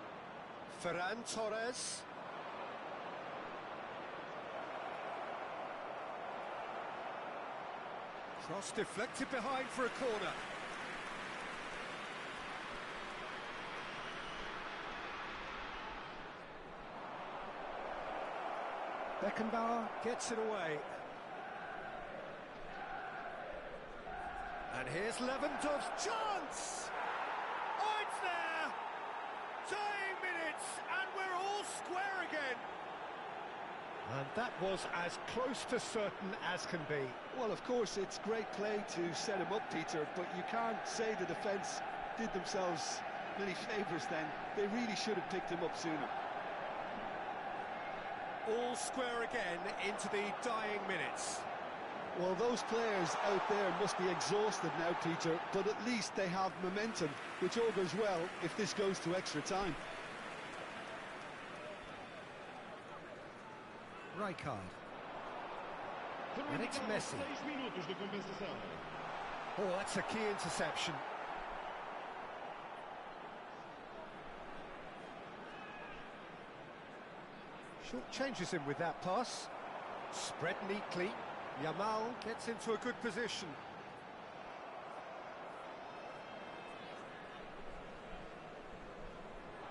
Ferran Torres. Cross deflected behind for a corner. Beckenbauer gets it away. And here's Lewandowski's chance! Oh, it's there! Dying minutes, and we're all square again. And that was as close to certain as can be. Well, of course, it's great play to set him up, Peter, but you can't say the defence did themselves many favours then. They really should have picked him up sooner. All square again into the dying minutes. Well, those players out there must be exhausted now, Peter, but at least they have momentum, which augurs well if this goes to extra time. Rijkaard. And it's Messi. Oh, that's a key interception. Short changes him with that pass. Spread neatly. Yamal gets into a good position.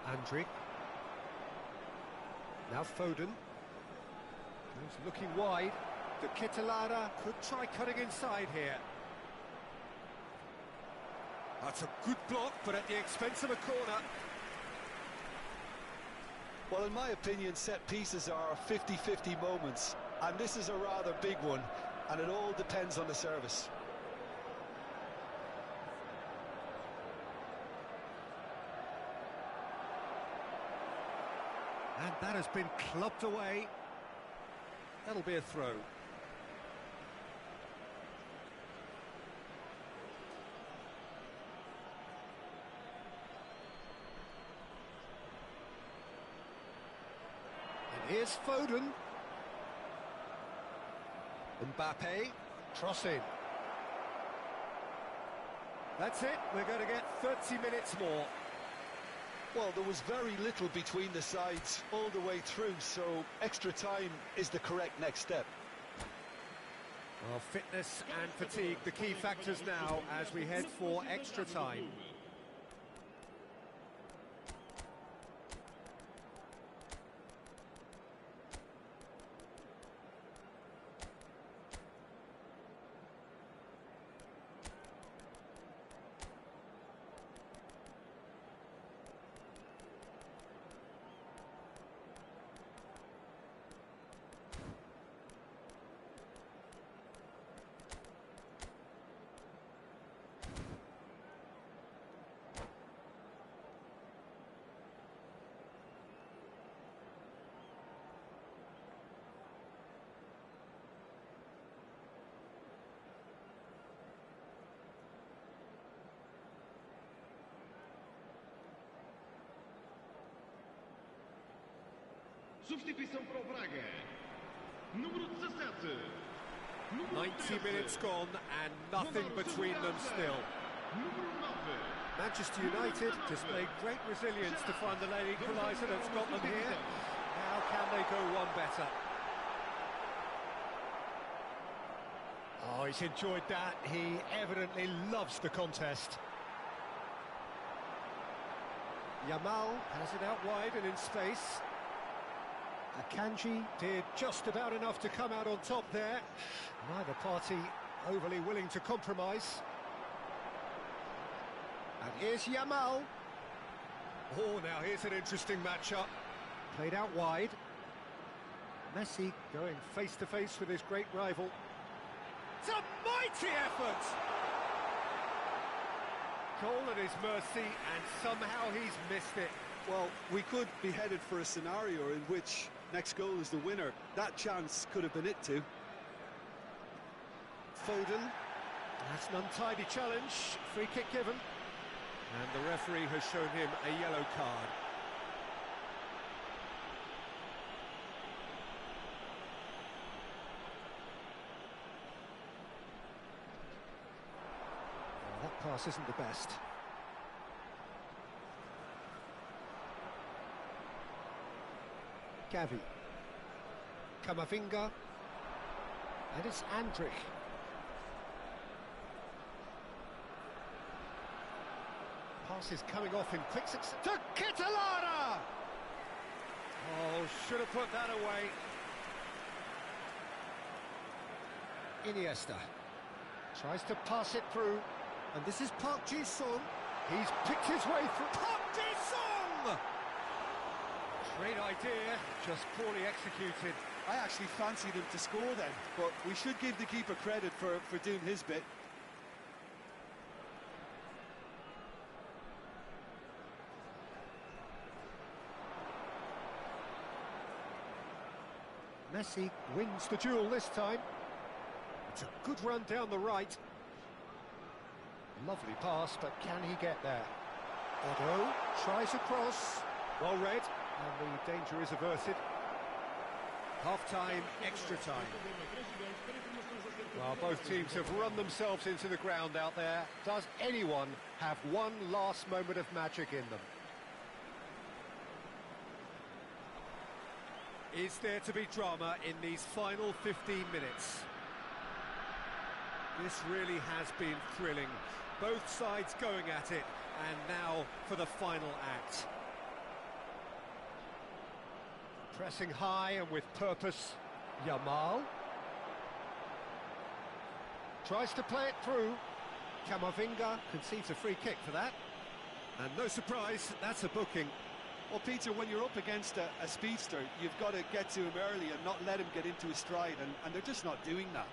Andrić. Now Foden. He's looking wide. De Ketelaere could try cutting inside here. That's a good block, but at the expense of a corner. Well, in my opinion, set pieces are 50-50 moments, and this is a rather big one, and it all depends on the service. And that has been clubbed away. That'll be a throw. And here's Foden. Mbappe, cross in. That's it, we're going to get 30 minutes more. Well, there was very little between the sides all the way through, so extra time is the correct next step. Well, fitness and fatigue, the key factors now as we head for extra time. Substituição para o Braga. Número 17. 90 minutes gone and nothing between them still. Número 9. Manchester United displayed great resilience to find the late equaliser that's got them here. How can they go one better? Oh, he's enjoyed that. He evidently loves the contest. Yamal has it out wide and in space. Akanji did just about enough to come out on top there. Neither party overly willing to compromise. And here's Yamal. Oh, now here's an interesting matchup. Played out wide. Messi going face-to-face with his great rival. It's a mighty effort! Goal at his mercy, and somehow he's missed it. Well, we could be headed for a scenario in which next goal is the winner. That chance could have been it too. Foden. That's an untidy challenge. Free kick given. And the referee has shown him a yellow card. Well, that pass isn't the best. Gavi. Camavinga. And it's Andrich. Pass is coming off in quick succession. To Kitolana! Oh, should have put that away. Iniesta. Tries to pass it through. And this is Park Ji-sung. He's picked his way through. Park Ji-sung! Great idea, just poorly executed. I actually fancied him to score then, but we should give the keeper credit for doing his bit. Messi wins the duel this time. It's a good run down the right. Lovely pass, but can he get there? Otto tries a cross. Well read, and the danger is averted. Half-time, extra time. Well, both teams have run themselves into the ground out there. Does anyone have one last moment of magic in them? Is there to be drama in these final 15 minutes? This really has been thrilling. Both sides going at it, and now for the final act. Pressing high and with purpose. Yamal. Tries to play it through. Camavinga concedes a free kick for that. And no surprise, that's a booking. Well, Peter, when you're up against a speedster, you've got to get to him early and not let him get into his stride, and they're just not doing that.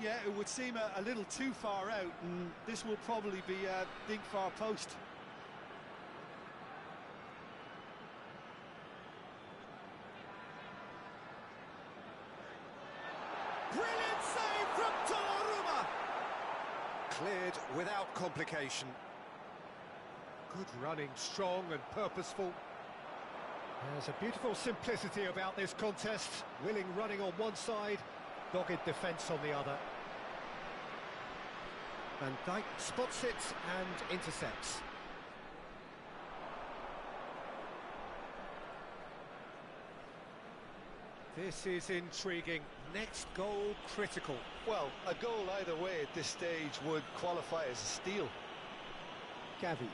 Yeah, it would seem a little too far out, and this will probably be a big far post. Brilliant save from Donnarumma! Cleared without complication. Good running, strong and purposeful. There's a beautiful simplicity about this contest. Willing running on one side, dogged defence on the other. Van Dijk spots it and intercepts. This is intriguing. Next goal critical. Well, a goal either way at this stage would qualify as a steal. Gavi.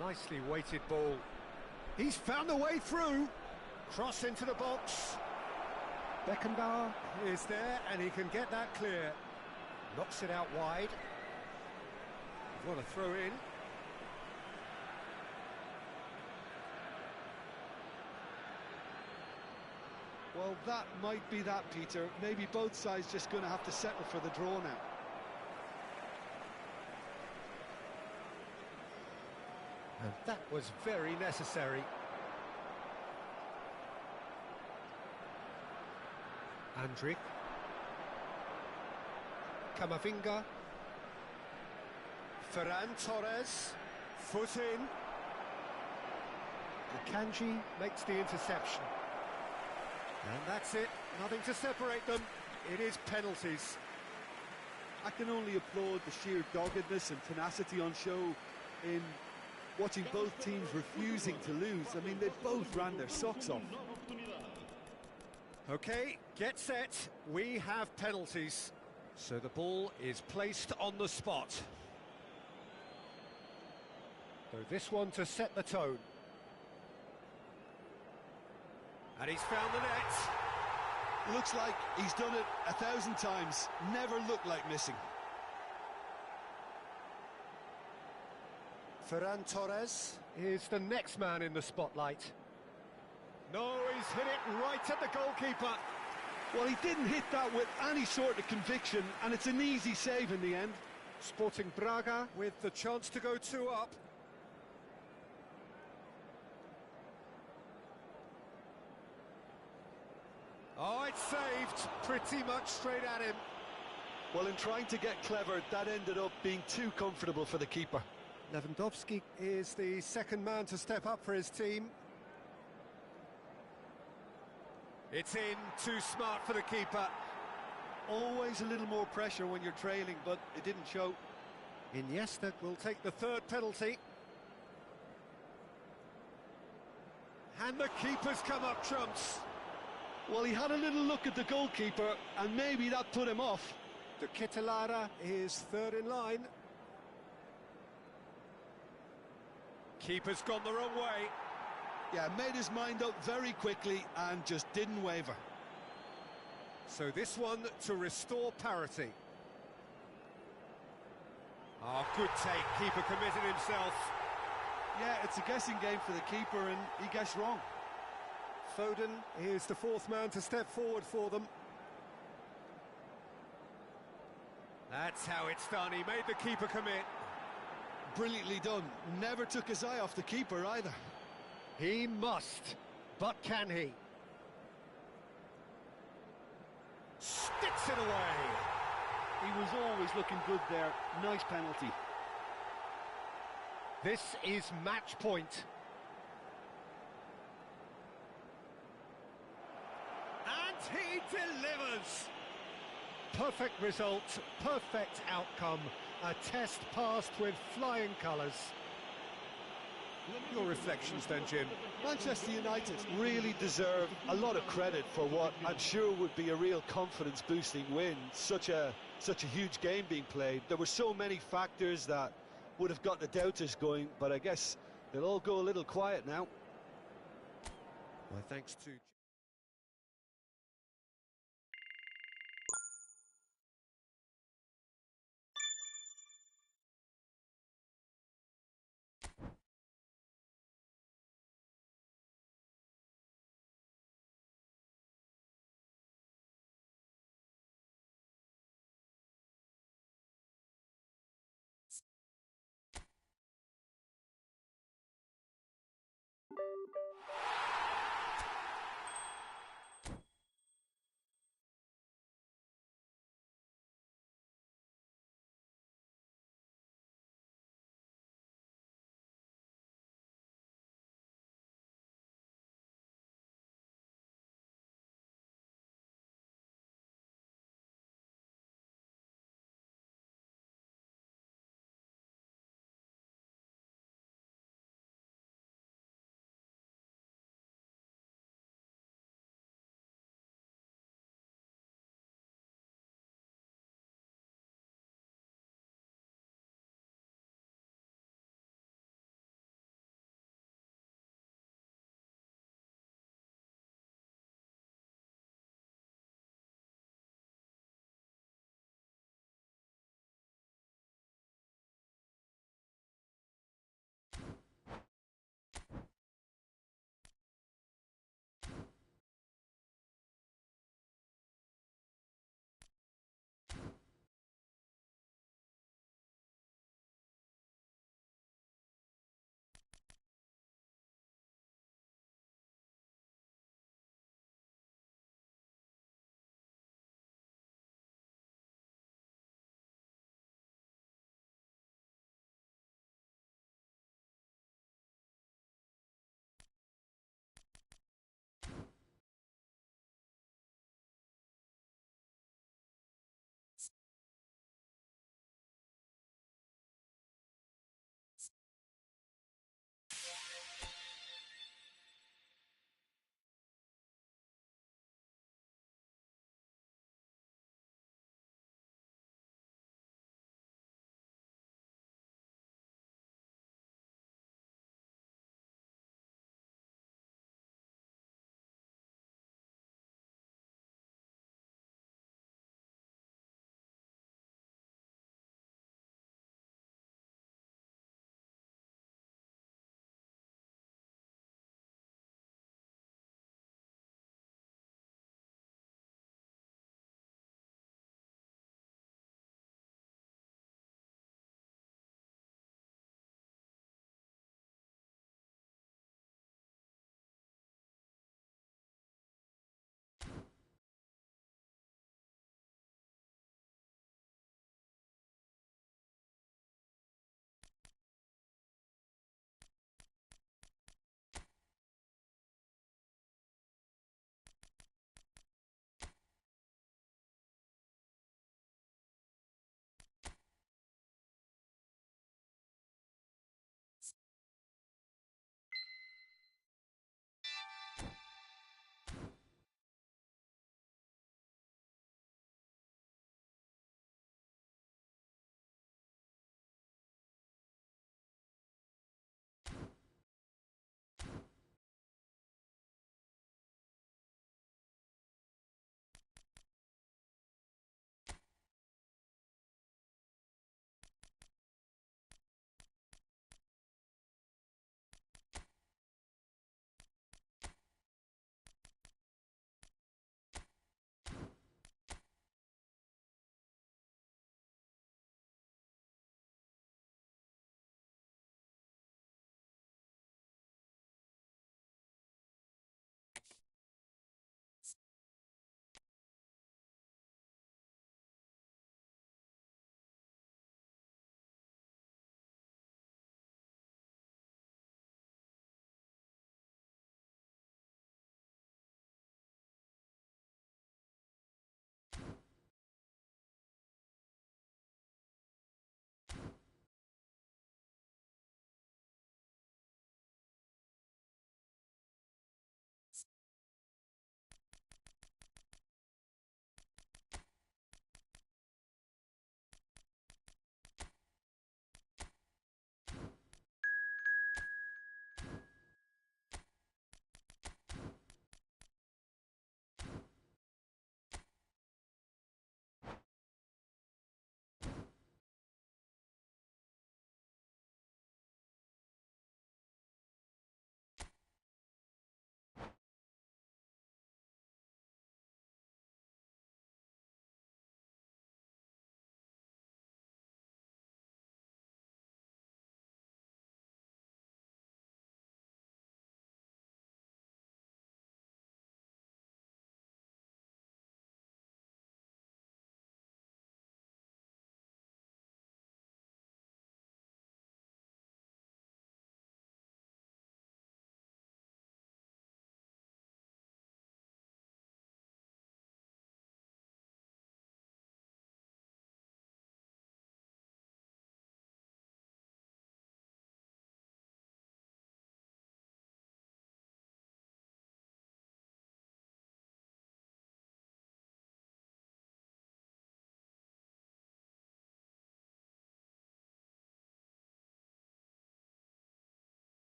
Nicely weighted ball. He's found a way through. Cross into the box. Beckenbauer is there and he can get that clear. Knocks it out wide. What a throw in. Well, that might be that, Peter. Maybe both sides just going to have to settle for the draw now. And that was very necessary. Andrich. Camavinga. Ferran Torres. Foot in. Kanji makes the interception. And that's it, nothing to separate them. It is penalties. I can only applaud the sheer doggedness and tenacity on show in watching both teams refusing to lose. I mean, they both ran their socks off. Okay, get set. We have penalties. So the ball is placed on the spot. So this one to set the tone. And he's found the net. Looks like he's done it 1,000 times. Never looked like missing. Ferran Torres is the next man in the spotlight. No, he's hit it right at the goalkeeper. Well, he didn't hit that with any sort of conviction, and it's an easy save in the end. Sporting Braga with the chance to go 2 up. Oh, it's saved, pretty much straight at him. Well, in trying to get clever, that ended up being too comfortable for the keeper. Lewandowski is the second man to step up for his team. It's in, too smart for the keeper. Always a little more pressure when you're trailing, but it didn't show. Iniesta will take the third penalty. And the keeper's come up trumps. Well, he had a little look at the goalkeeper, and maybe that put him off. De Ketelaere is third in line. Keeper's gone the wrong way. Yeah, made his mind up very quickly and just didn't waver. So this one to restore parity. Oh, good take. Keeper committed himself. Yeah, it's a guessing game for the keeper, and he guessed wrong. Foden is the fourth man to step forward for them. That's how it's done. He made the keeper commit. Brilliantly done. Never took his eye off the keeper either. He must, but can he? Sticks it away. He was always looking good there. Nice penalty. This is match point. And he delivers. Perfect result, perfect outcome. A test passed with flying colours. Your reflections then, Jim? Manchester United really deserve a lot of credit for what I'm sure would be a real confidence-boosting win. Such a huge game being played. There were so many factors that would have got the doubters going, but I guess they'll all go a little quiet now. Well, thanks to...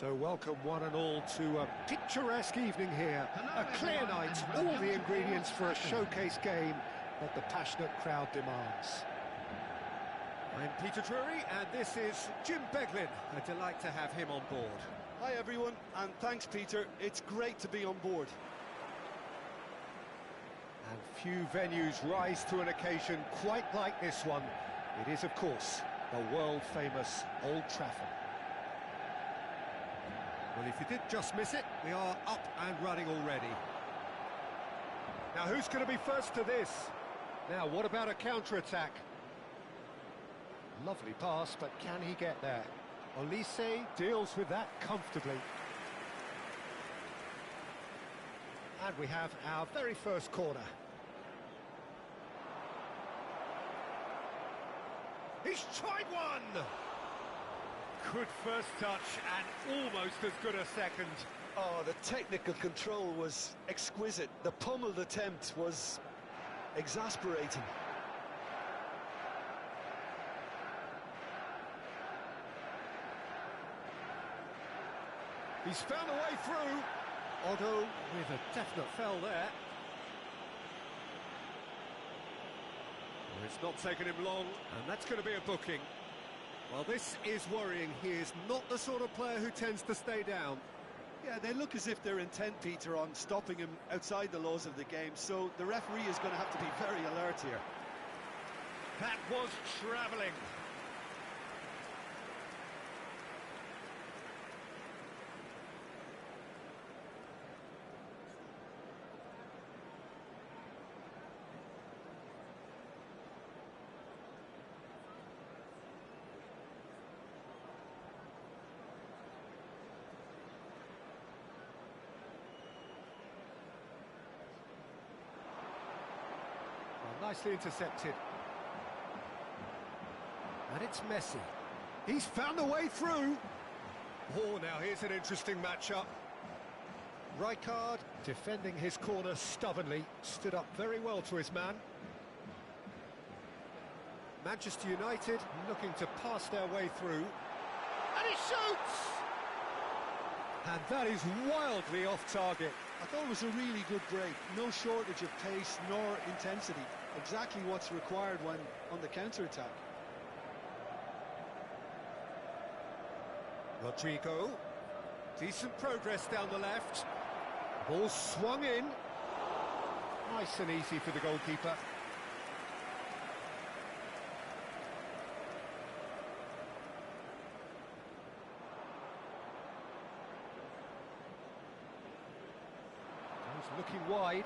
So welcome one and all to a picturesque evening here. A clear night, all the ingredients for a showcase game that the passionate crowd demands. I'm Peter Drury, and this is Jim Beglin. A delight to have him on board. Hi everyone, and thanks Peter, it's great to be on board. And few venues rise to an occasion quite like this one. It is, of course, the world-famous Old Trafford. Well, if you did just miss it, we are up and running already. Now, who's going to be first to this? Now, what about a counter-attack? Lovely pass, but can he get there? Olise deals with that comfortably. And we have our very first corner. He's tried one! Good first touch and almost as good a second. Oh, the technical control was exquisite. The pummeled attempt was exasperating. He's found a way through. Although with a definite foul there. Well, it's not taken him long, and that's going to be a booking. Well, this is worrying. He is not the sort of player who tends to stay down. Yeah, they look as if they're intent, Peter, on stopping him outside the laws of the game, so the referee is going to have to be very alert here. That was travelling. Nicely intercepted. And it's Messi. He's found a way through. Oh, now here's an interesting matchup. Rijkaard, defending his corner stubbornly, stood up very well to his man. Manchester United looking to pass their way through. And he shoots! And that is wildly off target. I thought it was a really good break. No shortage of pace nor intensity. Exactly what's required when on the counter-attack. Rodrigo. Decent progress down the left. Ball swung in. Nice and easy for the goalkeeper. He's looking wide.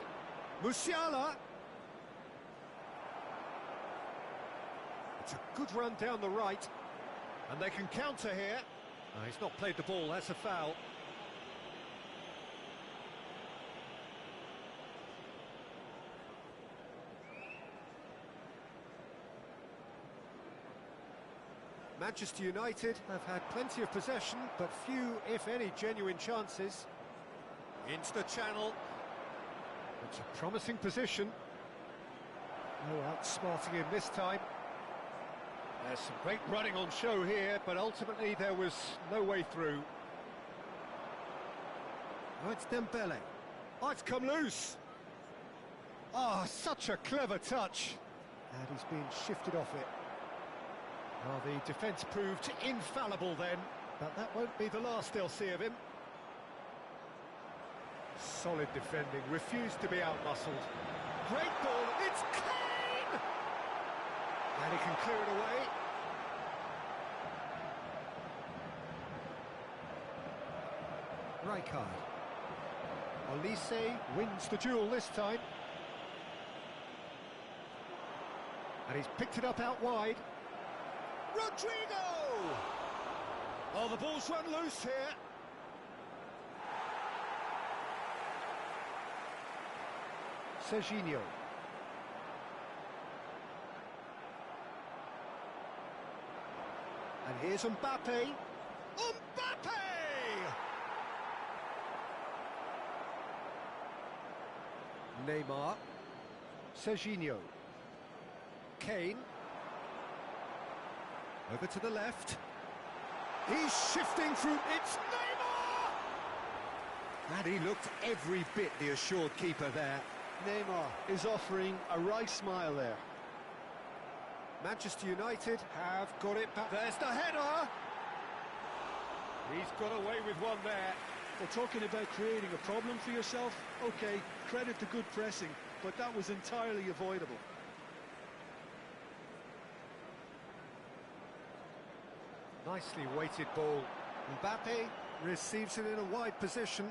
Musiala. It's a good run down the right, and they can counter here. He's not played the ball, that's a foul. Manchester United have had plenty of possession, but few, if any, genuine chances. Into the channel. It's a promising position. No outsmarting him this time. There's some great running on show here, but ultimately there was no way through. Oh, it's Dembele. Oh, it's come loose. Oh, such a clever touch. And he's been shifted off it. Well, the defence proved infallible then, but that won't be the last they'll see of him. Solid defending, refused to be out-muscled. Great ball, it's Kane! And he can clear it away. Rijkaard. Olise wins the duel this time. And he's picked it up out wide. Rodrigo! Oh, the ball's run loose here. Serginho. And here's Mbappe. Mbappe! Neymar. Serginho. Kane. Over to the left. He's shifting through. It's Neymar! And he looked every bit the assured keeper there. Neymar is offering a wry smile there. Manchester United have got it back. There's the header! He's got away with one there. Well, talking about creating a problem for yourself, okay, credit to good pressing, but that was entirely avoidable. Nicely weighted ball. Mbappe receives it in a wide position.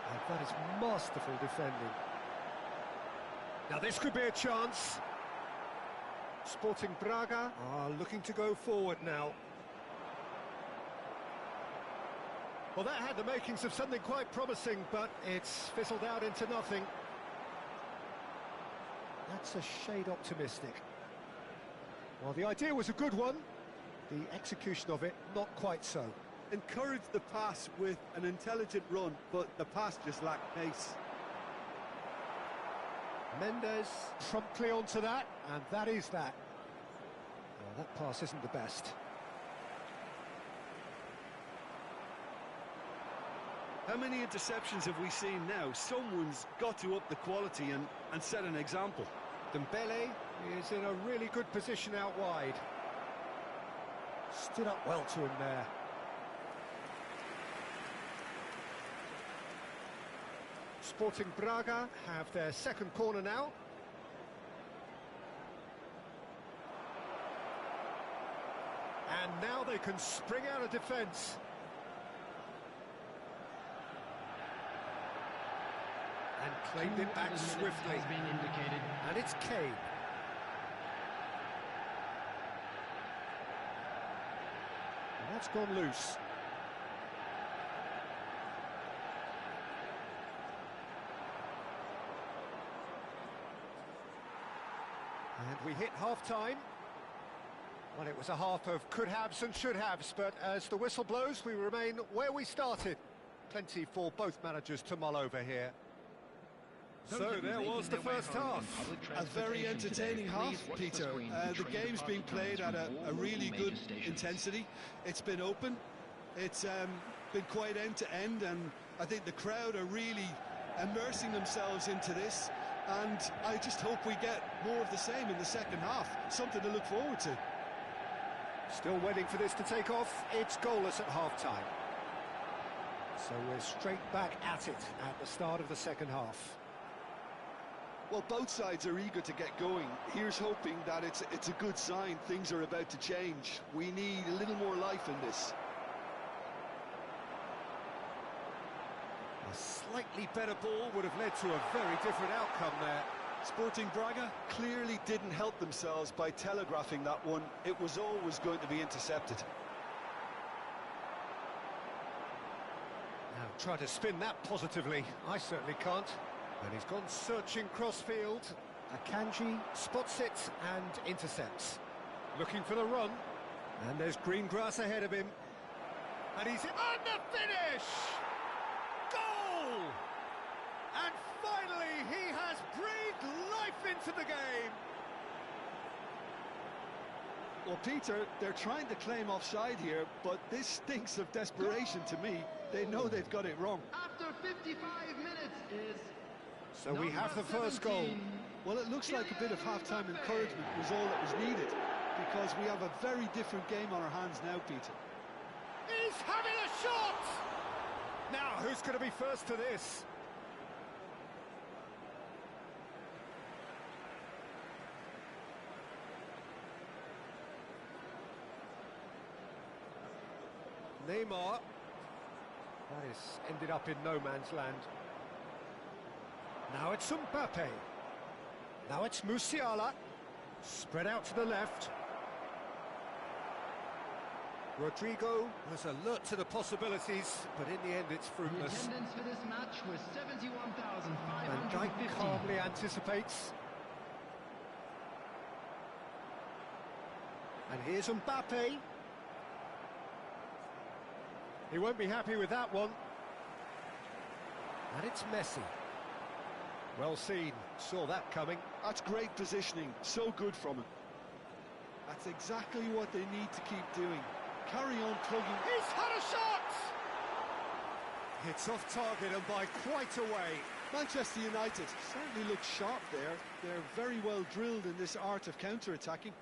And that is masterful defending. Now this could be a chance. Sporting Braga are looking to go forward now. Well, that had the makings of something quite promising, but it's fizzled out into nothing. That's a shade optimistic. While the idea was a good one, the execution of it, not quite so. Encouraged the pass with an intelligent run, but the pass just lacked pace. Mendes promptly onto that, and that is that. Well, that pass isn't the best. How many interceptions have we seen now? Someone's got to up the quality and set an example. Dembele is in a really good position out wide. Stood up well to him there. Sporting Braga have their second corner now. And now they can spring out of defence. And claimed it back swiftly. And it's Kane. And that's gone loose. And we hit half-time. Well, it was a half of could-haves and should-haves, but as the whistle blows, we remain where we started. Plenty for both managers to mull over here. So there was the first half. A very entertaining half, Peter. The game's been played at a really good intensity. It's been open. It's been quite end-to-end, and I think the crowd are really immersing themselves into this. And I just hope we get more of the same in the second half. Something to look forward to. Still waiting for this to take off. It's goalless at half-time. So we're straight back at it at the start of the second half. Well, both sides are eager to get going. Here's hoping that it's a good sign. Things are about to change. We need a little more life in this. A slightly better ball would have led to a very different outcome there. Sporting Braga clearly didn't help themselves by telegraphing that one. It was always going to be intercepted. Now try to spin that positively. I certainly can't. And he's gone searching crossfield. Akanji spots it and intercepts. Looking for the run. And there's green grass ahead of him. And he's in. And the finish! Goal! And finally he has breathed life into the game. Well, Peter, they're trying to claim offside here, but this stinks of desperation to me. They know they've got it wrong. After 55 minutes is... So we have the first goal. Well, it looks like a bit of half-time encouragement was all that was needed, because we have a very different game on our hands now, Peter. He's having a shot! Now, who's going to be first to this? Neymar. That is ended up in no man's land. Now it's Mbappe. Now it's Musiala. Spread out to the left. Rodrigo was alert to the possibilities, but in the end it's fruitless. The attendance for this match was Van Dijk 71,550. calmly anticipates. And here's Mbappe. He won't be happy with that one. And it's Messi. Well seen, saw that coming. That's great positioning, so good from him. That's exactly what they need to keep doing. Carry on plugging. He's had a shot! It's off target and by quite a way. Manchester United certainly look sharp there. They're very well drilled in this art of counter-attacking.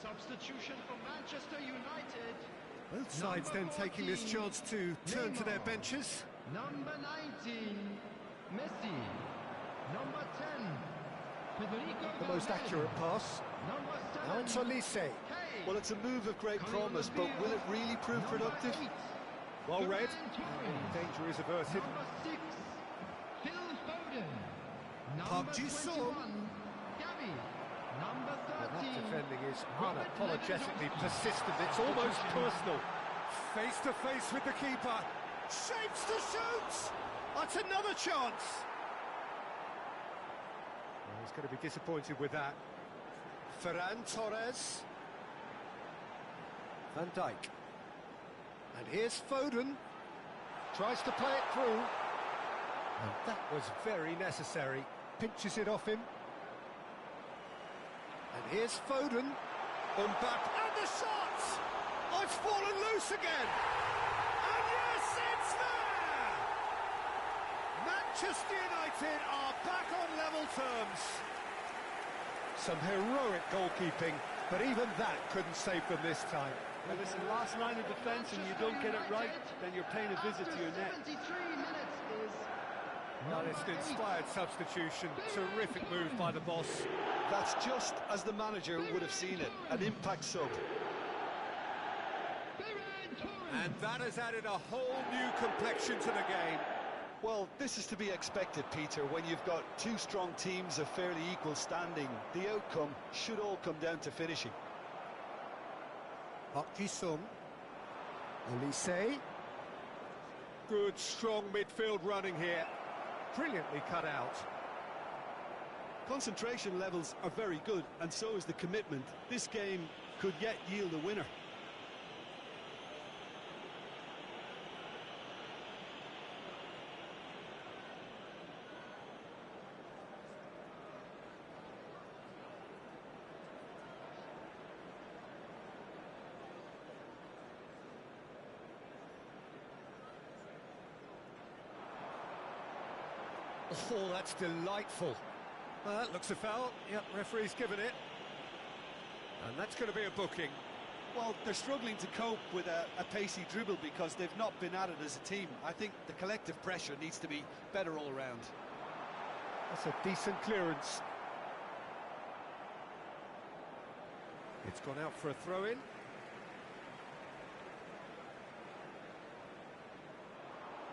Substitution for Manchester United. Both sides then taking this chance to turn to their benches. Number 19, Messi. Number 10, Federico The most Valverde. accurate pass. Number 7, Now it's Olise. Kane. Well, it's a move of great promise, but will it really prove Number productive? 8, Well read. Ferran Torres. Danger is averted. Number 6, Phil Foden. Park Number Ji-sung. 21, Gavi. Number Well, 13, that defending is Robert unapologetically Lewandowski. persistent. It's almost personal. Face to face with the keeper. Shapes to shoot. That's another chance. Well, he's going to be disappointed with that. Ferran Torres. Van Dijk. And here's Foden. Tries to play it through. And that was very necessary. Pinches it off him. And here's Foden. Mbappe. And the shot! Oh, it's fallen loose again. And yes, it's there! Manchester United are back on level terms. Some heroic goalkeeping, but even that couldn't save them this time. Well, listen, last line of defence and you don't get it right, then you're paying a visit to your net. 73 minutes is Well, it's an inspired substitution. Terrific move by the boss. That's just as the manager would have seen it, an impact sub. Ferran Torres. And that has added a whole new complexion to the game. Well, this is to be expected, Peter, when you've got two strong teams of fairly equal standing. The outcome should all come down to finishing. Park Ji-sung. Olise. Good, strong midfield running here. Brilliantly cut out. Concentration levels are very good, and so is the commitment. This game could yet yield a winner. Oh, that's delightful. That looks a foul. Yep, referee's given it. And that's going to be a booking. Well, they're struggling to cope with a pacey dribble because they've not been at it as a team. I think the collective pressure needs to be better all around. That's a decent clearance. It's gone out for a throw-in.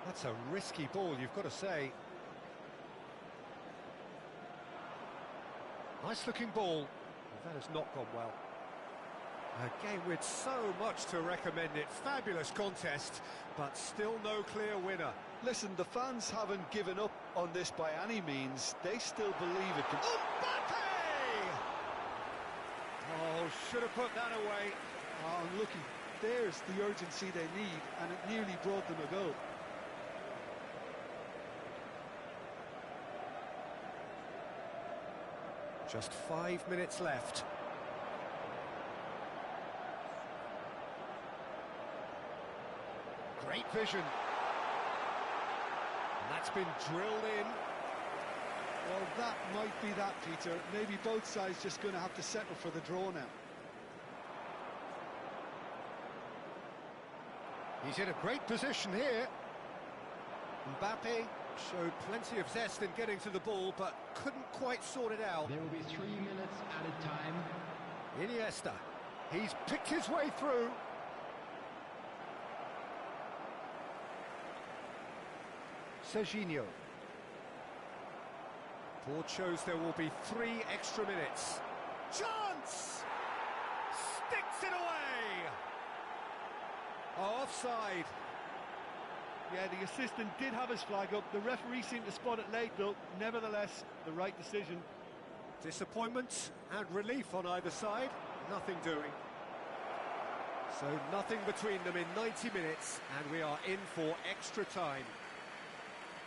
That's a risky ball, you've got to say. Nice-looking ball. That has not gone well. A game with so much to recommend it. Fabulous contest, but still no clear winner. Listen, the fans haven't given up on this by any means. They still believe it can... Mbappe! Oh, should have put that away. Oh, and looking, there's the urgency they need, and it nearly brought them a goal. Just 5 minutes left. Great vision. And that's been drilled in. Well, that might be that, Peter. Maybe both sides just going to have to settle for the draw now. He's in a great position here. Mbappe showed plenty of zest in getting to the ball, but couldn't quite sort it out. There will be 3 minutes added time. Iniesta, he's picked his way through. Serginho. Board shows there will be 3 extra minutes. Chance! Sticks it away! Offside. Yeah, the assistant did have his flag up. The referee seemed to spot it late, though. Nevertheless, the right decision. Disappointment and relief on either side. Nothing doing. So nothing between them in 90 minutes, and we are in for extra time.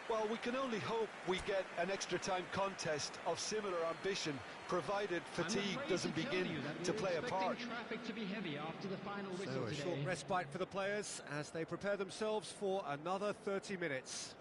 Well, we can only hope we get an extra time contest of similar ambition, provided fatigue doesn't begin to play a part. Traffic to be heavy after the final whistle So a today. short respite for the players as they prepare themselves for another 30 minutes.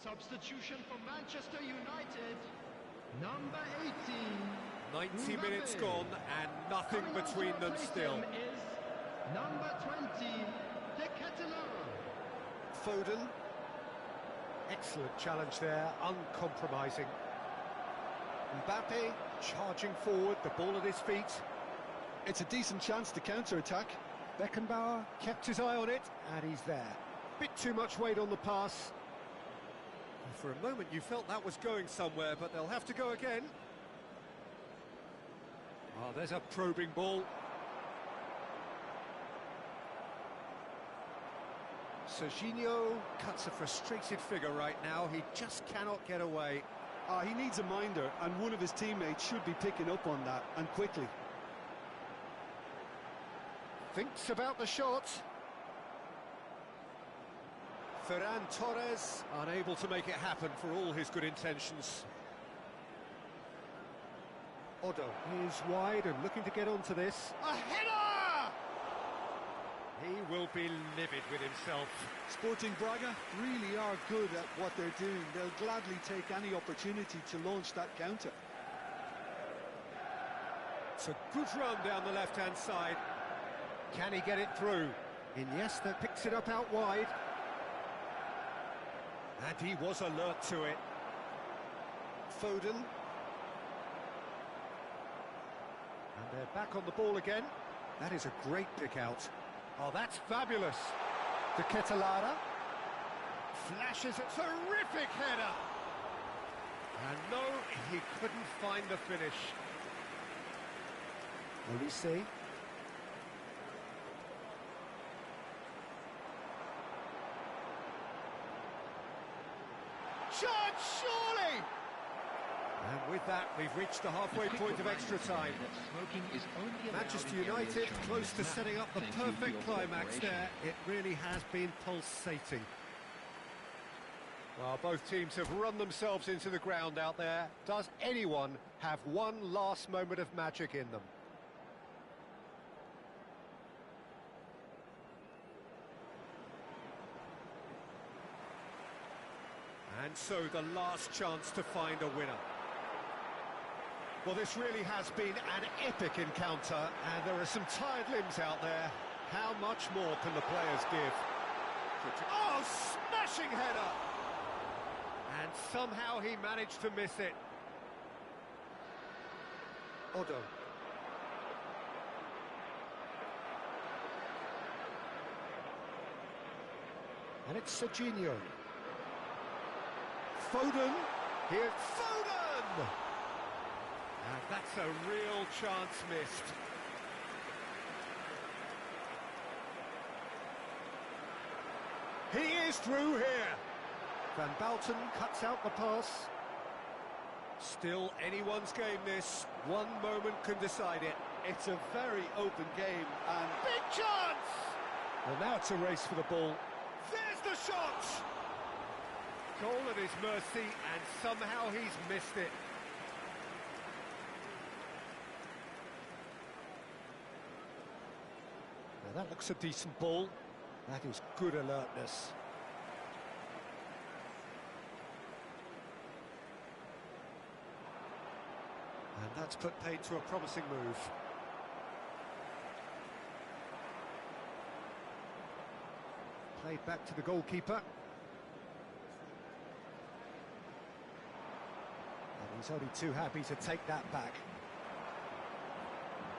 Substitution for Manchester United. Number 18. 90 minutes gone and nothing between them still. Is number 20, De Ketelaere. Foden. Excellent challenge there, uncompromising. Mbappe charging forward, the ball at his feet. It's a decent chance to counter-attack. Beckenbauer kept his eye on it, and he's there. Bit too much weight on the pass. For a moment you felt that was going somewhere, but they'll have to go again. Oh, there's a probing ball. Serginho cuts a frustrated figure right now. He just cannot get away. He needs a minder, and one of his teammates should be picking up on that, and quickly. Thinks about the shot. Ferran Torres unable to make it happen for all his good intentions. Odo is wide and looking to get onto this. A header! He will be livid with himself. Sporting Braga really are good at what they're doing. They'll gladly take any opportunity to launch that counter. It's a good run down the left-hand side. Can he get it through? Iniesta picks it up out wide. And he was alert to it. Foden. And they're back on the ball again. That is a great pick out. Oh, that's fabulous. De Ketelaere flashes a terrific header. And no, he couldn't find the finish. Will we see? Shot, surely! And with that, we've reached the halfway point of extra time. Manchester United close to setting up the perfect climax there. It really has been pulsating. Well, both teams have run themselves into the ground out there. Does anyone have one last moment of magic in them? And so the last chance to find a winner. Well, this really has been an epic encounter, and there are some tired limbs out there. How much more can the players give? Oh, smashing header! And somehow he managed to miss it. Odo. And it's Serginho. Foden. Here's Foden! And that's a real chance missed. He is through here. Van Balten cuts out the pass. Still anyone's game this. One moment can decide it. It's a very open game and... Big chance! Well, now it's a race for the ball. There's the shot! Goal at his mercy, and somehow he's missed it. Now that looks a decent ball. That is good alertness. And that's put paid to a promising move. Played back to the goalkeeper. And he's only too happy to take that back.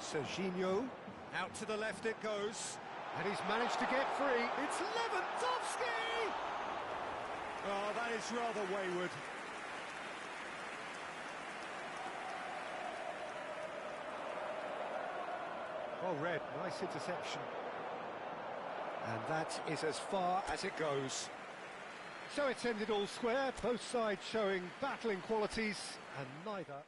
Serginho, out to the left it goes. And he's managed to get free. It's Lewandowski! Oh, that is rather wayward. Oh, Red, nice interception. And that is as far as it goes. So it's ended all square, both sides showing battling qualities, and neither...